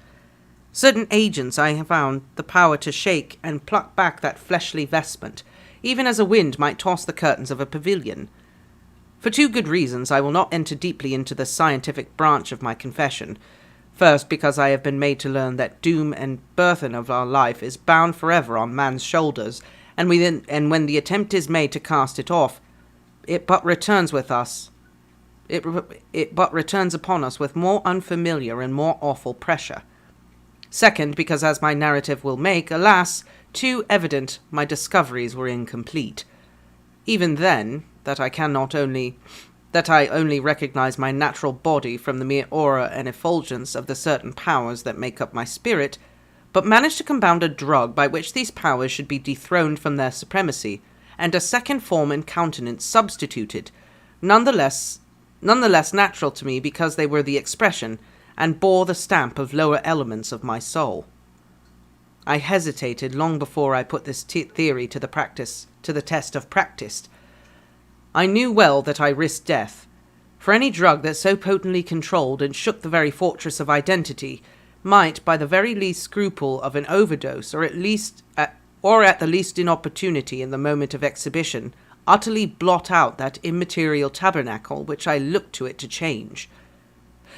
Certain agents I have found the power to shake and pluck back that fleshly vestment, even as a wind might toss the curtains of a pavilion. For two good reasons I will not enter deeply into the scientific branch of my confession. First, because I have been made to learn that doom and burthen of our life is bound forever on man's shoulders, and when the attempt is made to cast it off, it but returns upon us with more unfamiliar and more awful pressure. Second, because as my narrative will make, alas, too evident, my discoveries were incomplete. Even then, that I only recognize my natural body from the mere aura and effulgence of the certain powers that make up my spirit, but manage to compound a drug by which these powers should be dethroned from their supremacy, and a second form and countenance substituted, none the less natural to me because they were the expression, and bore the stamp of lower elements of my soul. I hesitated long before I put this theory to the test of practice. I knew well that I risked death, for any drug that so potently controlled and shook the very fortress of identity might, by the very least scruple of an overdose, or at the least inopportunity in the moment of exhibition, utterly blot out that immaterial tabernacle which I looked to it to change.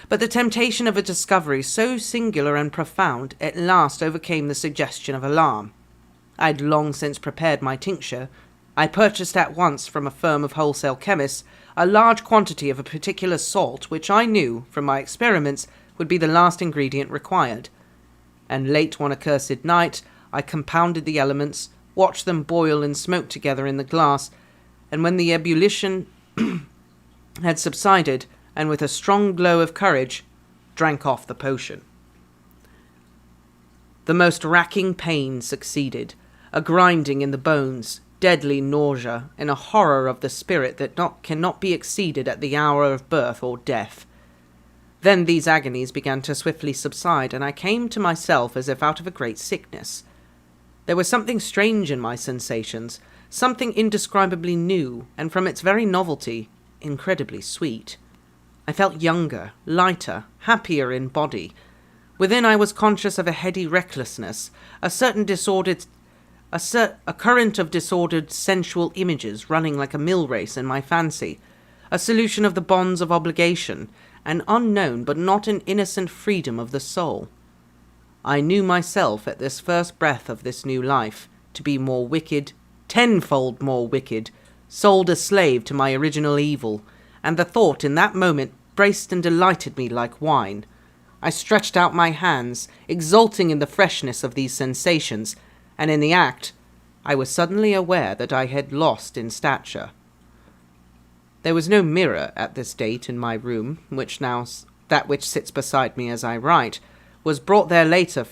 But the temptation of a discovery so singular and profound at last overcame the suggestion of alarm. I had long since prepared my tincture. I purchased at once from a firm of wholesale chemists a large quantity of a particular salt which I knew, from my experiments, would be the last ingredient required. And late one accursed night I compounded the elements, watched them boil and smoke together in the glass, and when the ebullition had subsided, and with a strong glow of courage, drank off the potion. The most racking pain succeeded, a grinding in the bones, deadly nausea, and a horror of the spirit that cannot be exceeded at the hour of birth or death. Then these agonies began to swiftly subside, and I came to myself as if out of a great sickness. There was something strange in my sensations, something indescribably new, and from its very novelty, incredibly sweet. I felt younger, lighter, happier in body. Within I was conscious of a heady recklessness, a current of disordered sensual images running like a mill race in my fancy, a solution of the bonds of obligation, an unknown but not an innocent freedom of the soul. I knew myself at this first breath of this new life to be more wicked, tenfold more wicked, sold a slave to my original evil, and the thought in that moment braced and delighted me like wine. I stretched out my hands, exulting in the freshness of these sensations, and in the act, I was suddenly aware that I had lost in stature. There was no mirror at this date in my room, which sits beside me as I write, was brought there later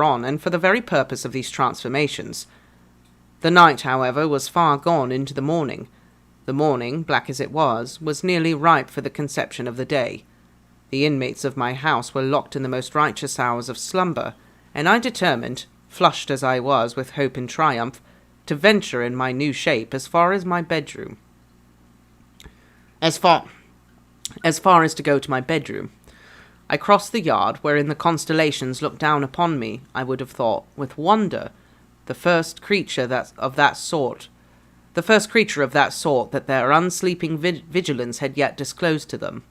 on, and for the very purpose of these transformations. The night, however, was far gone into the morning. The morning, black as it was nearly ripe for the conception of the day. The inmates of my house were locked in the most righteous hours of slumber, and I determined, flushed as I was with hope and triumph, to venture in my new shape as far as my bedroom. As far as to go to my bedroom. I crossed the yard, wherein the constellations looked down upon me, I would have thought, with wonder, the first creature of that sort that their unsleeping vigilance had yet disclosed to them.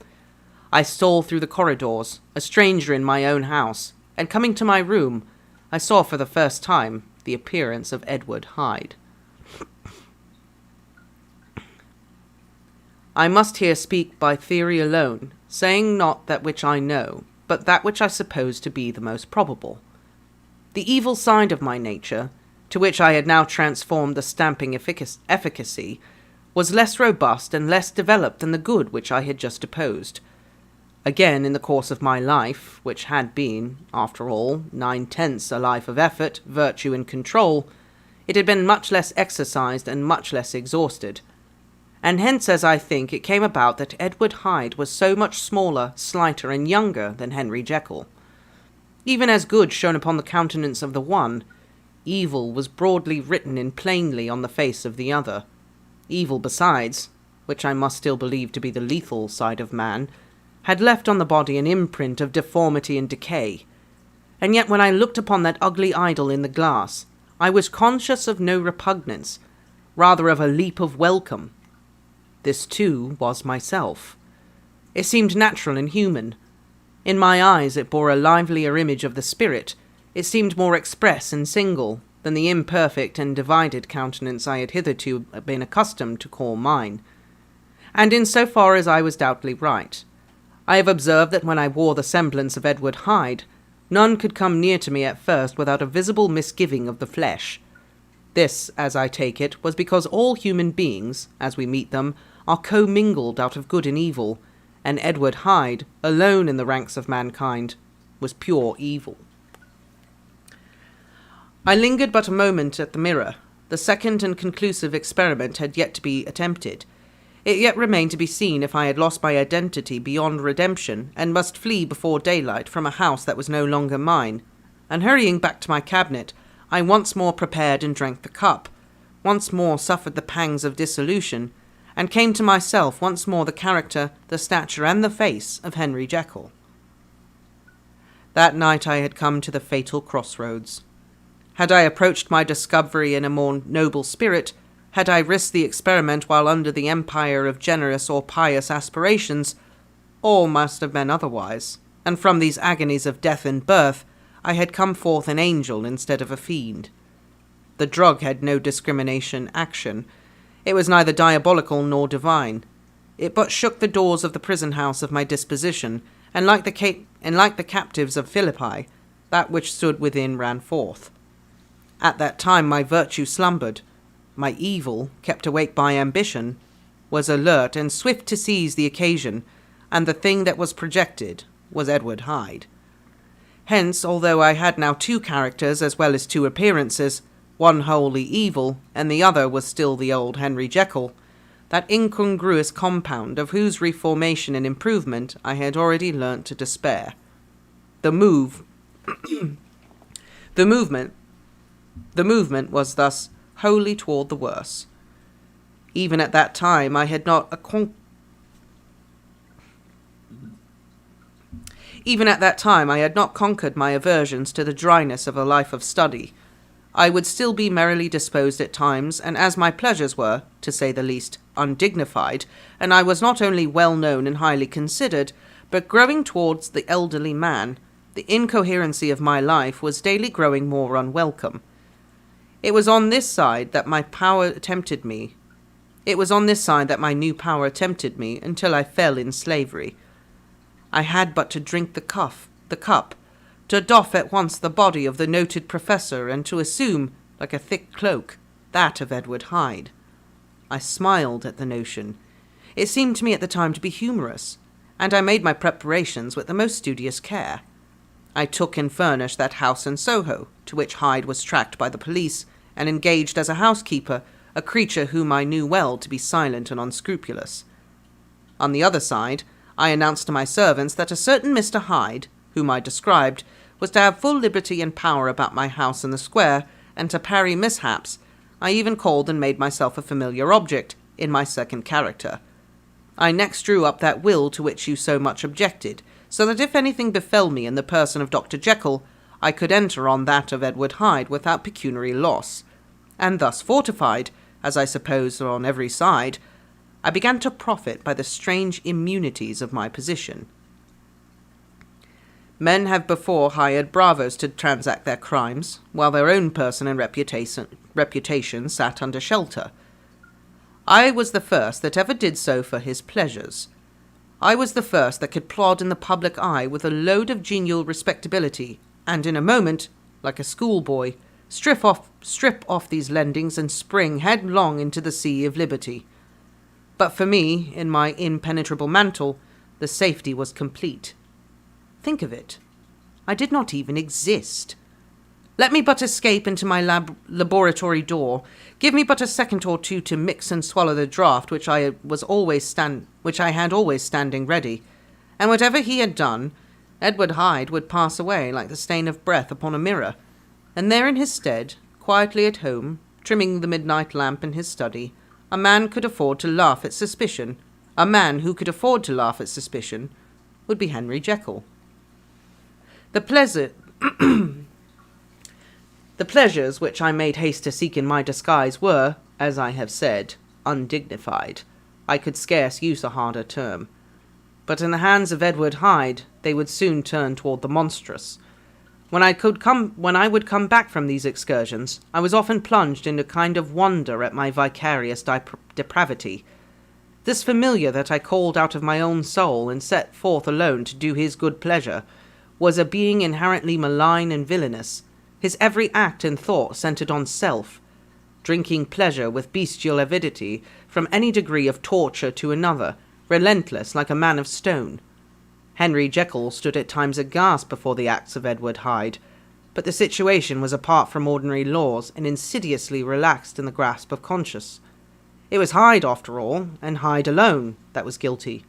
I stole through the corridors, a stranger in my own house, and coming to my room, I saw for the first time the appearance of Edward Hyde. I must here speak by theory alone, saying not that which I know, but that which I suppose to be the most probable. The evil side of my nature, to which I had now transformed the stamping efficacy, was less robust and less developed than the good which I had just opposed. Again, in the course of my life, which had been, after all, 9/10 a life of effort, virtue, and control, it had been much less exercised and much less exhausted. And hence, as I think, it came about that Edward Hyde was so much smaller, slighter, and younger than Henry Jekyll. Even as good shone upon the countenance of the one, evil was broadly written in plainly on the face of the other. Evil besides, which I must still believe to be the lethal side of man, had left on the body an imprint of deformity and decay. And yet when I looked upon that ugly idol in the glass, I was conscious of no repugnance, rather of a leap of welcome. This, too, was myself. It seemed natural and human. In my eyes it bore a livelier image of the spirit. It seemed more express and single than the imperfect and divided countenance I had hitherto been accustomed to call mine. And in so far as I was doubly right, I have observed that when I wore the semblance of Edward Hyde, none could come near to me at first without a visible misgiving of the flesh. This, as I take it, was because all human beings, as we meet them, are commingled out of good and evil, and Edward Hyde, alone in the ranks of mankind, was pure evil. I lingered but a moment at the mirror. The second and conclusive experiment had yet to be attempted. It yet remained to be seen if I had lost my identity beyond redemption, and must flee before daylight from a house that was no longer mine. And hurrying back to my cabinet, I once more prepared and drank the cup, once more suffered the pangs of dissolution, and came to myself once more the character, the stature, and the face of Henry Jekyll. That night I had come to the fatal crossroads. Had I approached my discovery in a more noble spirit, had I risked the experiment while under the empire of generous or pious aspirations, all must have been otherwise, and from these agonies of death and birth, I had come forth an angel instead of a fiend. The drug had no discrimination action. It was neither diabolical nor divine. It but shook the doors of the prison house of my disposition, and like the captives of Philippi, that which stood within ran forth. At that time my virtue slumbered. My evil, kept awake by ambition, was alert and swift to seize the occasion, and the thing that was projected was Edward Hyde. Hence, although I had now two characters as well as two appearances, one wholly evil, and the other was still the old Henry Jekyll, that incongruous compound of whose reformation and improvement I had already learnt to despair. The movement was thus wholly toward the worse. Even at that time I had not conquered my aversions to the dryness of a life of study. I would still be merrily disposed at times, and as my pleasures were, to say the least, undignified, and I was not only well known and highly considered, but growing towards the elderly man, the incoherency of my life was daily growing more unwelcome. It was on this side that my new power tempted me until I fell in slavery. I had but to drink the cup, to doff at once the body of the noted professor, and to assume, like a thick cloak, that of Edward Hyde. I smiled at the notion. It seemed to me at the time to be humorous, and I made my preparations with the most studious care. I took and furnished that house in Soho, to which Hyde was tracked by the police, and engaged as a housekeeper a creature whom I knew well to be silent and unscrupulous. On the other side, I announced to my servants that a certain Mr. Hyde, whom I described, was to have full liberty and power about my house in the square, and to parry mishaps, I even called and made myself a familiar object, in my second character. I next drew up that will to which you so much objected, so that if anything befell me in the person of Dr. Jekyll, I could enter on that of Edward Hyde without pecuniary loss. And thus fortified, as I suppose on every side, I began to profit by the strange immunities of my position. Men have before hired bravos to transact their crimes, while their own person and reputation sat under shelter. I was the first that ever did so for his pleasures. I was the first that could plod in the public eye with a load of genial respectability, and in a moment, like a schoolboy, strip off these lendings and spring headlong into the sea of liberty. But for me, in my impenetrable mantle, the safety was complete. Think of it. I did not even exist. Let me but escape into my laboratory door. Give me but a second or two to mix and swallow the draught which I had always standing ready, and whatever he had done, Edward Hyde would pass away like the stain of breath upon a mirror, and there in his stead, quietly at home, trimming the midnight lamp in his study, a man could afford to laugh at suspicion. A man who could afford to laugh at suspicion would be Henry Jekyll. The pleasures which I made haste to seek in my disguise were, as I have said, undignified. I could scarce use a harder term. But in the hands of Edward Hyde, they would soon turn toward the monstrous. When I would come back from these excursions, I was often plunged in a kind of wonder at my vicarious depravity. This familiar that I called out of my own soul and set forth alone to do his good pleasure was a being inherently malign and villainous, his every act and thought centered on self, drinking pleasure with bestial avidity from any degree of torture to another, relentless like a man of stone. Henry Jekyll stood at times aghast before the acts of Edward Hyde, but the situation was apart from ordinary laws and insidiously relaxed in the grasp of conscience. It was Hyde, after all, and Hyde alone, that was guilty.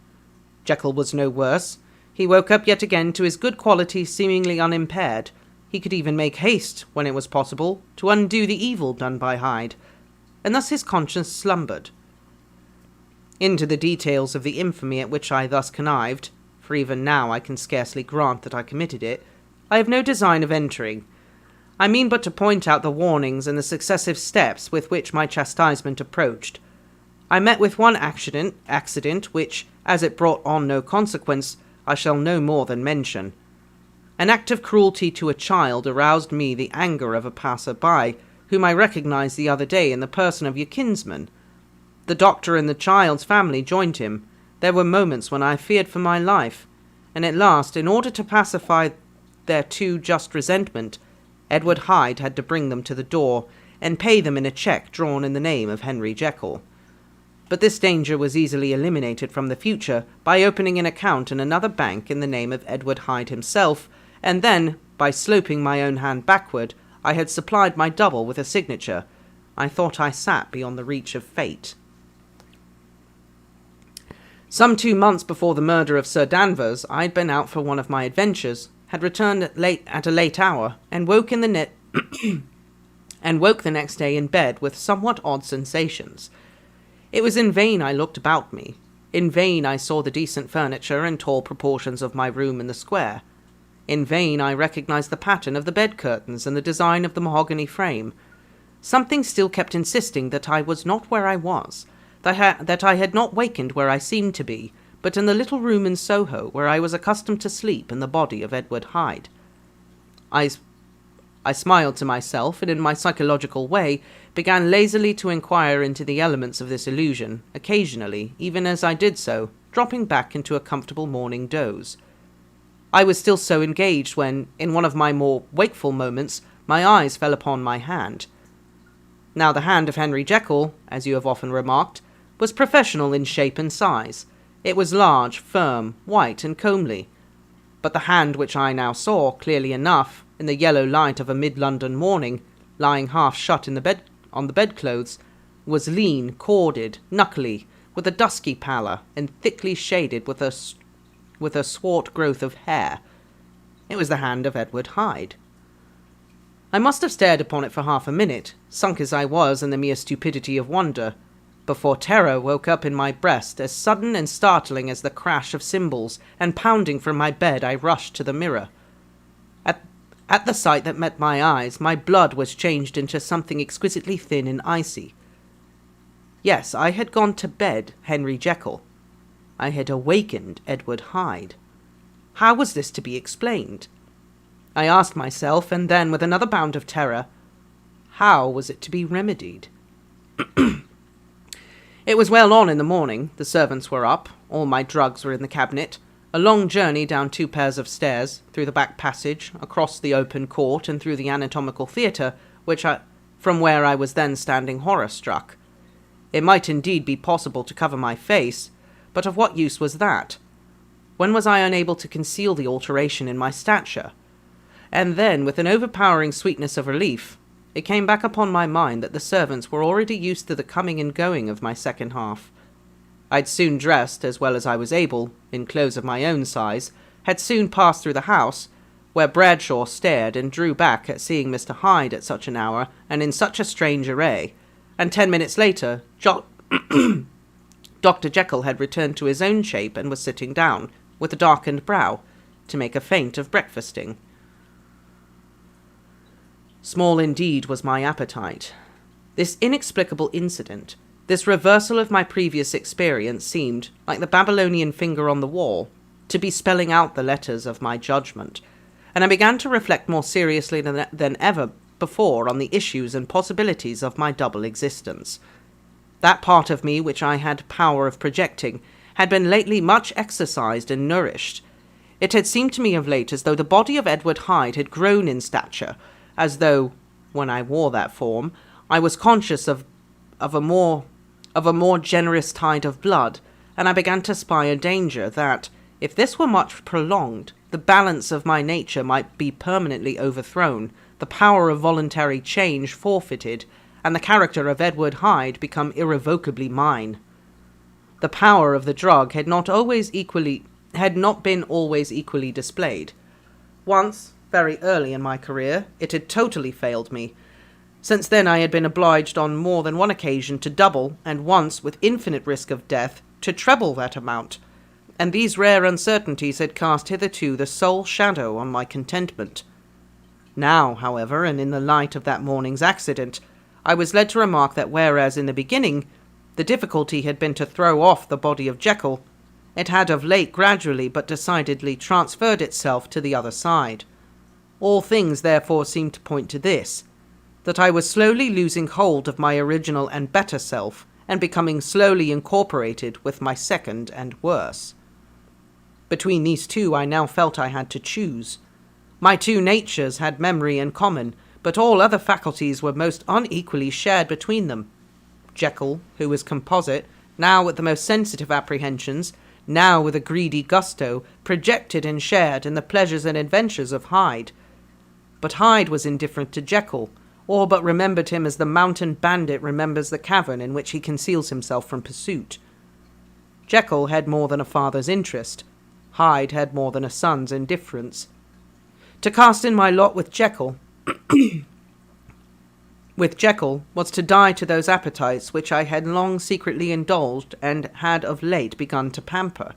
Jekyll was no worse. He woke up yet again to his good qualities seemingly unimpaired. He could even make haste, when it was possible, to undo the evil done by Hyde, and thus his conscience slumbered. Into the details of the infamy at which I thus connived, for even now I can scarcely grant that I committed it, I have no design of entering. I mean but to point out the warnings and the successive steps with which my chastisement approached. I met with one accident which, as it brought on no consequence, I shall no more than mention. An act of cruelty to a child aroused me the anger of a passer-by, whom I recognized the other day in the person of your kinsman. The doctor and the child's family joined him. There were moments when I feared for my life, and at last, in order to pacify their too just resentment, Edward Hyde had to bring them to the door and pay them in a cheque drawn in the name of Henry Jekyll. But this danger was easily eliminated from the future by opening an account in another bank in the name of Edward Hyde himself, and then, by sloping my own hand backward, I had supplied my double with a signature. I thought I sat beyond the reach of fate. Some 2 months before the murder of Sir Danvers, I had been out for one of my adventures, had returned at a late hour, and woke the next day in bed with somewhat odd sensations. It was in vain I looked about me. In vain I saw the decent furniture and tall proportions of my room in the square. In vain I recognized the pattern of the bed curtains and the design of the mahogany frame. Something still kept insisting that I was not where I was, that I had not wakened where I seemed to be, but in the little room in Soho where I was accustomed to sleep in the body of Edward Hyde. I smiled to myself, and in my psychological way began lazily to inquire into the elements of this illusion, occasionally, even as I did so, dropping back into a comfortable morning doze. I was still so engaged when, in one of my more wakeful moments, my eyes fell upon my hand. Now the hand of Henry Jekyll, as you have often remarked, was professional in shape and size. It was large, firm, white, and comely. But the hand which I now saw, clearly enough, in the yellow light of a mid-London morning, lying half shut on the bedclothes, was lean, corded, knuckly, with a dusky pallor, and thickly shaded with a swart growth of hair. It was the hand of Edward Hyde. I must have stared upon it for half a minute, sunk as I was in the mere stupidity of wonder, before terror woke up in my breast, as sudden and startling as the crash of cymbals, and pounding from my bed I rushed to the mirror. At the sight that met my eyes, my blood was changed into something exquisitely thin and icy. Yes, I had gone to bed Henry Jekyll. I had awakened Edward Hyde. How was this to be explained? I asked myself, and then, with another bound of terror, how was it to be remedied? It was well on in the morning. The servants were up. All my drugs were in the cabinet. A long journey down 2 pairs of stairs, through the back passage, across the open court, and through the anatomical theatre, from where I was then standing horror-struck. It might indeed be possible to cover my face, but of what use was that? When was I unable to conceal the alteration in my stature? And then, with an overpowering sweetness of relief, it came back upon my mind that the servants were already used to the coming and going of my second half. I'd soon dressed, as well as I was able, in clothes of my own size, had soon passed through the house, where Bradshaw stared and drew back at seeing Mr. Hyde at such an hour and in such a strange array, and 10 minutes later Dr. Jekyll had returned to his own shape and was sitting down, with a darkened brow, to make a feint of breakfasting. Small indeed was my appetite. This inexplicable incident, this reversal of my previous experience seemed, like the Babylonian finger on the wall, to be spelling out the letters of my judgment, and I began to reflect more seriously than ever before on the issues and possibilities of my double existence. That part of me which I had power of projecting had been lately much exercised and nourished. It had seemed to me of late as though the body of Edward Hyde had grown in stature, as though, when I wore that form, I was conscious of a more generous tide of blood, and I began to spy a danger that, if this were much prolonged, the balance of my nature might be permanently overthrown, the power of voluntary change forfeited, and the character of Edward Hyde become irrevocably mine. The power of the drug had not been always equally displayed. Once, very early in my career, it had totally failed me. Since then I had been obliged on more than one occasion to double, and once, with infinite risk of death, to treble that amount, and these rare uncertainties had cast hitherto the sole shadow on my contentment. Now, however, and in the light of that morning's accident, I was led to remark that whereas in the beginning the difficulty had been to throw off the body of Jekyll, it had of late gradually but decidedly transferred itself to the other side. All things therefore seemed to point to this, that I was slowly losing hold of my original and better self, and becoming slowly incorporated with my second and worse. Between these two I now felt I had to choose. My two natures had memory in common, but all other faculties were most unequally shared between them. Jekyll, who was composite, now with the most sensitive apprehensions, now with a greedy gusto, projected and shared in the pleasures and adventures of Hyde. But Hyde was indifferent to Jekyll, or but remembered him as the mountain bandit remembers the cavern in which he conceals himself from pursuit. Jekyll had more than a father's interest. Hyde had more than a son's indifference. To cast in my lot with Jekyll was to die to those appetites which I had long secretly indulged and had of late begun to pamper.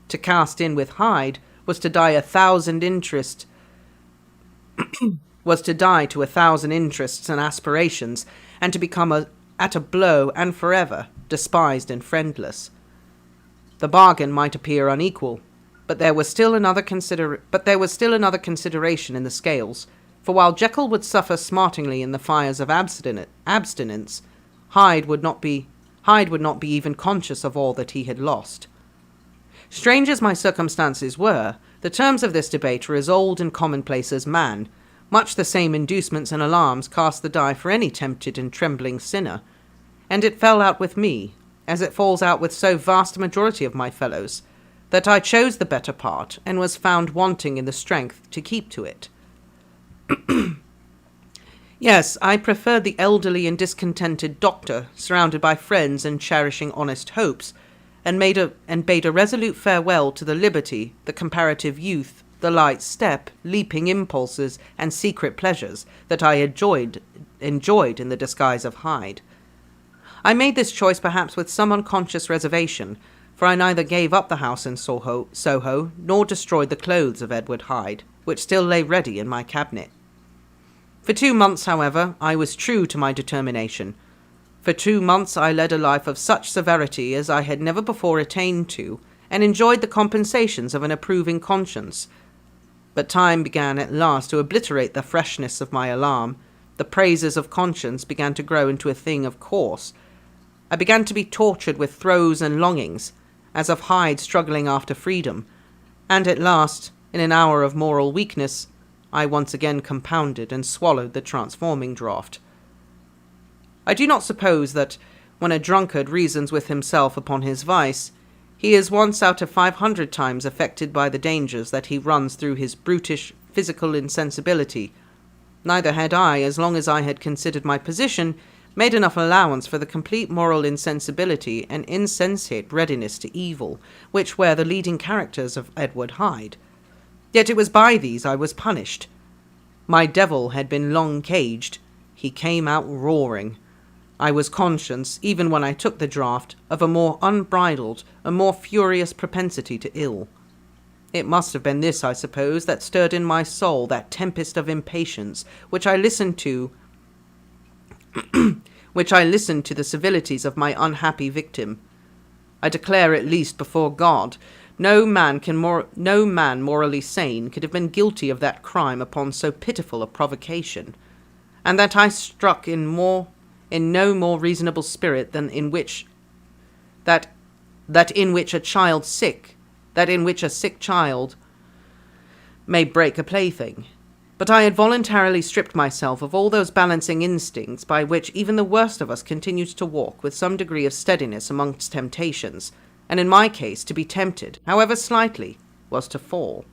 To cast in with Hyde was to die to 1,000 interests and aspirations, and to become at a blow and forever despised and friendless. The bargain might appear unequal, but there was still another consideration in the scales. For while Jekyll would suffer smartingly in the fires of abstinence, Hyde would not be even conscious of all that he had lost. Strange as my circumstances were, the terms of this debate were as old and commonplace as man. Much the same inducements and alarms cast the die for any tempted and trembling sinner, and it fell out with me, as it falls out with so vast a majority of my fellows, that I chose the better part, and was found wanting in the strength to keep to it. Yes, I preferred the elderly and discontented doctor, surrounded by friends and cherishing honest hopes, and bade a resolute farewell to the liberty, the comparative youth, the light step, leaping impulses, and secret pleasures that I enjoyed in the disguise of Hyde. I made this choice perhaps with some unconscious reservation, for I neither gave up the house in Soho, nor destroyed the clothes of Edward Hyde, which still lay ready in my cabinet. For 2 months, however, I was true to my determination. For 2 months I led a life of such severity as I had never before attained to, and enjoyed the compensations of an approving conscience. But time began at last to obliterate the freshness of my alarm. The praises of conscience began to grow into a thing of course. I began to be tortured with throes and longings, as of Hyde struggling after freedom, and at last, in an hour of moral weakness, I once again compounded and swallowed the transforming draught. I do not suppose that, when a drunkard reasons with himself upon his vice, he is once out of 500 times affected by the dangers that he runs through his brutish physical insensibility. Neither had I, as long as I had considered my position, made enough allowance for the complete moral insensibility and insensate readiness to evil, which were the leading characters of Edward Hyde. Yet it was by these I was punished. My devil had been long caged. He came out roaring. I was conscious, even when I took the draught, of a more unbridled, a more furious propensity to ill. It must have been this, I suppose, that stirred in my soul that tempest of impatience which I listened to the civilities of my unhappy victim. I declare, at least before God, no man morally sane could have been guilty of that crime upon so pitiful a provocation, and that I struck in no more reasonable spirit than in which a sick child may break a plaything. But I had voluntarily stripped myself of all those balancing instincts by which even the worst of us continues to walk with some degree of steadiness amongst temptations, and in my case, to be tempted, however slightly, was to fall.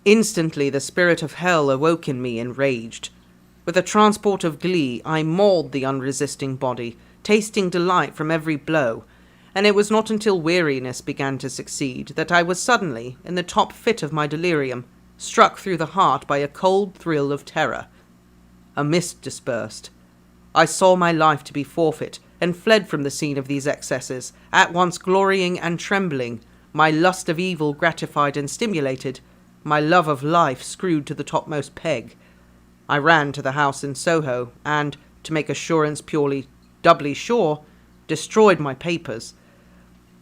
Instantly the spirit of hell awoke in me and raged. With a transport of glee, I mauled the unresisting body, tasting delight from every blow, and it was not until weariness began to succeed that I was suddenly, in the top fit of my delirium, struck through the heart by a cold thrill of terror. A mist dispersed. I saw my life to be forfeit, and fled from the scene of these excesses, at once glorying and trembling, my lust of evil gratified and stimulated, my love of life screwed to the topmost peg. I ran to the house in Soho, and, to make assurance doubly sure, destroyed my papers.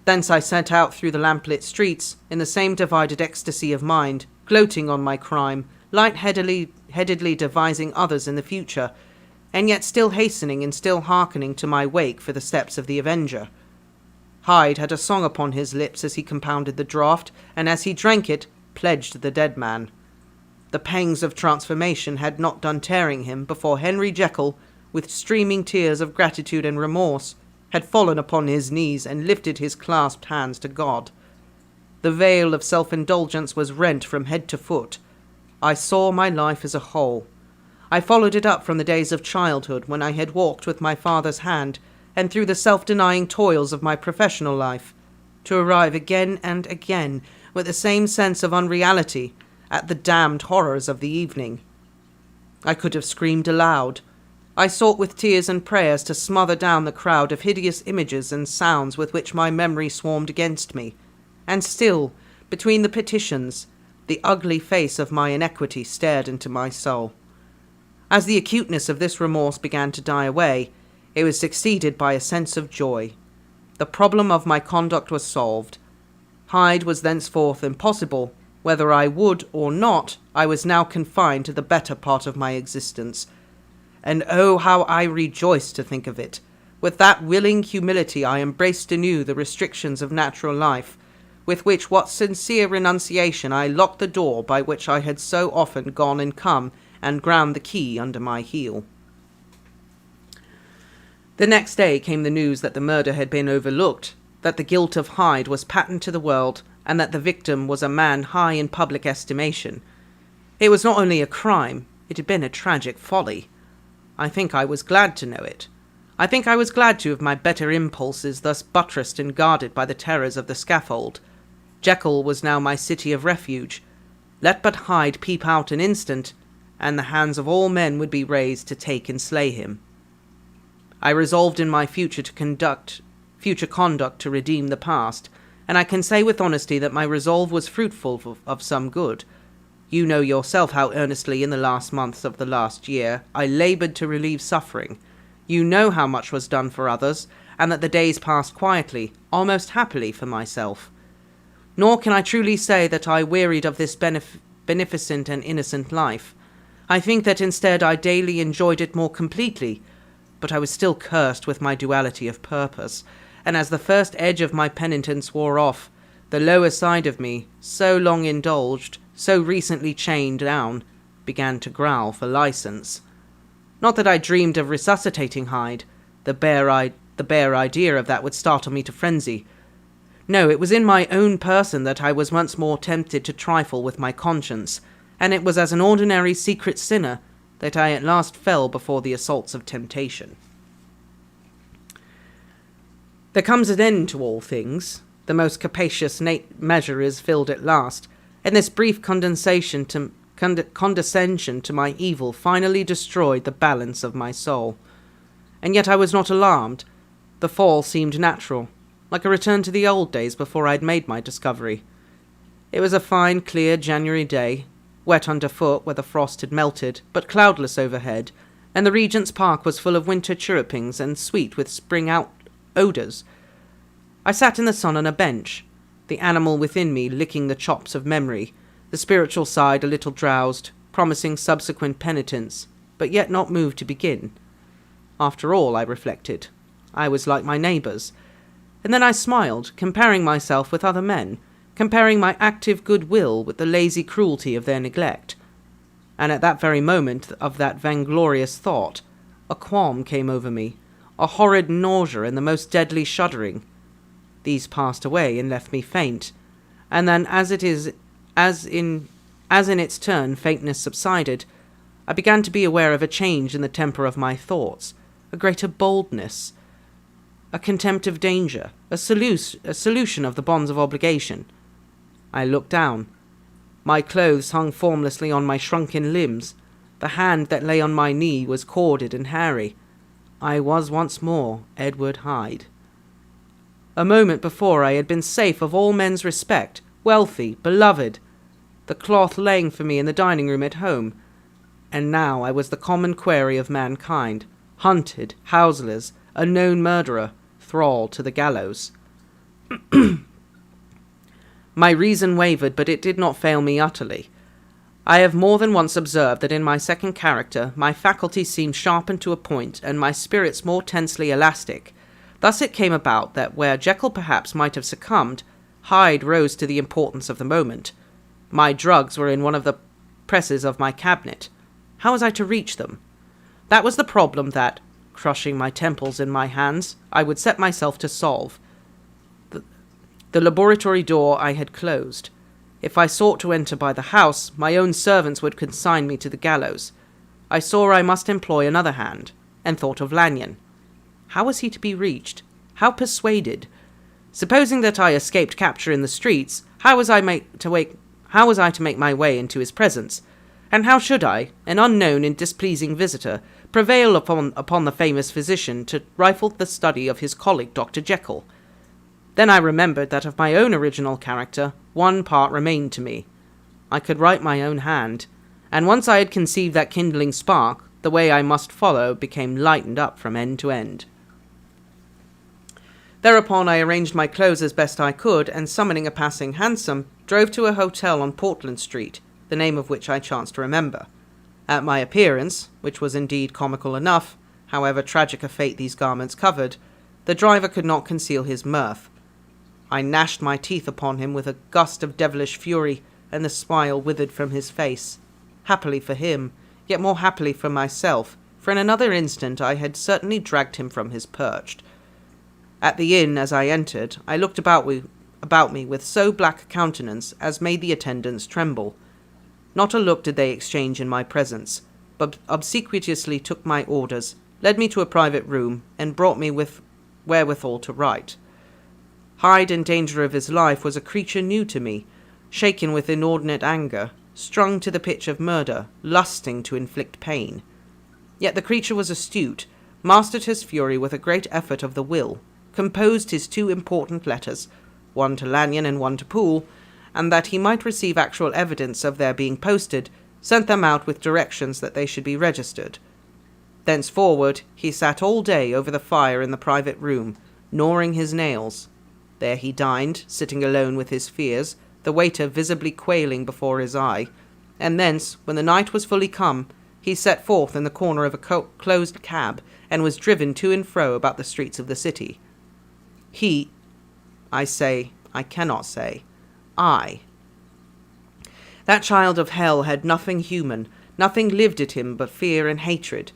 Thence I set out through the lamplit streets, in the same divided ecstasy of mind, gloating on my crime, light-headedly devising others in the future, and yet still hastening and still hearkening to my wake for the steps of the avenger. Hyde had a song upon his lips as he compounded the draught, and as he drank it, pledged the dead man. The pangs of transformation had not done tearing him before Henry Jekyll, with streaming tears of gratitude and remorse, had fallen upon his knees and lifted his clasped hands to God. The veil of self-indulgence was rent from head to foot. I saw my life as a whole. I followed it up from the days of childhood when I had walked with my father's hand, and through the self-denying toils of my professional life, to arrive again and again, with the same sense of unreality, at the damned horrors of the evening. I could have screamed aloud. I sought with tears and prayers to smother down the crowd of hideous images and sounds with which my memory swarmed against me. And still, between the petitions, the ugly face of my iniquity stared into my soul. As the acuteness of this remorse began to die away, it was succeeded by a sense of joy. The problem of my conduct was solved. Hyde was thenceforth impossible. Whether I would or not, I was now confined to the better part of my existence. And oh, how I rejoiced to think of it! With that willing humility I embraced anew the restrictions of natural life, with what sincere renunciation I locked the door by which I had so often gone and come, and ground the key under my heel. The next day came the news that the murder had been overlooked, that the guilt of Hyde was patent to the world, and that the victim was a man high in public estimation. It was not only a crime, it had been a tragic folly. I think I was glad to know it. I think I was glad to have my better impulses thus buttressed and guarded by the terrors of the scaffold. Jekyll was now my city of refuge. Let but Hyde peep out an instant, and the hands of all men would be raised to take and slay him. I resolved in my future conduct to redeem the past, and I can say with honesty that my resolve was fruitful of some good. You know yourself how earnestly in the last months of the last year I laboured to relieve suffering. You know how much was done for others, and that the days passed quietly, almost happily for myself. Nor can I truly say that I wearied of this beneficent and innocent life. I think that instead I daily enjoyed it more completely, but I was still cursed with my duality of purpose, and as the first edge of my penitence wore off, the lower side of me, so long indulged, so recently chained down, began to growl for license. Not that I dreamed of resuscitating Hyde. The bare idea of that would startle me to frenzy. No, it was in my own person that I was once more tempted to trifle with my conscience, and it was as an ordinary secret sinner that I at last fell before the assaults of temptation. There comes an end to all things. The most capacious measure is filled at last, and this brief condescension to my evil finally destroyed the balance of my soul. and yet I was not alarmed. The fall seemed natural, like a return to the old days before I'd made my discovery. It was a fine, clear January day, wet underfoot where the frost had melted, but cloudless overhead, and the Regent's Park was full of winter chirrupings and sweet with spring odours. I sat in the sun on a bench, the animal within me licking the chops of memory, the spiritual side a little drowsed, promising subsequent penitence, but yet not moved to begin. After all, I reflected, I was like my neighbours. And then I smiled, comparing myself with other men, comparing my active goodwill with the lazy cruelty of their neglect. And at that very moment of that vainglorious thought, a qualm came over me, a horrid nausea and the most deadly shuddering. These passed away and left me faint, and then as in its turn faintness subsided, I began to be aware of a change in the temper of my thoughts, a greater boldness, a contempt of danger, a solution of the bonds of obligation. I looked down. My clothes hung formlessly on my shrunken limbs. The hand that lay on my knee was corded and hairy. I was once more Edward Hyde. A moment before I had been safe of all men's respect, wealthy, beloved, the cloth laying for me in the dining room at home, and now I was the common quarry of mankind, hunted, houseless, a known murderer, thrall to the gallows. My reason wavered, but it did not fail me utterly. I have more than once observed that in my second character my faculties seemed sharpened to a point, and my spirits more tensely elastic. Thus it came about that where Jekyll perhaps might have succumbed, Hyde rose to the importance of the moment. My drugs were in one of the presses of my cabinet. How was I to reach them? That was the problem that, crushing my temples in my hands, I would set myself to solve. The laboratory door I had closed. If I sought to enter by the house, my own servants would consign me to the gallows. I saw I must employ another hand, and thought of Lanyon. How was he to be reached? How persuaded? Supposing that I escaped capture in the streets, how was I to make my way into his presence? And how should I, an unknown and displeasing visitor, prevail upon the famous physician to rifle the study of his colleague Dr. Jekyll? Then I remembered that of my own original character, one part remained to me. I could write my own hand, and once I had conceived that kindling spark, the way I must follow became lightened up from end to end. Thereupon I arranged my clothes as best I could, and summoning a passing hansom, drove to a hotel on Portland Street, the name of which I chanced to remember. At my appearance, which was indeed comical enough, however tragic a fate these garments covered, the driver could not conceal his mirth. I gnashed my teeth upon him with a gust of devilish fury, and the smile withered from his face. Happily for him, yet more happily for myself, for in another instant I had certainly dragged him from his perch. At the inn, as I entered, I looked about me with so black a countenance as made the attendants tremble. Not a look did they exchange in my presence, but obsequiously took my orders, led me to a private room, and brought me with wherewithal to write. Hyde, in danger of his life, was a creature new to me, shaken with inordinate anger, strung to the pitch of murder, lusting to inflict pain. Yet the creature was astute, mastered his fury with a great effort of the will, composed his 2 important letters, one to Lanyon and one to Poole, and that he might receive actual evidence of their being posted, sent them out with directions that they should be registered. Thenceforward he sat all day over the fire in the private room, gnawing his nails. There he dined, sitting alone with his fears, the waiter visibly quailing before his eye, and thence, when the night was fully come, he set forth in the corner of a closed cab, and was driven to and fro about the streets of the city. He, I cannot say, that child of hell had nothing human, nothing lived at him but fear and hatred,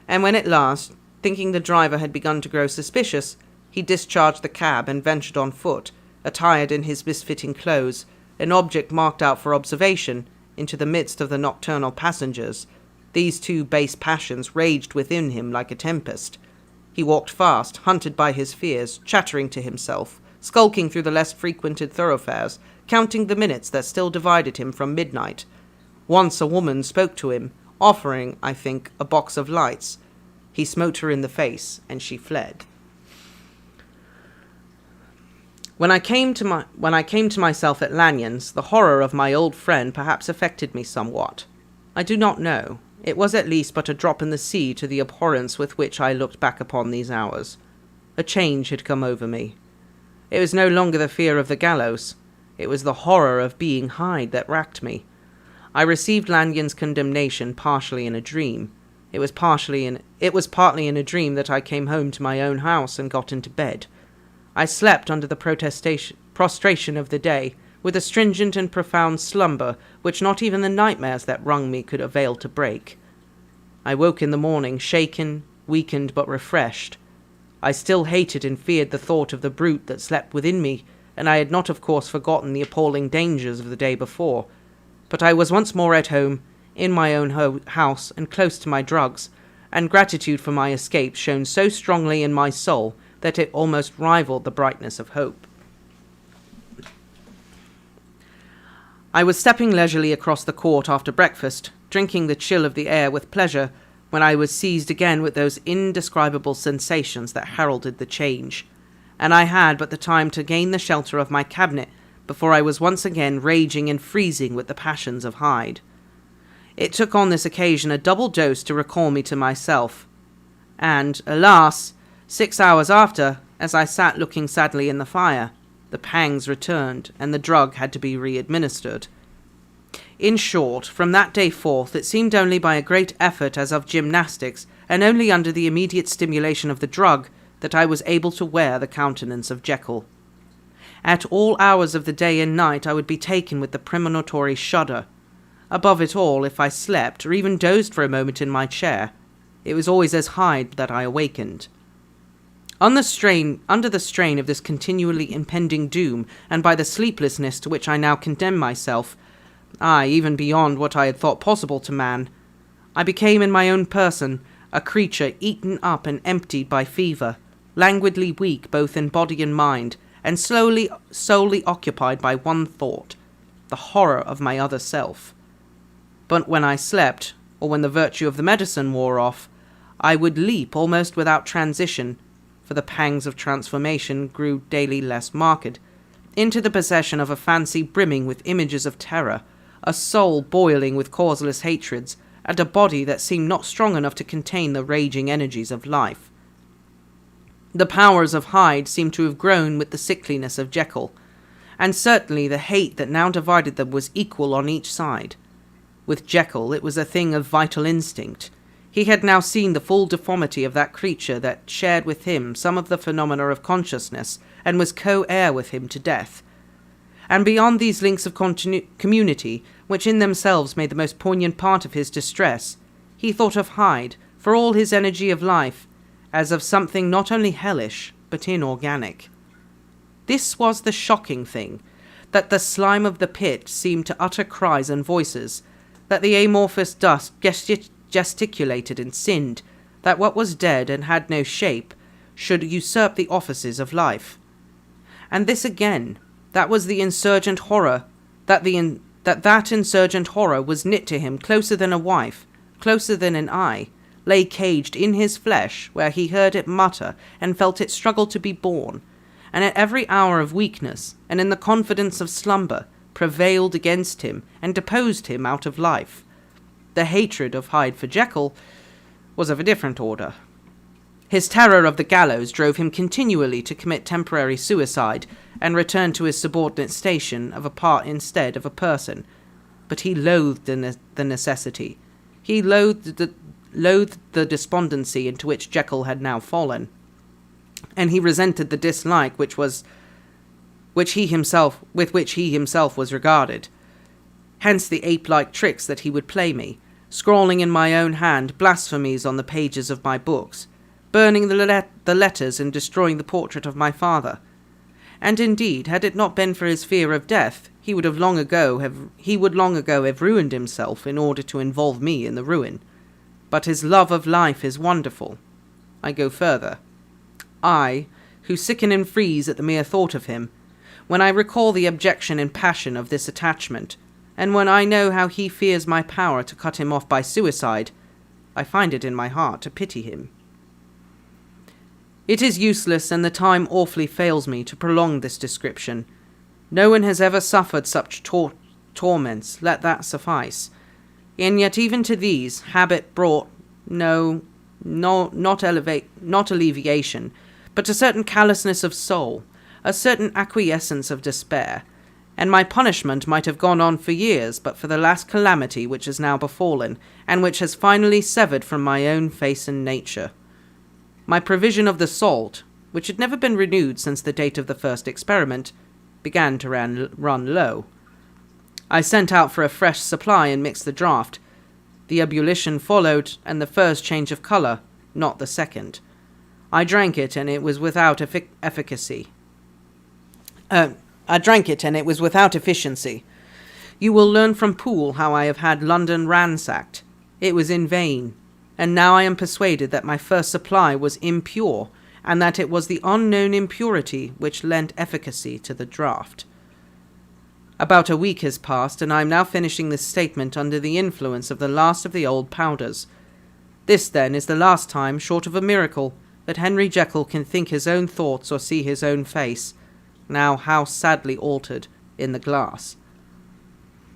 and when at last, thinking the driver had begun to grow suspicious, he discharged the cab and ventured on foot, attired in his misfitting clothes, an object marked out for observation, into the midst of the nocturnal passengers. These 2 base passions raged within him like a tempest. He walked fast, hunted by his fears, chattering to himself, skulking through the less frequented thoroughfares, counting the minutes that still divided him from midnight. Once a woman spoke to him, offering, I think, a box of lights. He smote her in the face, and she fled. When I came to myself at Lanyon's, the horror of my old friend perhaps affected me somewhat. I do not know. It was at least but a drop in the sea to the abhorrence with which I looked back upon these hours. A change had come over me. It was no longer the fear of the gallows. It was the horror of being Hyde that racked me. I received Lanyon's condemnation partially in a dream. It was partly in a dream that I came home to my own house and got into bed. I slept under the prostration of the day, with a stringent and profound slumber which not even the nightmares that wrung me could avail to break. I woke in the morning, shaken, weakened, but refreshed. I still hated and feared the thought of the brute that slept within me, and I had not of course forgotten the appalling dangers of the day before. But I was once more at home, in my own house, and close to my drugs, and gratitude for my escape shone so strongly in my soul that it almost rivaled the brightness of hope. I was stepping leisurely across the court after breakfast, drinking the chill of the air with pleasure, when I was seized again with those indescribable sensations that heralded the change, and I had but the time to gain the shelter of my cabinet before I was once again raging and freezing with the passions of Hyde. It took on this occasion a double dose to recall me to myself, and, alas, 6 hours after, as I sat looking sadly in the fire, the pangs returned, and the drug had to be re-administered. In short, from that day forth, it seemed only by a great effort as of gymnastics, and only under the immediate stimulation of the drug, that I was able to wear the countenance of Jekyll. At all hours of the day and night I would be taken with the premonitory shudder. Above it all, if I slept, or even dozed for a moment in my chair, it was always as Hyde that I awakened. Under the strain of this continually impending doom, and by the sleeplessness to which I now condemned myself, even beyond what I had thought possible to man, I became in my own person a creature eaten up and emptied by fever, languidly weak both in body and mind, and solely occupied by one thought, the horror of my other self. But when I slept, or when the virtue of the medicine wore off, I would leap almost without transition, for the pangs of transformation grew daily less marked, into the possession of a fancy brimming with images of terror, a soul boiling with causeless hatreds, and a body that seemed not strong enough to contain the raging energies of life. The powers of Hyde seemed to have grown with the sickliness of Jekyll, and certainly the hate that now divided them was equal on each side. With Jekyll it was a thing of vital instinct. He had now seen the full deformity of that creature that shared with him some of the phenomena of consciousness, and was co-heir with him to death. And beyond these links of community, which in themselves made the most poignant part of his distress, he thought of Hyde, for all his energy of life, as of something not only hellish, but inorganic. This was the shocking thing, that the slime of the pit seemed to utter cries and voices, that the amorphous dust gesticulated and sinned, that what was dead and had no shape should usurp the offices of life. And this again, that was the insurgent horror, that insurgent horror was knit to him closer than a wife, closer than an eye, lay caged in his flesh, where he heard it mutter and felt it struggle to be born, and at every hour of weakness, and in the confidence of slumber, prevailed against him and deposed him out of life. The hatred of Hyde for Jekyll was of a different order. His terror of the gallows drove him continually to commit temporary suicide and return to his subordinate station of a part instead of a person. But he loathed the necessity. He loathed the despondency into which Jekyll had now fallen, and he resented the dislike with which he himself was regarded. Hence the ape-like tricks that he would play me, scrawling in my own hand blasphemies on the pages of my books, burning the letters and destroying the portrait of my father. And indeed, had it not been for his fear of death, he would long ago have ruined himself in order to involve me in the ruin. But his love of life is wonderful. I go further. I, who sicken and freeze at the mere thought of him, when I recall the objection and passion of this attachment, and when I know how he fears my power to cut him off by suicide, I find it in my heart to pity him. It is useless, and the time awfully fails me to prolong this description. No one has ever suffered such torments, let that suffice. And yet even to these, habit brought not alleviation, but a certain callousness of soul, a certain acquiescence of despair, and my punishment might have gone on for years but for the last calamity which has now befallen, and which has finally severed from my own face and nature. My provision of the salt, which had never been renewed since the date of the first experiment, began to run low. I sent out for a fresh supply and mixed the draught. The ebullition followed, and the first change of colour, not the second. I drank it, and it was without efficiency. You will learn from Poole how I have had London ransacked. It was in vain, and now I am persuaded that my first supply was impure, and that it was the unknown impurity which lent efficacy to the draught. About a week has passed, and I am now finishing this statement under the influence of the last of the old powders. This, then, is the last time, short of a miracle, that Henry Jekyll can think his own thoughts or see his own face, now how sadly altered, in the glass.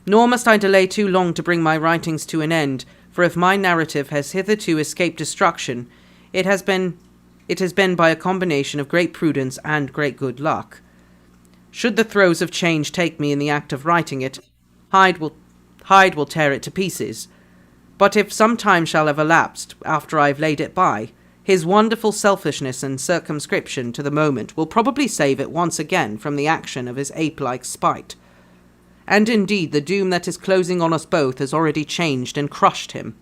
Nor must I delay too long to bring my writings to an end, for if my narrative has hitherto escaped destruction, it has been by a combination of great prudence and great good luck. Should the throes of change take me in the act of writing it, Hyde will tear it to pieces. But if some time shall have elapsed after I have laid it by, his wonderful selfishness and circumscription to the moment will probably save it once again from the action of his ape-like spite. And indeed the doom that is closing on us both has already changed and crushed him.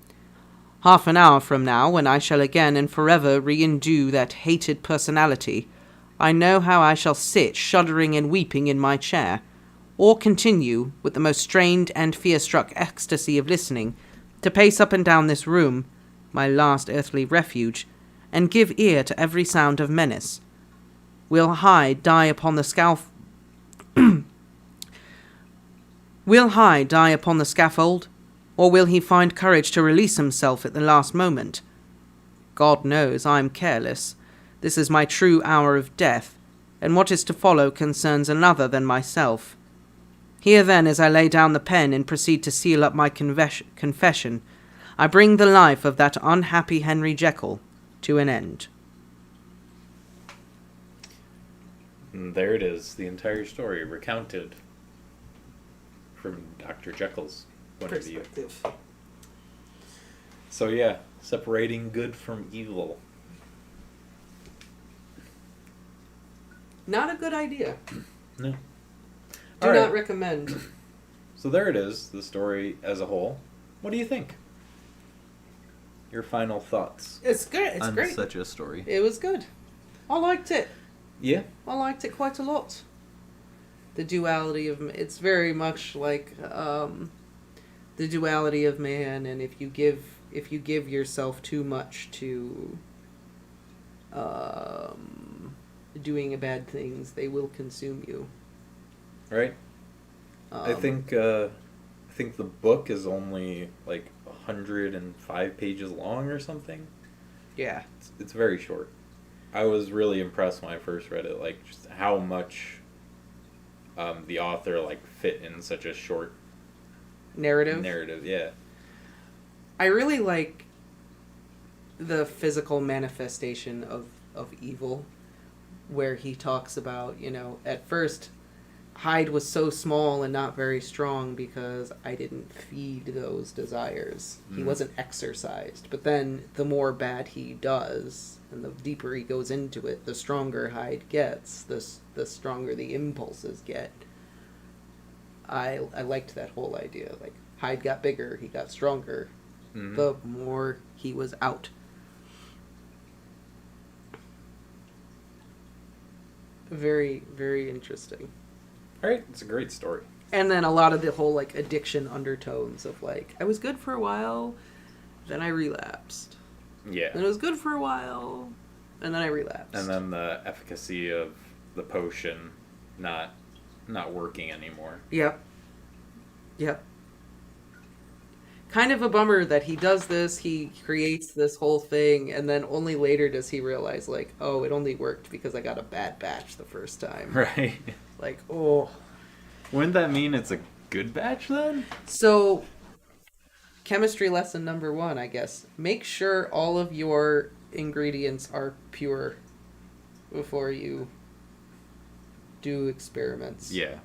Half an hour from now, when I shall again and forever re-endue that hated personality, I know how I shall sit shuddering and weeping in my chair, or continue, with the most strained and fear-struck ecstasy of listening, to pace up and down this room, my last earthly refuge, and give ear to every sound of menace. Will Hyde die upon the scaffold, or will he find courage to release himself at the last moment? God knows I am careless. This is my true hour of death, and what is to follow concerns another than myself. Here then, as I lay down the pen and proceed to seal up my confession, I bring the life of that unhappy Henry Jekyll to an end. And there it is, the entire story recounted from Dr. Jekyll's point of view. So yeah, separating good from evil. Not a good idea. No. Do not recommend. So there it is, the story as a whole. What do you think? Your final thoughts It's good. It's on great. such a story. It was good. I liked it. Yeah? I liked it quite a lot. The duality of... It's very much like the duality of man, and if you give yourself too much to doing bad things, they will consume you. Right? I think the book is only like 105 pages long or something. Yeah. It's very short. I was really impressed when I first read it, like just how much the author like fit in such a short Narrative, yeah. I really like the physical manifestation of evil, where he talks about, at first Hyde was so small and not very strong because I didn't feed those desires. He wasn't exercised. But then the more bad he does, and the deeper he goes into it, the stronger Hyde gets, the stronger the impulses get. I liked that whole idea. Like, Hyde got bigger, he got stronger, the more he was out. Very, very interesting. Alright, it's a great story. And then a lot of the whole, like, addiction undertones of, like, I was good for a while, then I relapsed. Yeah. And it was good for a while, and then I relapsed. And then the efficacy of the potion not working anymore. Yep. kind of a bummer that he does this, he creates this whole thing, and then only later does he realize, like, oh, it only worked because I got a bad batch the first time. Right. Like, oh. Wouldn't that mean it's a good batch then? So, chemistry lesson number 1, I guess. Make sure all of your ingredients are pure before you do experiments. Yeah.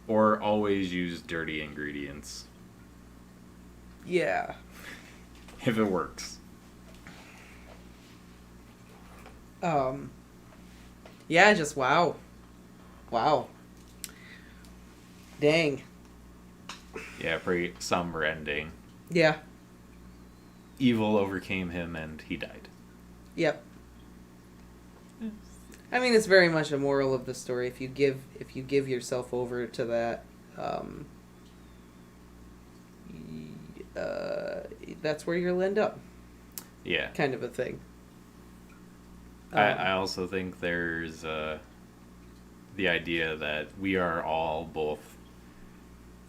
Or always use dirty ingredients. Yeah. If it works. Yeah, just wow. Wow. Dang. Yeah, pretty somber ending. Yeah. Evil overcame him and he died. Yep. I mean, it's very much a moral of the story. If you give yourself over to that, that's where you'll end up. Yeah. Kind of a thing. I also think there's the idea that we are all both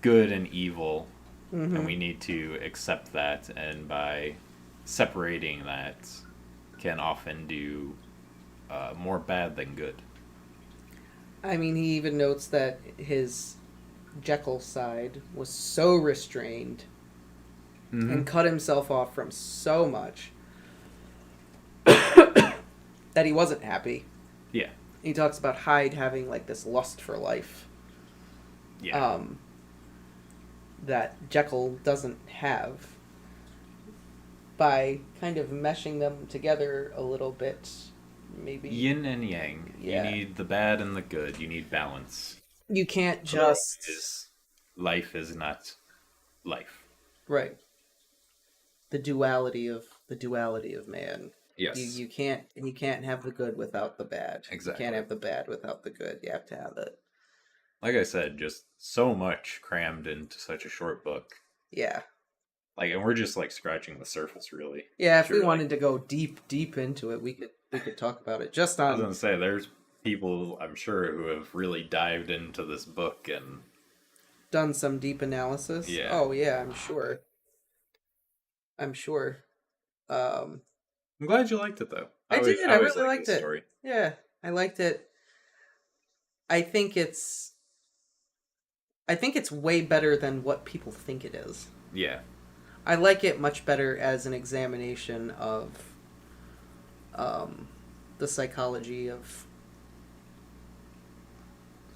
good and evil, and we need to accept that, and by separating that can often do more bad than good. I mean, he even notes that his Jekyll side was so restrained and cut himself off from so much that he wasn't happy. Yeah. He talks about Hyde having like this lust for life. Yeah. That Jekyll doesn't have. By kind of meshing them together a little bit, maybe. Yin and yang. Yeah. You need the bad and the good. You need balance. You can't just Life is not life. right. The duality of man. Yes. You can't have the good without the bad. Exactly. You can't have the bad without the good. You have to have it. Like I said, just so much crammed into such a short book. Yeah. Like, and we're just like scratching the surface, really. Yeah, if Truly. we wanted to go deep into it, we could talk about it. Just I was on gonna say, there's people I'm sure who have really dived into this book and done some deep analysis. Yeah. Oh yeah, I'm sure. I'm glad you liked it though. I always- did. I always really like liked this it. story. Yeah, I liked it. I think it's way better than what people think it is. Yeah. I like it much better as an examination of the psychology of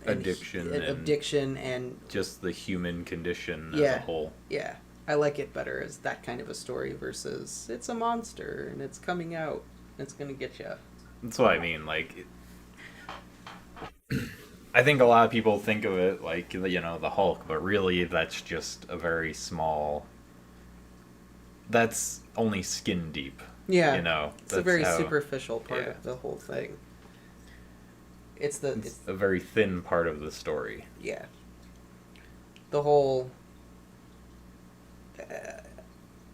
addiction and just the human condition as Yeah. a whole. yeah. I like it better as that kind of a story versus it's a monster and it's coming out. It's gonna get you. That's what I mean. Like, I think a lot of people think of it like, the Hulk, but really that's just a very small. That's only skin deep. Yeah. That's It's a very how- superficial part yeah. of the whole thing. It's a very thin part of the story. yeah. The whole.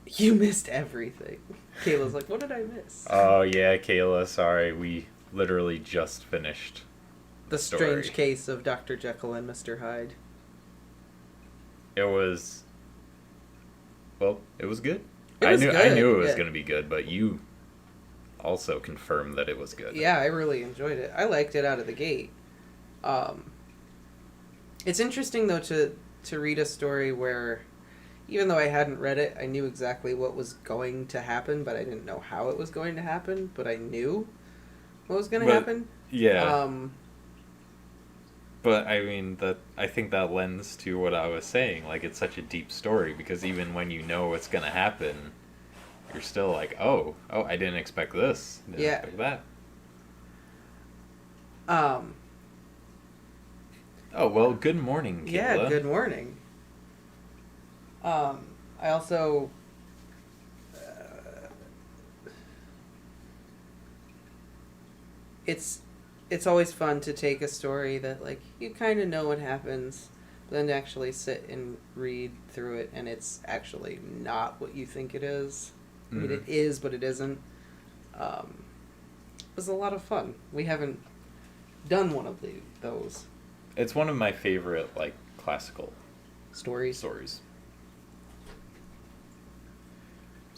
You missed everything. Kayla's like, what did I miss? Oh yeah, Kayla. Sorry, we literally just finished. The story. strange case of Dr. Jekyll and Mr. Hyde. It was. Well, it was good. It was I good, knew it was yeah. going to be good, but you also confirmed that it was good. Yeah, I really enjoyed it. I liked it out of the gate. It's interesting though to read a story where, even though I hadn't read it, I knew exactly what was going to happen, but I didn't know how it was going to happen. But I knew what was going to happen. Yeah. But I mean, I think that lends to what I was saying. Like, it's such a deep story because even when you know what's going to happen, you're still like, oh, I didn't expect this. Didn't Yeah. expect that. Oh, well, good morning, Kayla. Yeah, good morning. I also it's always fun to take a story that like you kind of know what happens, but then to actually sit and read through it and it's actually not what you think it is. I mean, it is, but it isn't. It was a lot of fun. We haven't done one of those It's one of my favorite, like, classical stories. stories.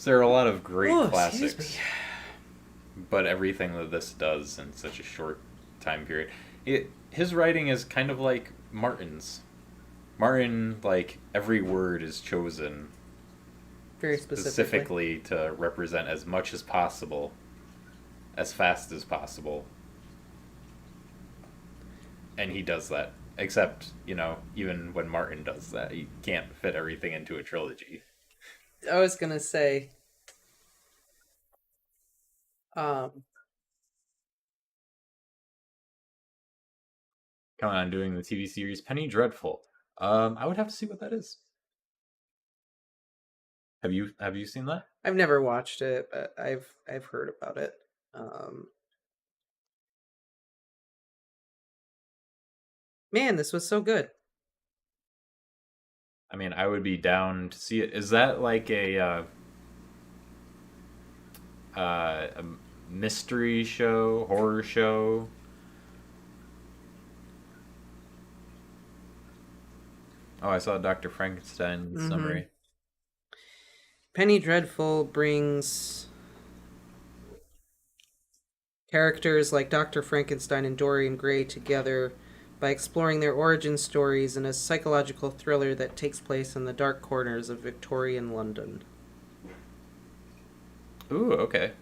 So there are a lot of great Oh, classics. excuse me. But everything that this does in such a short time period, his writing is kind of like Martin's. Martin, like, every word is chosen Very specifically to represent as much as possible, as fast as possible. And he does that. Except, even when Martin does that, he can't fit everything into a trilogy. I was gonna say, Come on, doing the TV series Penny Dreadful. I would have to see what that is. Have you seen that? I've never watched it, but I've heard about it. Man, this was so good. I mean, I would be down to see it. Is that like a mystery show, horror show? Oh, I saw Dr. Frankenstein summary. Penny Dreadful brings characters like Dr. Frankenstein and Dorian Gray together by exploring their origin stories in a psychological thriller that takes place in the dark corners of Victorian London. Ooh, okay.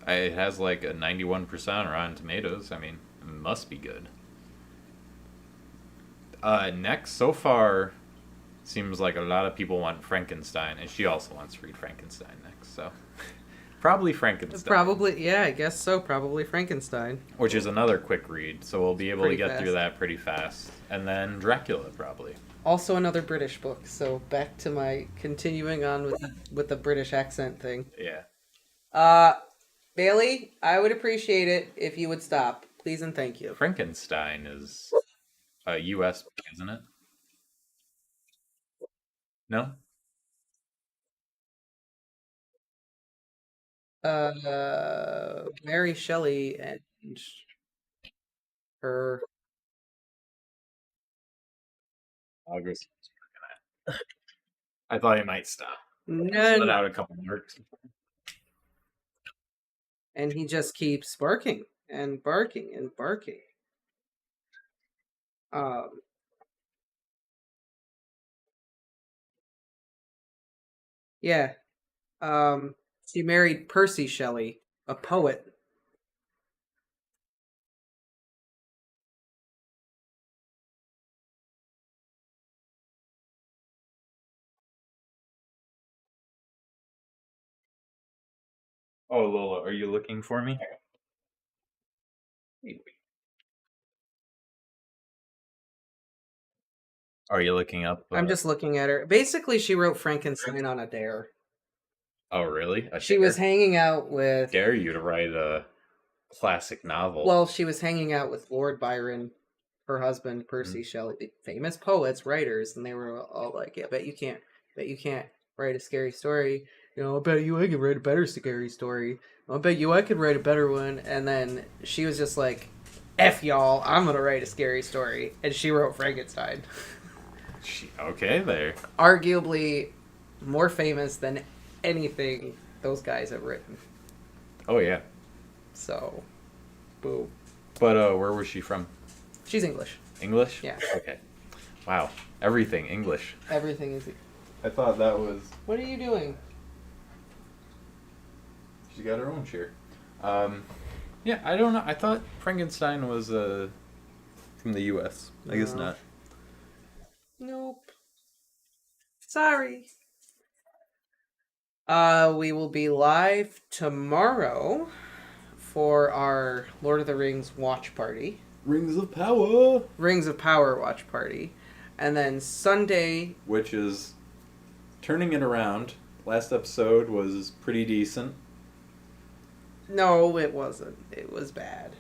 It has like a 91% on Rotten Tomatoes. I mean, it must be good. Next, so far, seems like a lot of people want Frankenstein, and she also wants to read Frankenstein next, so probably Frankenstein. Probably, yeah, I guess so. Probably Frankenstein. Which is another quick read, so we'll be able Pretty to get fast. through that pretty fast. And then Dracula, probably. Also another British book, so back to my continuing on with the British accent thing. Yeah. Bailey, I would appreciate it if you would stop. Please and thank you. Frankenstein is a U.S. book, isn't it? No? Mary Shelley and her... August. I thought he might stop. No, Let out a couple marks. and he just keeps barking and barking and barking. Yeah. She married Percy Shelley, a poet. Oh, Lola, are you looking for me? Are you looking up? I'm just looking at her. Basically, she wrote Frankenstein on a dare. Oh, really? She was hanging out with... Dare you to write a classic novel? Well, she was hanging out with Lord Byron, her husband, Percy Shelley, the famous poets, writers, and they were all like, "Yeah, bet you can't write a scary story. I bet you I could write a better scary story. I bet you I could write a better one." And then she was just like, "F y'all, I'm gonna write a scary story," and she wrote Frankenstein. Okay, there. Arguably more famous than anything those guys have written. Oh yeah. So, boo. But where was she from? She's English. English? Yeah. Okay. Wow. Everything English. Everything is... I thought that was... What are you doing? She got her own chair. Yeah, I don't know. I thought Frankenstein was from the U.S. I guess No. not. Nope. Sorry. We will be live tomorrow for our Lord of the Rings watch party. Rings of Power! Rings of Power watch party. And then Sunday... Which is turning it around. Last episode was pretty decent. No, it wasn't. It was bad.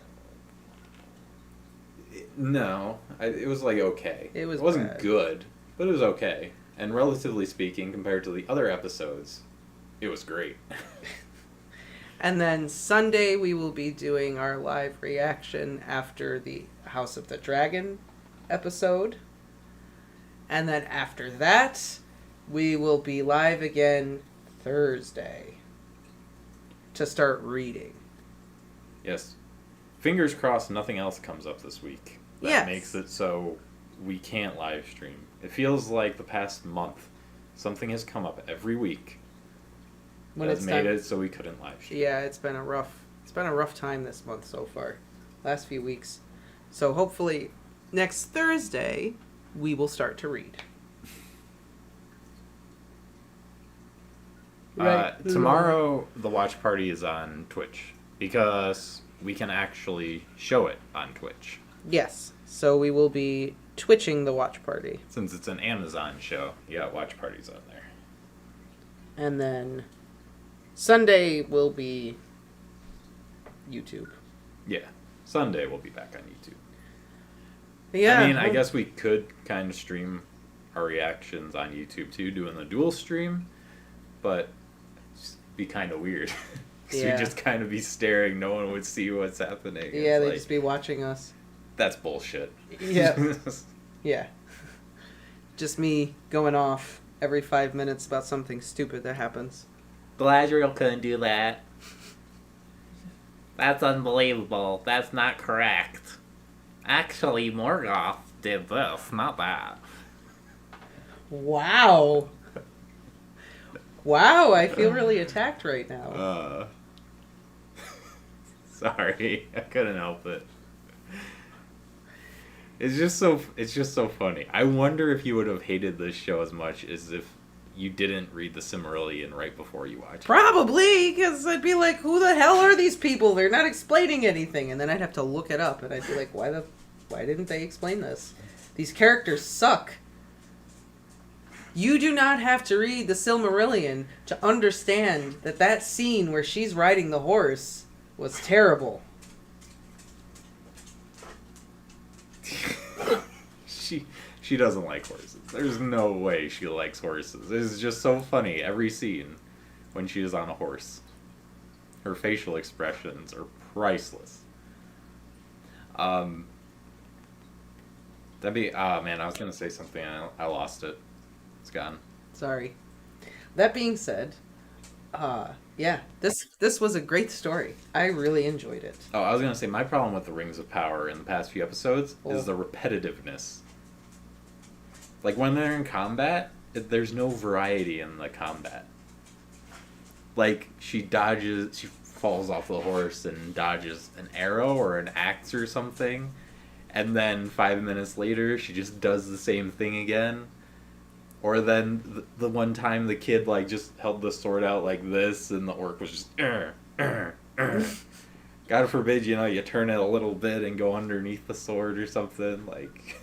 No. It was like okay. It was wasn't bad. good, but it was okay. And relatively speaking, compared to the other episodes, it was great. And then Sunday we will be doing our live reaction after the House of the Dragon episode. And then after that, we will be live again Thursday to start reading. Yes. Fingers crossed nothing else comes up this week. That Yes. makes it so we can't live stream. It feels like the past month something has come up every week When that has it's made time. it so we couldn't live stream. Yeah, it's been a rough time this month so far. Last few weeks. So hopefully next Thursday we will start to read. Tomorrow the watch party is on Twitch because we can actually show it on Twitch. Yes. So we will be twitching the watch party. Since it's an Amazon show, you got watch parties on there. And then Sunday will be YouTube. Yeah. Sunday we'll be back on YouTube. Yeah. I mean, I guess we could kind of stream our reactions on YouTube too, doing the dual stream, but it'd be kind of weird. Because Yeah. we'd just kind of be staring, no one would see what's happening. Yeah, It's they'd like, just be watching us. that's bullshit. Yeah. Yeah. Just me going off every 5 minutes about something stupid that happens. Galadriel couldn't do that. That's unbelievable. That's not correct. Actually, Morgoth did this, not that. Wow. Wow, I feel really attacked right now. Sorry, I couldn't help it. It's just so funny. I wonder if you would have hated this show as much as if you didn't read the Silmarillion right before you watched it. Probably, because I'd be like, who the hell are these people? They're not explaining anything. And then I'd have to look it up, and I'd be like, why didn't they explain this? These characters suck. You do not have to read the Silmarillion to understand that scene where she's riding the horse was terrible. She doesn't like horses. There's no way she likes horses. It's just so funny every scene when she is on a horse. Her facial expressions are priceless. Man, I was gonna say something. I lost it. It's gone. Sorry. That being said, yeah, this was a great story. I really enjoyed it. Oh, I was gonna say my problem with the Rings of Power in the past few episodes Oh. is the repetitiveness. Like when they're in combat, there's no variety in the combat. Like she falls off the horse and dodges an arrow or an axe or something, and then 5 minutes later she just does the same thing again. Or then the one time the kid like just held the sword out like this and the orc was just God forbid, you turn it a little bit and go underneath the sword or something like.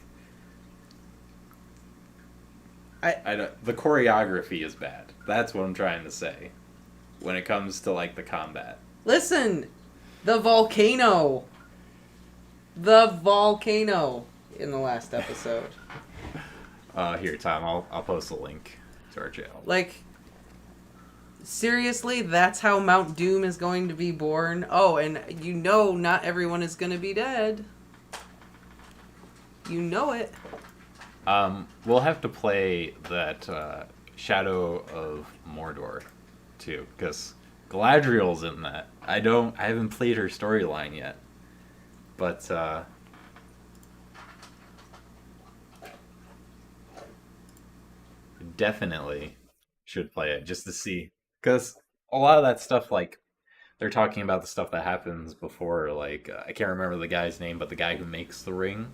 The choreography is bad. That's what I'm trying to say. When it comes to like the combat. Listen, the volcano in the last episode. Here, Tom, I'll post a link to our channel. Like, seriously, that's how Mount Doom is going to be born? Oh, and not everyone is going to be dead. You know it. We'll have to play that Shadow of Mordor too, because Galadriel's in that. I haven't played her storyline yet, but definitely should play it just to see, because a lot of that stuff, like they're talking about the stuff that happens before, like I can't remember the guy's name, but the guy who makes the ring.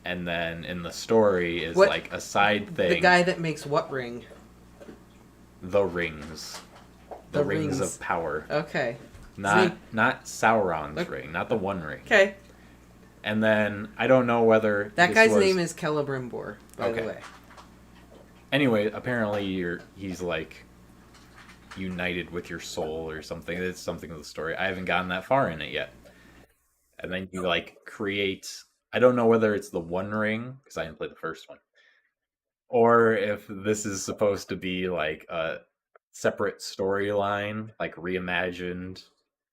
And then in the story is like a side thing. The guy that makes what ring? The rings. The rings of power. Okay. Not Sauron's ring, not the One Ring. Okay. And then I don't know whether that guy's name is Celebrimbor, by the way. Anyway, apparently he's like united with your soul or something. It's something of the story. I haven't gotten that far in it yet. And then you like create. I don't know whether it's the One Ring, because I didn't play the first one, or if this is supposed to be like a separate storyline, like reimagined,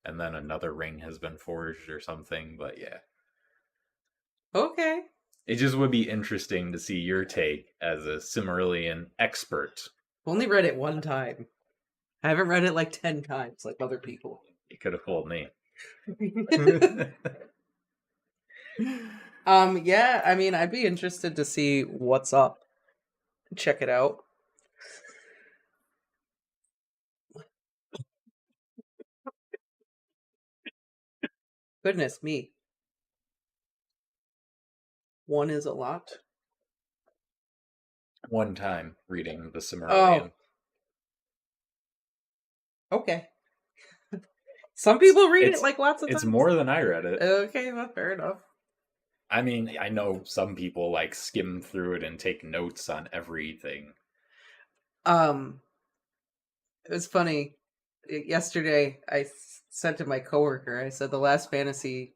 and then another ring has been forged or something, but yeah. Okay. It just would be interesting to see your take as a Silmarillion expert Only read it one time. I haven't read it like 10 times like other people. You could have fooled me. Yeah, I mean, I'd be interested to see what's up. Check it out. Goodness me. One is a lot. One time reading the Silmarillion. Okay. Some people read It's- it like lots of times. It's more than I read it. Okay, well, fair enough. I mean, I know some people like skim through it and take notes on everything. It was funny. Yesterday, I said to my coworker, I said the last fantasy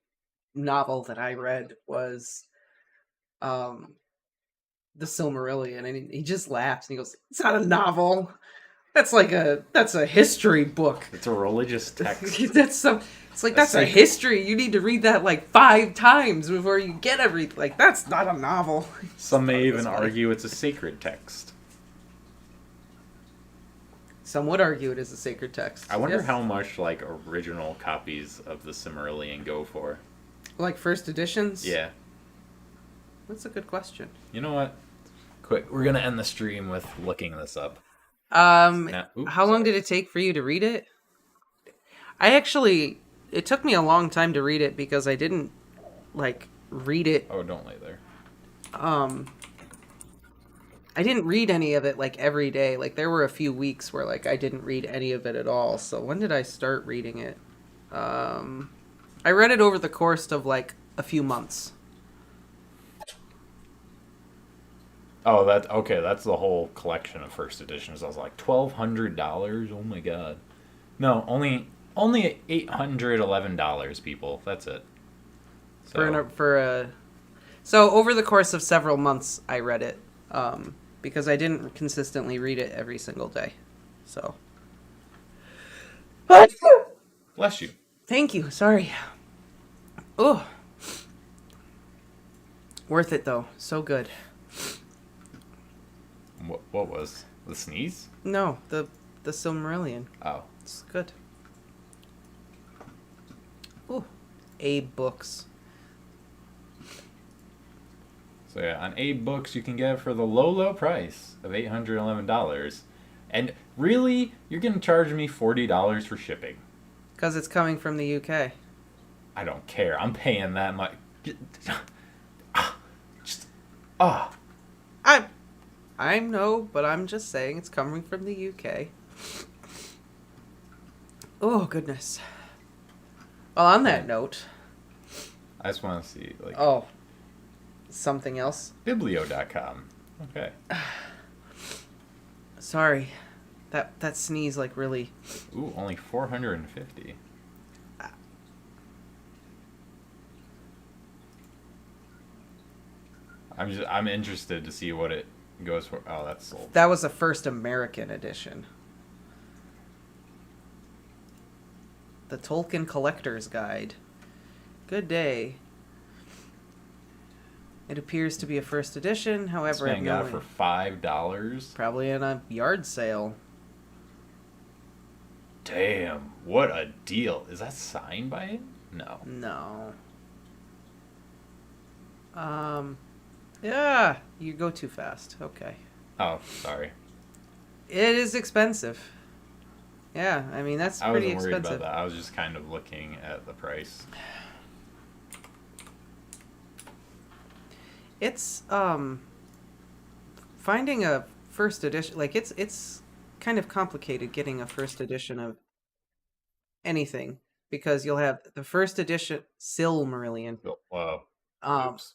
novel that I read was The Silmarillion, and he just laughs and he goes, "It's not a novel. That's a history book. It's a religious text. That's a history. You need to read that like 5 times before you get everything. Like, that's not a novel." Some may even argue it's a sacred text. Some would argue it is a sacred text. I wonder Yes. how much like original copies of the Silmarillion go for. Like first editions? Yeah. That's a good question. You know what? Quick, we're gonna end the stream with looking this up. How long did it take for you to read it? It took me a long time to read it because I didn't like read it. Oh, don't lay there. I didn't read any of it like every day. Like there were a few weeks where like I didn't read any of it at all. So when did I start reading it? I read it over the course of like a few months. Oh, that's the whole collection of first editions. I was like, $1,200. Oh my god. No, only $811, people. That's it. So, So over the course of several months, I read it because I didn't consistently read it every single day. So, bless you. thank you. Sorry. Oh, worth it though. So good. What was the sneeze? No, the Silmarillion. Oh, It's good. Ooh, Abe Books. so yeah, on Abe Books you can get it for the low price of $811, and really, you're gonna charge me $40 for shipping. Because it's coming from the UK. I don't care. I'm paying that much. I know, but I'm just saying it's coming from the UK. Oh, goodness. Well, on that note... I just want to see, like... Oh. Something else? Biblio.com. Okay. Sorry. That sneeze, like, really... Ooh, only 450. I'm interested to see what it goes for. Oh, that's sold. That was the first American edition. The Tolkien Collector's Guide. Good day. It appears to be a first edition, This however... man got it for $5. Probably in a yard sale. Damn, what a deal. Is that signed by him? No. No. Yeah, you go too fast. Okay. Oh, sorry. It is expensive. Yeah, I mean, that's I pretty wasn't worried expensive. about that. I was just kind of looking at the price. It's, finding a first edition, like, it's kind of complicated getting a first edition of anything, because you'll have the first edition Silmarillion. Whoa. Oops.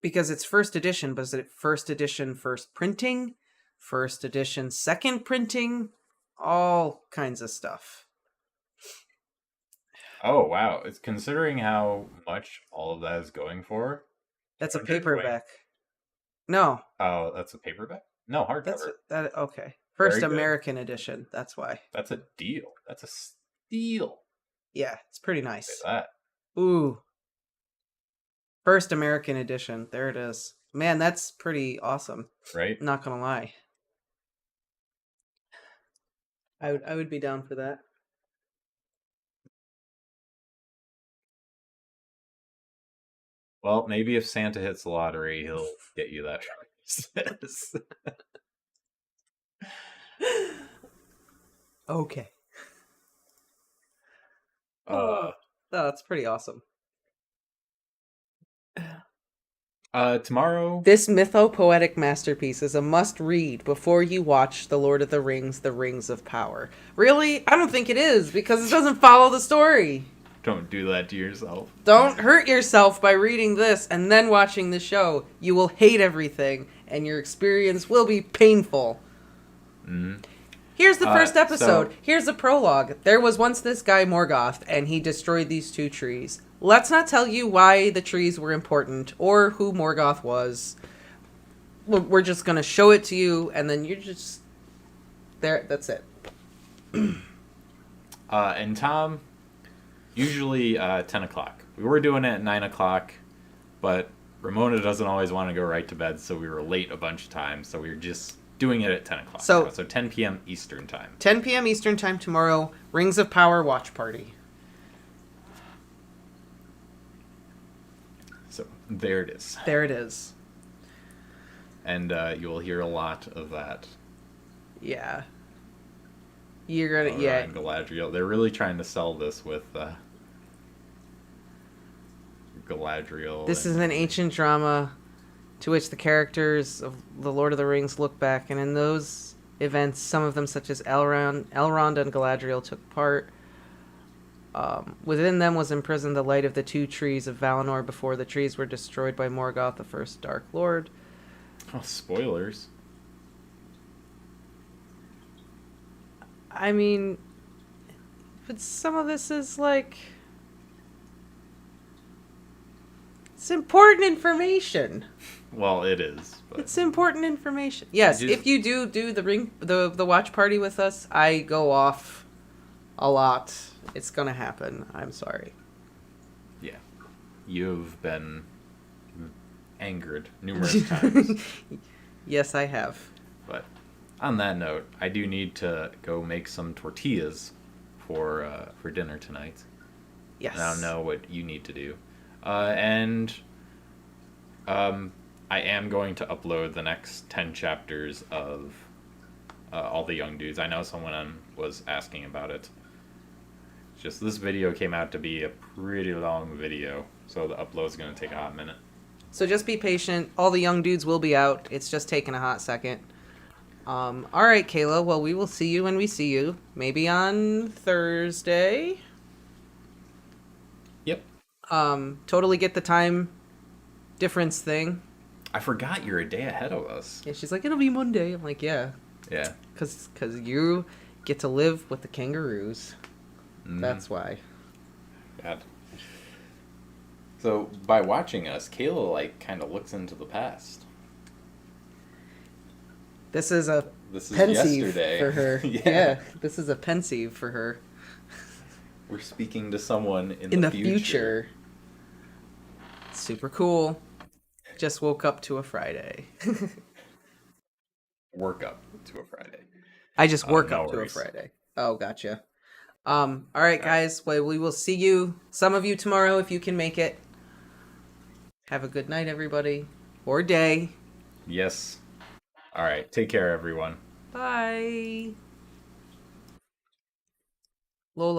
Because it's first edition, but is it first edition first printing, first edition second printing, all kinds of stuff. Oh, wow. It's considering how much all of that is going for. That's a 120. paperback. No, Oh, that's a paperback? No, hardcover. okay. First Very good. American edition. That's why. That's a deal. That's a steal. Yeah, it's pretty Say nice. that. Ooh. First American edition. There it is. Man, that's pretty awesome. right? Not gonna lie. I would be down for that. Well, maybe if Santa hits the lottery, he'll get you that prize. Okay. uh, That's pretty awesome. tomorrow. This mythopoetic masterpiece is a must-read before you watch The Lord of the Rings, The Rings of Power. Really? I don't think it is, because it doesn't follow the story. Don't do that to yourself. Don't hurt yourself by reading this and then watching the show. You will hate everything, and your experience will be painful. Mm-hmm. Here's the first episode. so- Here's a prologue. There was once this guy Morgoth, and he destroyed these 2 trees. Let's not tell you why the trees were important or who Morgoth was. We're just going to show it to you, and then you're just... There, that's it. And Tom, usually 10 o'clock. We were doing it at 9 o'clock, but Ramona doesn't always want to go right to bed, so we were late a bunch of times, so we were just doing it at 10 o'clock. So 10 p.m. Eastern time. 10 p.m. Eastern time tomorrow, Rings of Power watch party. So there it is. There it is. And you'll hear a lot of that. Yeah. You're gonna... Around Galadriel. They're really trying to sell this with Galadriel. This is an ancient drama to which the characters of The Lord of the Rings look back, and in those events, some of them, such as Elrond and Galadriel, took part. Within them was imprisoned the light of the 2 trees of Valinor before the trees were destroyed by Morgoth, the first Dark Lord. Oh, spoilers. I mean, but some of this is like... It's important information. Well, it is. But It's important information. Yes, if you do the watch party with us, I go off a lot. It's gonna happen. I'm sorry. yeah, you've been angered numerous times. Yes, I have. But on that note, I do need to go make some tortillas for dinner tonight. Yes. And I don't know what you need to do. And I am going to upload the next 10 chapters of all the young dudes. I know someone was asking about it. Just this video came out to be a pretty long video, so the upload's going to take a hot minute. So just be patient. All the young dudes will be out. It's just taking a hot second. All right, Kayla. Well, we will see you when we see you. Maybe on Thursday. Yep. Totally get the time difference thing. I forgot you're a day ahead of us. Yeah, she's like, it'll be Monday. I'm like, yeah. Yeah. Cause you get to live with the kangaroos. That's why. God. So by watching us, Kayla kind of looks into the past. This is a This is pensieve yesterday for her. Yeah, this is a pensieve for her. We're speaking to someone In the future. Super cool. Just woke up to a Friday. Work up to a Friday. I just work no up to a worries. Friday. Oh, gotcha. All right, guys. Well, we will see you, some of you tomorrow if you can make it. Have a good night, everybody. Or day. Yes. All right. Take care, everyone. Bye. Lola.